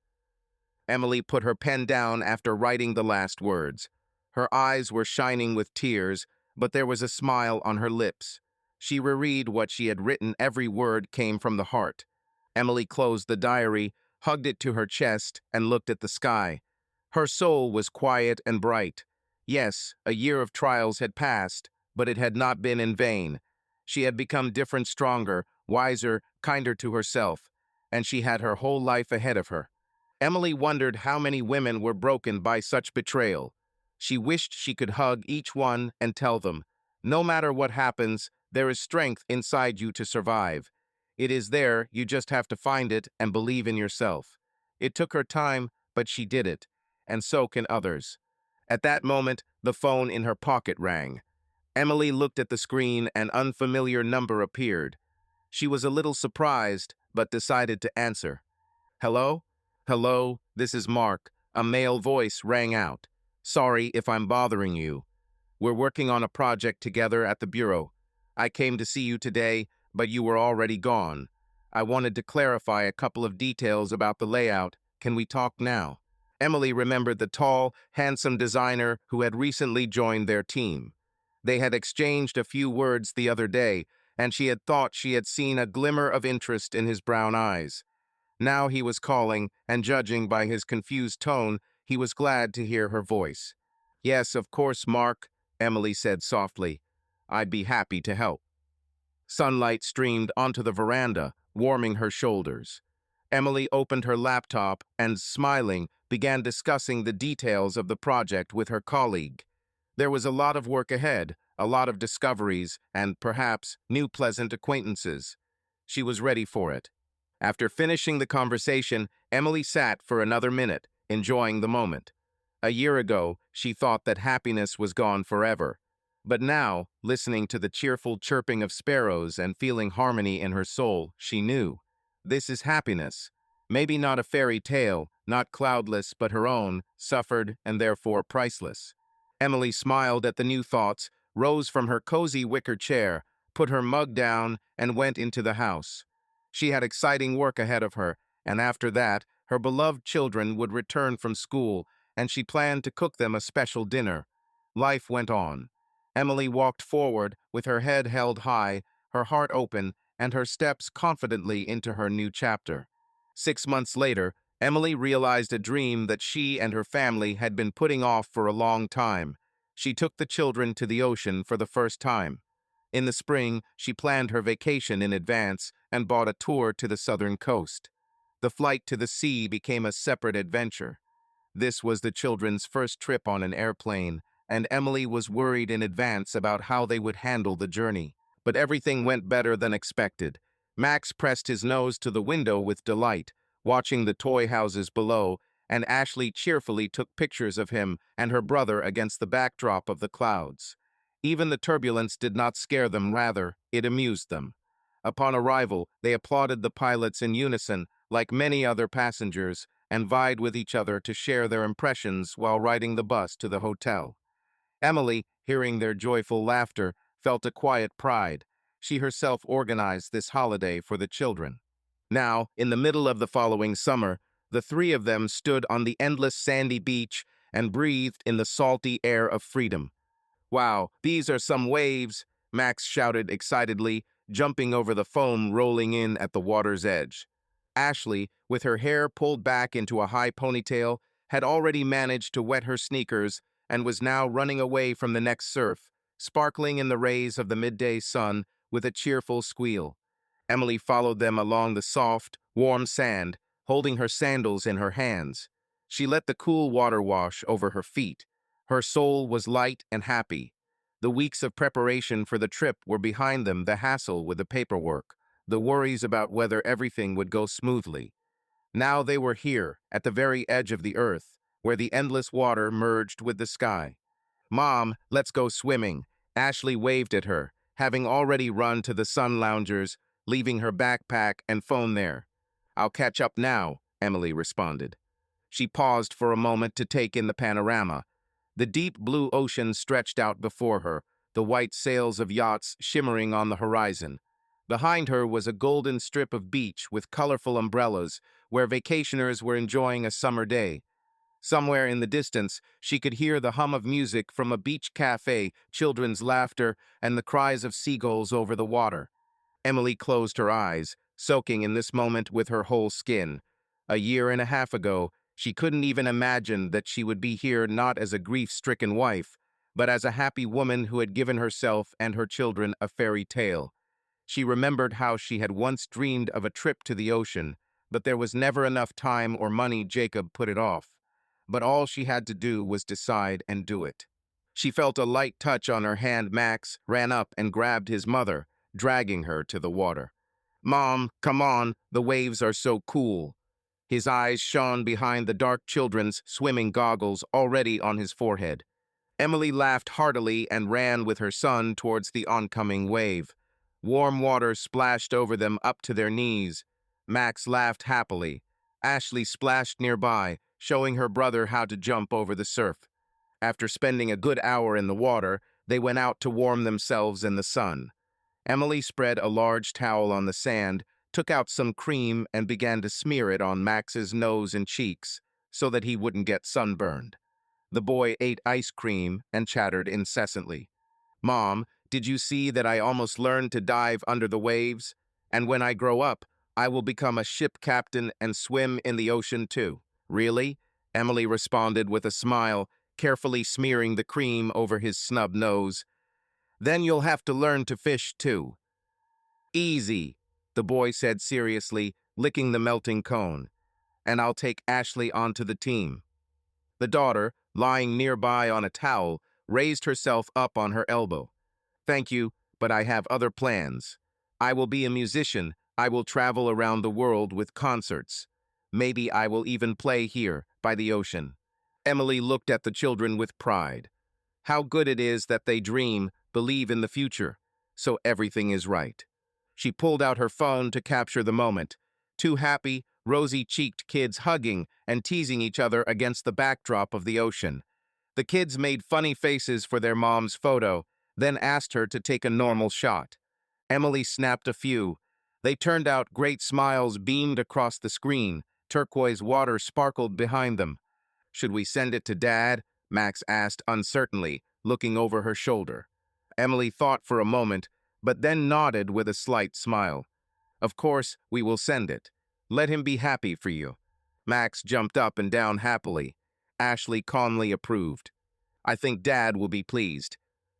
Emily put her pen down after writing the last words. Her eyes were shining with tears, but there was a smile on her lips. She reread what she had written. Every word came from the heart. Emily closed the diary, hugged it to her chest, and looked at the sky. Her soul was quiet and bright. Yes, a year of trials had passed, but it had not been in vain. She had become different, stronger, wiser, kinder to herself, and she had her whole life ahead of her. Emily wondered how many women were broken by such betrayal. She wished she could hug each one and tell them, no matter what happens, there is strength inside you to survive. It is there, you just have to find it and believe in yourself. It took her time, but she did it, and so can others. At that moment, the phone in her pocket rang. Emily looked at the screen. An unfamiliar number appeared. She was a little surprised, but decided to answer. Hello? Hello, this is Mark. A male voice rang out. Sorry if I'm bothering you. We're working on a project together at the bureau. I came to see you today, but you were already gone. I wanted to clarify a couple of details about the layout. Can we talk now? Emily remembered the tall, handsome designer who had recently joined their team. They had exchanged a few words the other day, and she had thought she had seen a glimmer of interest in his brown eyes. Now he was calling, and judging by his confused tone, he was glad to hear her voice. Yes, of course, Mark, Emily said softly. I'd be happy to help. Sunlight streamed onto the veranda, warming her shoulders. Emily opened her laptop and, smiling, began discussing the details of the project with her colleague. There was a lot of work ahead, a lot of discoveries, and perhaps new pleasant acquaintances. She was ready for it. After finishing the conversation, Emily sat for another minute, enjoying the moment. A year ago, she thought that happiness was gone forever. But now, listening to the cheerful chirping of sparrows and feeling harmony in her soul, she knew. This is happiness. Maybe not a fairy tale, not cloudless, but her own, suffered and therefore priceless. Emily smiled at the new thoughts, rose from her cozy wicker chair, put her mug down, and went into the house. She had exciting work ahead of her, and after that, her beloved children would return from school, and she planned to cook them a special dinner. Life went on. Emily walked forward with her head held high, her heart open, and her steps confidently into her new chapter. 6 months later, Emily realized a dream that she and her family had been putting off for a long time. She took the children to the ocean for the first time. In the spring, she planned her vacation in advance and bought a tour to the southern coast. The flight to the sea became a separate adventure. This was the children's first trip on an airplane, and Emily was worried in advance about how they would handle the journey. But everything went better than expected. Max pressed his nose to the window with delight, watching the toy houses below, and Ashley cheerfully took pictures of him and her brother against the backdrop of the clouds. Even the turbulence did not scare them, rather, it amused them. Upon arrival, they applauded the pilots in unison, like many other passengers, and vied with each other to share their impressions while riding the bus to the hotel. Emily, hearing their joyful laughter, felt a quiet pride. She herself organized this holiday for the children. Now, in the middle of the following summer, the three of them stood on the endless sandy beach and breathed in the salty air of freedom. "Wow, these are some waves," Max shouted excitedly, jumping over the foam rolling in at the water's edge. Ashley, with her hair pulled back into a high ponytail, had already managed to wet her sneakers and was now running away from the next surf, sparkling in the rays of the midday sun with a cheerful squeal. Emily followed them along the soft, warm sand, holding her sandals in her hands. She let the cool water wash over her feet. Her soul was light and happy. The weeks of preparation for the trip were behind them, the hassle with the paperwork, the worries about whether everything would go smoothly. Now they were here, at the very edge of the earth, where the endless water merged with the sky. "Mom, let's go swimming." Ashley waved at her, having already run to the sun loungers, leaving her backpack and phone there. "I'll catch up now," Emily responded. She paused for a moment to take in the panorama. The deep blue ocean stretched out before her, the white sails of yachts shimmering on the horizon. Behind her was a golden strip of beach with colorful umbrellas, where vacationers were enjoying a summer day. Somewhere in the distance, she could hear the hum of music from a beach cafe, children's laughter, and the cries of seagulls over the water. Emily closed her eyes, soaking in this moment with her whole skin. A year and a half ago, she couldn't even imagine that she would be here not as a grief-stricken wife, but as a happy woman who had given herself and her children a fairy tale. She remembered how she had once dreamed of a trip to the ocean, but there was never enough time or money. Jacob put it off. But all she had to do was decide and do it. She felt a light touch on her hand. Max ran up and grabbed his mother, dragging her to the water. "Mom, come on, the waves are so cool." His eyes shone behind the dark children's swimming goggles already on his forehead. Emily laughed heartily and ran with her son towards the oncoming wave. Warm water splashed over them up to their knees. Max laughed happily. Ashley splashed nearby, showing her brother how to jump over the surf. After spending a good hour in the water, they went out to warm themselves in the sun. Emily spread a large towel on the sand, took out some cream, and began to smear it on Max's nose and cheeks so that he wouldn't get sunburned. The boy ate ice cream and chattered incessantly. "Mom, did you see that I almost learned to dive under the waves? And when I grow up, I will become a ship captain and swim in the ocean too." "Really?" Emily responded with a smile, carefully smearing the cream over his snub nose. "Then you'll have to learn to fish too." "Easy," the boy said seriously, licking the melting cone. "And I'll take Ashley onto the team." The daughter, lying nearby on a towel, raised herself up on her elbow. "Thank you, but I have other plans. I will be a musician. I will travel around the world with concerts. Maybe I will even play here, by the ocean." Emily looked at the children with pride. How good it is that they dream, believe in the future, so everything is right. She pulled out her phone to capture the moment. Two happy, rosy-cheeked kids hugging and teasing each other against the backdrop of the ocean. The kids made funny faces for their mom's photo, then asked her to take a normal shot. Emily snapped a few. They turned out great. Smiles beamed across the screen. Turquoise water sparkled behind them. "Should we send it to Dad?" Max asked uncertainly, looking over her shoulder. Emily thought for a moment, but then nodded with a slight smile. Of course, we will send it. Let him be happy for you. Max jumped up and down happily. Ashley calmly approved. I think Dad will be pleased.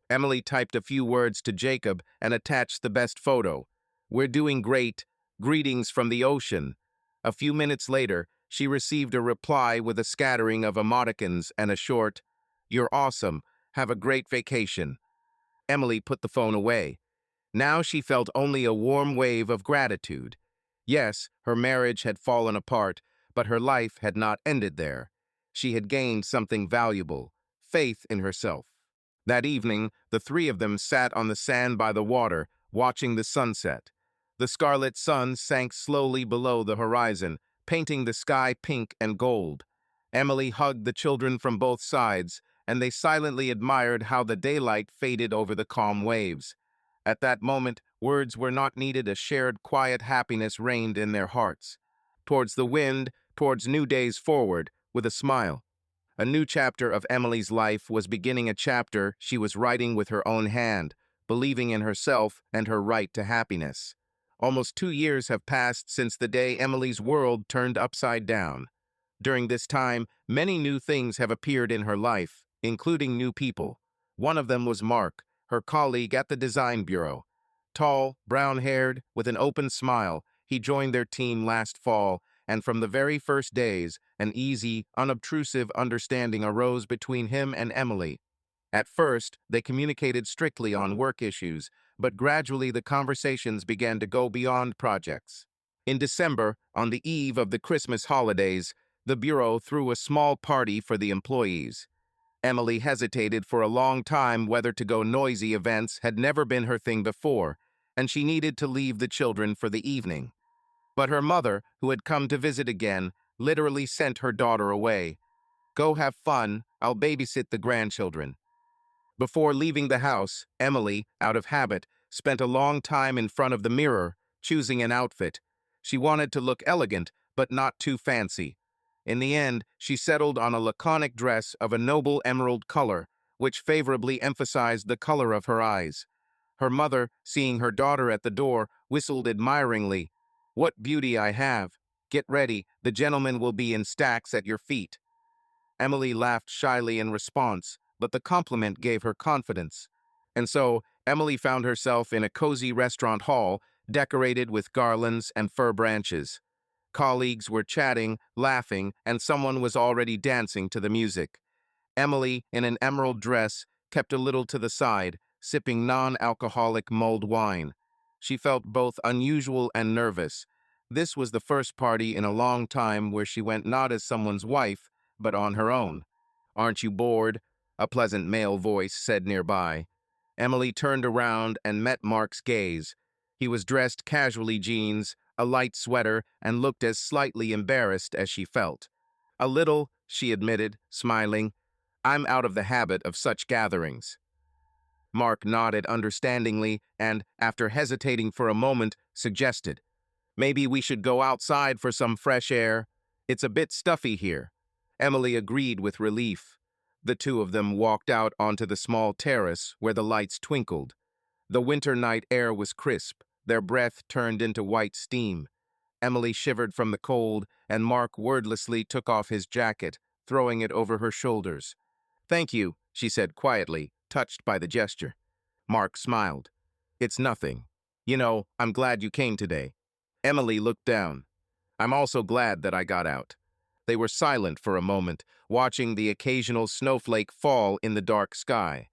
Emily typed a few words to Jacob and attached the best photo. We're doing great. Greetings from the ocean. A few minutes later, she received a reply with a scattering of emoticons and a short, You're awesome. Have a great vacation. Emily put the phone away. Now she felt only a warm wave of gratitude. Yes, her marriage had fallen apart, but her life had not ended there. She had gained something valuable, faith in herself. That evening, the three of them sat on the sand by the water, watching the sunset. The scarlet sun sank slowly below the horizon, painting the sky pink and gold. Emily hugged the children from both sides, and they silently admired how the daylight faded over the calm waves. At that moment, words were not needed. A shared quiet happiness reigned in their hearts. Towards the wind, towards new days forward, with a smile. A new chapter of Emily's life was beginning, a chapter she was writing with her own hand, believing in herself and her right to happiness. Almost 2 years have passed since the day Emily's world turned upside down. During this time, many new things have appeared in her life, including new people. One of them was Mark, her colleague at the design bureau. Tall, brown-haired, with an open smile, he joined their team last fall, and from the very first days, an easy, unobtrusive understanding arose between him and Emily. At first, they communicated strictly on work issues, but gradually the conversations began to go beyond projects. In December, on the eve of the Christmas holidays, the bureau threw a small party for the employees. Emily hesitated for a long time whether to go. Noisy events had never been her thing before, and she needed to leave the children for the evening. But her mother, who had come to visit again, literally sent her daughter away. Go have fun, I'll babysit the grandchildren. Before leaving the house, Emily, out of habit, spent a long time in front of the mirror, choosing an outfit. She wanted to look elegant, but not too fancy. In the end, she settled on a laconic dress of a noble emerald color, which favorably emphasized the color of her eyes. Her mother, seeing her daughter at the door, whistled admiringly. What beauty I have! Get ready, the gentleman will be in stacks at your feet. Emily laughed shyly in response, but the compliment gave her confidence. And so, Emily found herself in a cozy restaurant hall, decorated with garlands and fir branches. Colleagues were chatting, laughing, and someone was already dancing to the music. Emily, in an emerald dress, kept a little to the side, sipping non-alcoholic mulled wine. She felt both unusual and nervous. This was the first party in a long time where she went not as someone's wife, but on her own. Aren't you bored? A pleasant male voice said nearby. Emily turned around and met Mark's gaze. He was dressed casually, jeans, a light sweater, and looked as slightly embarrassed as she felt. A little, she admitted, smiling. I'm out of the habit of such gatherings. Mark nodded understandingly and, after hesitating for a moment, suggested, maybe we should go outside for some fresh air. It's a bit stuffy here. Emily agreed with relief. The two of them walked out onto the small terrace where the lights twinkled. The winter night air was crisp, their breath turned into white steam. Emily shivered from the cold, and Mark wordlessly took off his jacket, throwing it over her shoulders. Thank you, she said quietly, touched by the gesture. Mark smiled. It's nothing. You know, I'm glad you came today. Emily looked down. I'm also glad that I got out. They were silent for a moment, watching the occasional snowflake fall in the dark sky.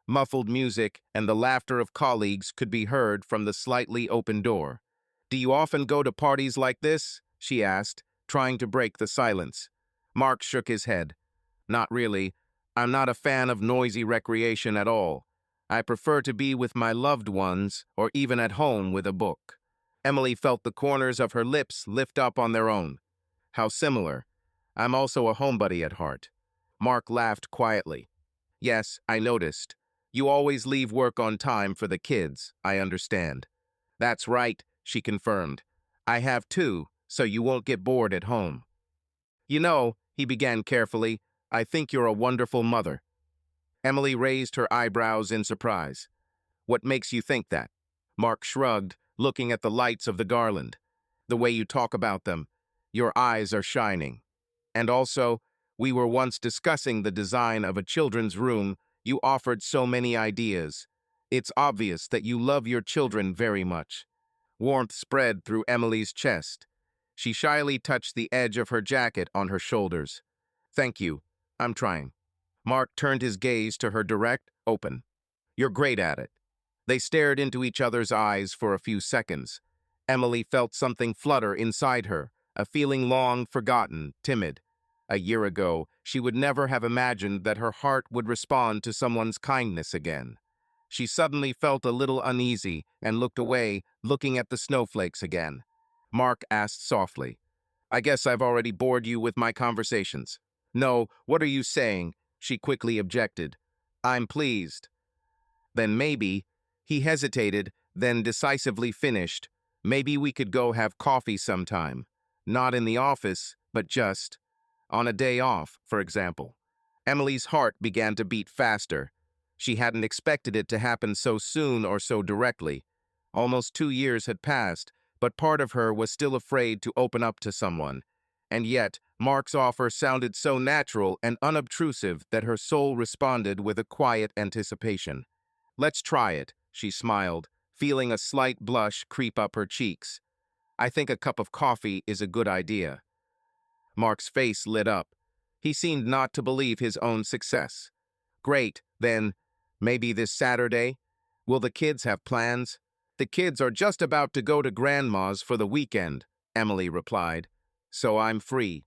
Muffled music and the laughter of colleagues could be heard from the slightly open door. Do you often go to parties like this? She asked, trying to break the silence. Mark shook his head. Not really. I'm not a fan of noisy recreation at all. I prefer to be with my loved ones or even at home with a book. Emily felt the corners of her lips lift up on their own. How similar. I'm also a homebody at heart. Mark laughed quietly. Yes, I noticed. You always leave work on time for the kids, I understand. That's right, she confirmed. I have too, so you won't get bored at home. You know, he began carefully, I think you're a wonderful mother. Emily raised her eyebrows in surprise. What makes you think that? Mark shrugged, looking at the lights of the garland. The way you talk about them, your eyes are shining. And also, we were once discussing the design of a children's room. You offered so many ideas. It's obvious that you love your children very much. Warmth spread through Emily's chest. She shyly touched the edge of her jacket on her shoulders. Thank you. I'm trying. Mark turned his gaze to her direct, open. You're great at it. They stared into each other's eyes for a few seconds. Emily felt something flutter inside her, a feeling long forgotten, timid. A year ago, she would never have imagined that her heart would respond to someone's kindness again. She suddenly felt a little uneasy and looked away, looking at the snowflakes again. Mark asked softly, I guess I've already bored you with my conversations. No, what are you saying? She quickly objected. I'm pleased. Then maybe, he hesitated, then decisively finished. Maybe we could go have coffee sometime. Not in the office, but just on a day off, for example. Emily's heart began to beat faster. She hadn't expected it to happen so soon or so directly. Almost 2 years had passed, but part of her was still afraid to open up to someone. And yet, Mark's offer sounded so natural and unobtrusive that her soul responded with a quiet anticipation. Let's try it, she smiled, feeling a slight blush creep up her cheeks. I think a cup of coffee is a good idea. Mark's face lit up. He seemed not to believe his own success. Great, then, maybe this Saturday? Will the kids have plans? The kids are just about to go to Grandma's for the weekend, Emily replied. So I'm free.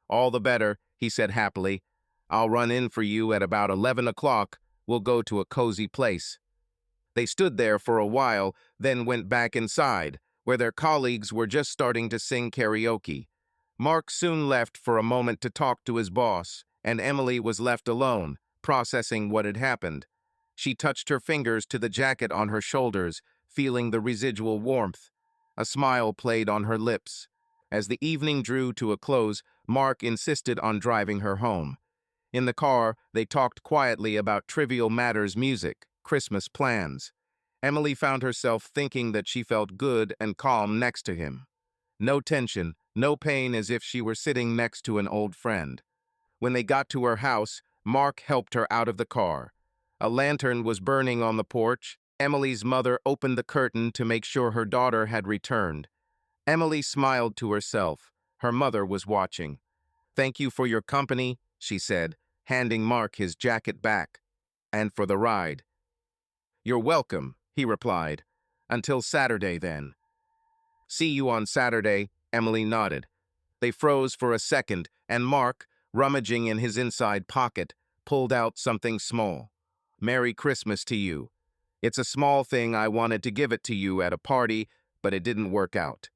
All the better, he said happily. I'll run in for you at about 11 o'clock. We'll go to a cozy place. They stood there for a while, then went back inside, where their colleagues were just starting to sing karaoke. Mark soon left for a moment to talk to his boss, and Emily was left alone, processing what had happened. She touched her fingers to the jacket on her shoulders, feeling the residual warmth. A smile played on her lips. As the evening drew to a close, Mark insisted on driving her home. In the car, they talked quietly about trivial matters, music, Christmas plans. Emily found herself thinking that she felt good and calm next to him. No tension, no pain, as if she were sitting next to an old friend. When they got to her house, Mark helped her out of the car. A lantern was burning on the porch. Emily's mother opened the curtain to make sure her daughter had returned. Emily smiled to herself. Her mother was watching. Thank you for your company, she said, handing Mark his jacket back. And for the ride. You're welcome, he replied. Until Saturday, then. See you on Saturday, Emily nodded. They froze for a second, and Mark, rummaging in his inside pocket, pulled out something small. Merry Christmas to you. It's a small thing. I wanted to give it to you at a party, but it didn't work out.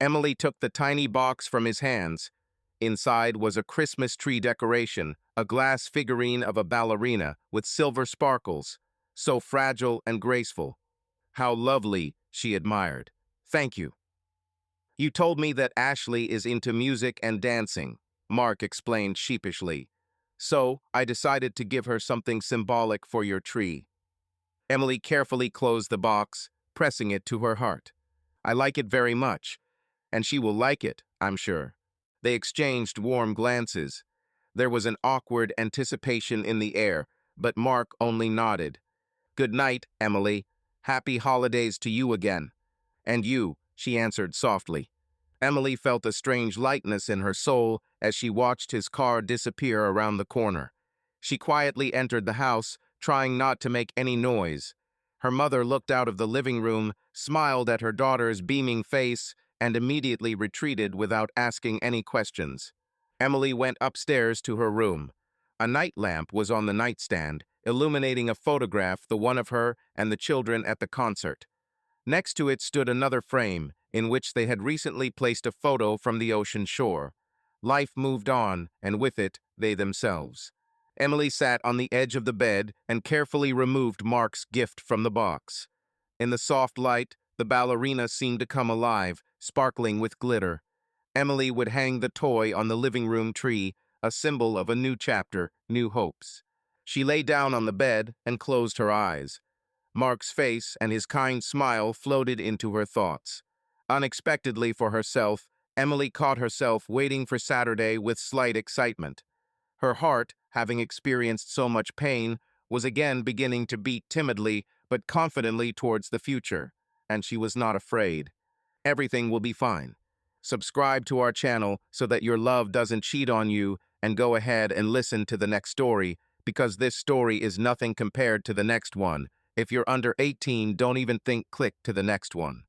Emily took the tiny box from his hands. Inside was a Christmas tree decoration, a glass figurine of a ballerina with silver sparkles, so fragile and graceful. How lovely, she admired. Thank you. You told me that Ashley is into music and dancing, Mark explained sheepishly. So, I decided to give her something symbolic for your tree. Emily carefully closed the box, pressing it to her heart. I like it very much, and she will like it, I'm sure. They exchanged warm glances. There was an awkward anticipation in the air, but Mark only nodded. Good night, Emily. Happy holidays to you again. And you, she answered softly. Emily felt a strange lightness in her soul as she watched his car disappear around the corner. She quietly entered the house, trying not to make any noise. Her mother looked out of the living room, smiled at her daughter's beaming face, and immediately retreated without asking any questions. Emily went upstairs to her room. A night lamp was on the nightstand, illuminating a photograph, the one of her and the children at the concert. Next to it stood another frame, in which they had recently placed a photo from the ocean shore. Life moved on, and with it, they themselves. Emily sat on the edge of the bed and carefully removed Mark's gift from the box. In the soft light, the ballerina seemed to come alive, sparkling with glitter. Emily would hang the toy on the living room tree, a symbol of a new chapter, new hopes. She lay down on the bed and closed her eyes. Mark's face and his kind smile floated into her thoughts. Unexpectedly for herself, Emily caught herself waiting for Saturday with slight excitement. Her heart, having experienced so much pain, was again beginning to beat timidly but confidently towards the future, and she was not afraid. Everything will be fine. Subscribe to our channel so that your love doesn't cheat on you, and go ahead and listen to the next story, because this story is nothing compared to the next one. If you're under 18, don't even think click to the next one.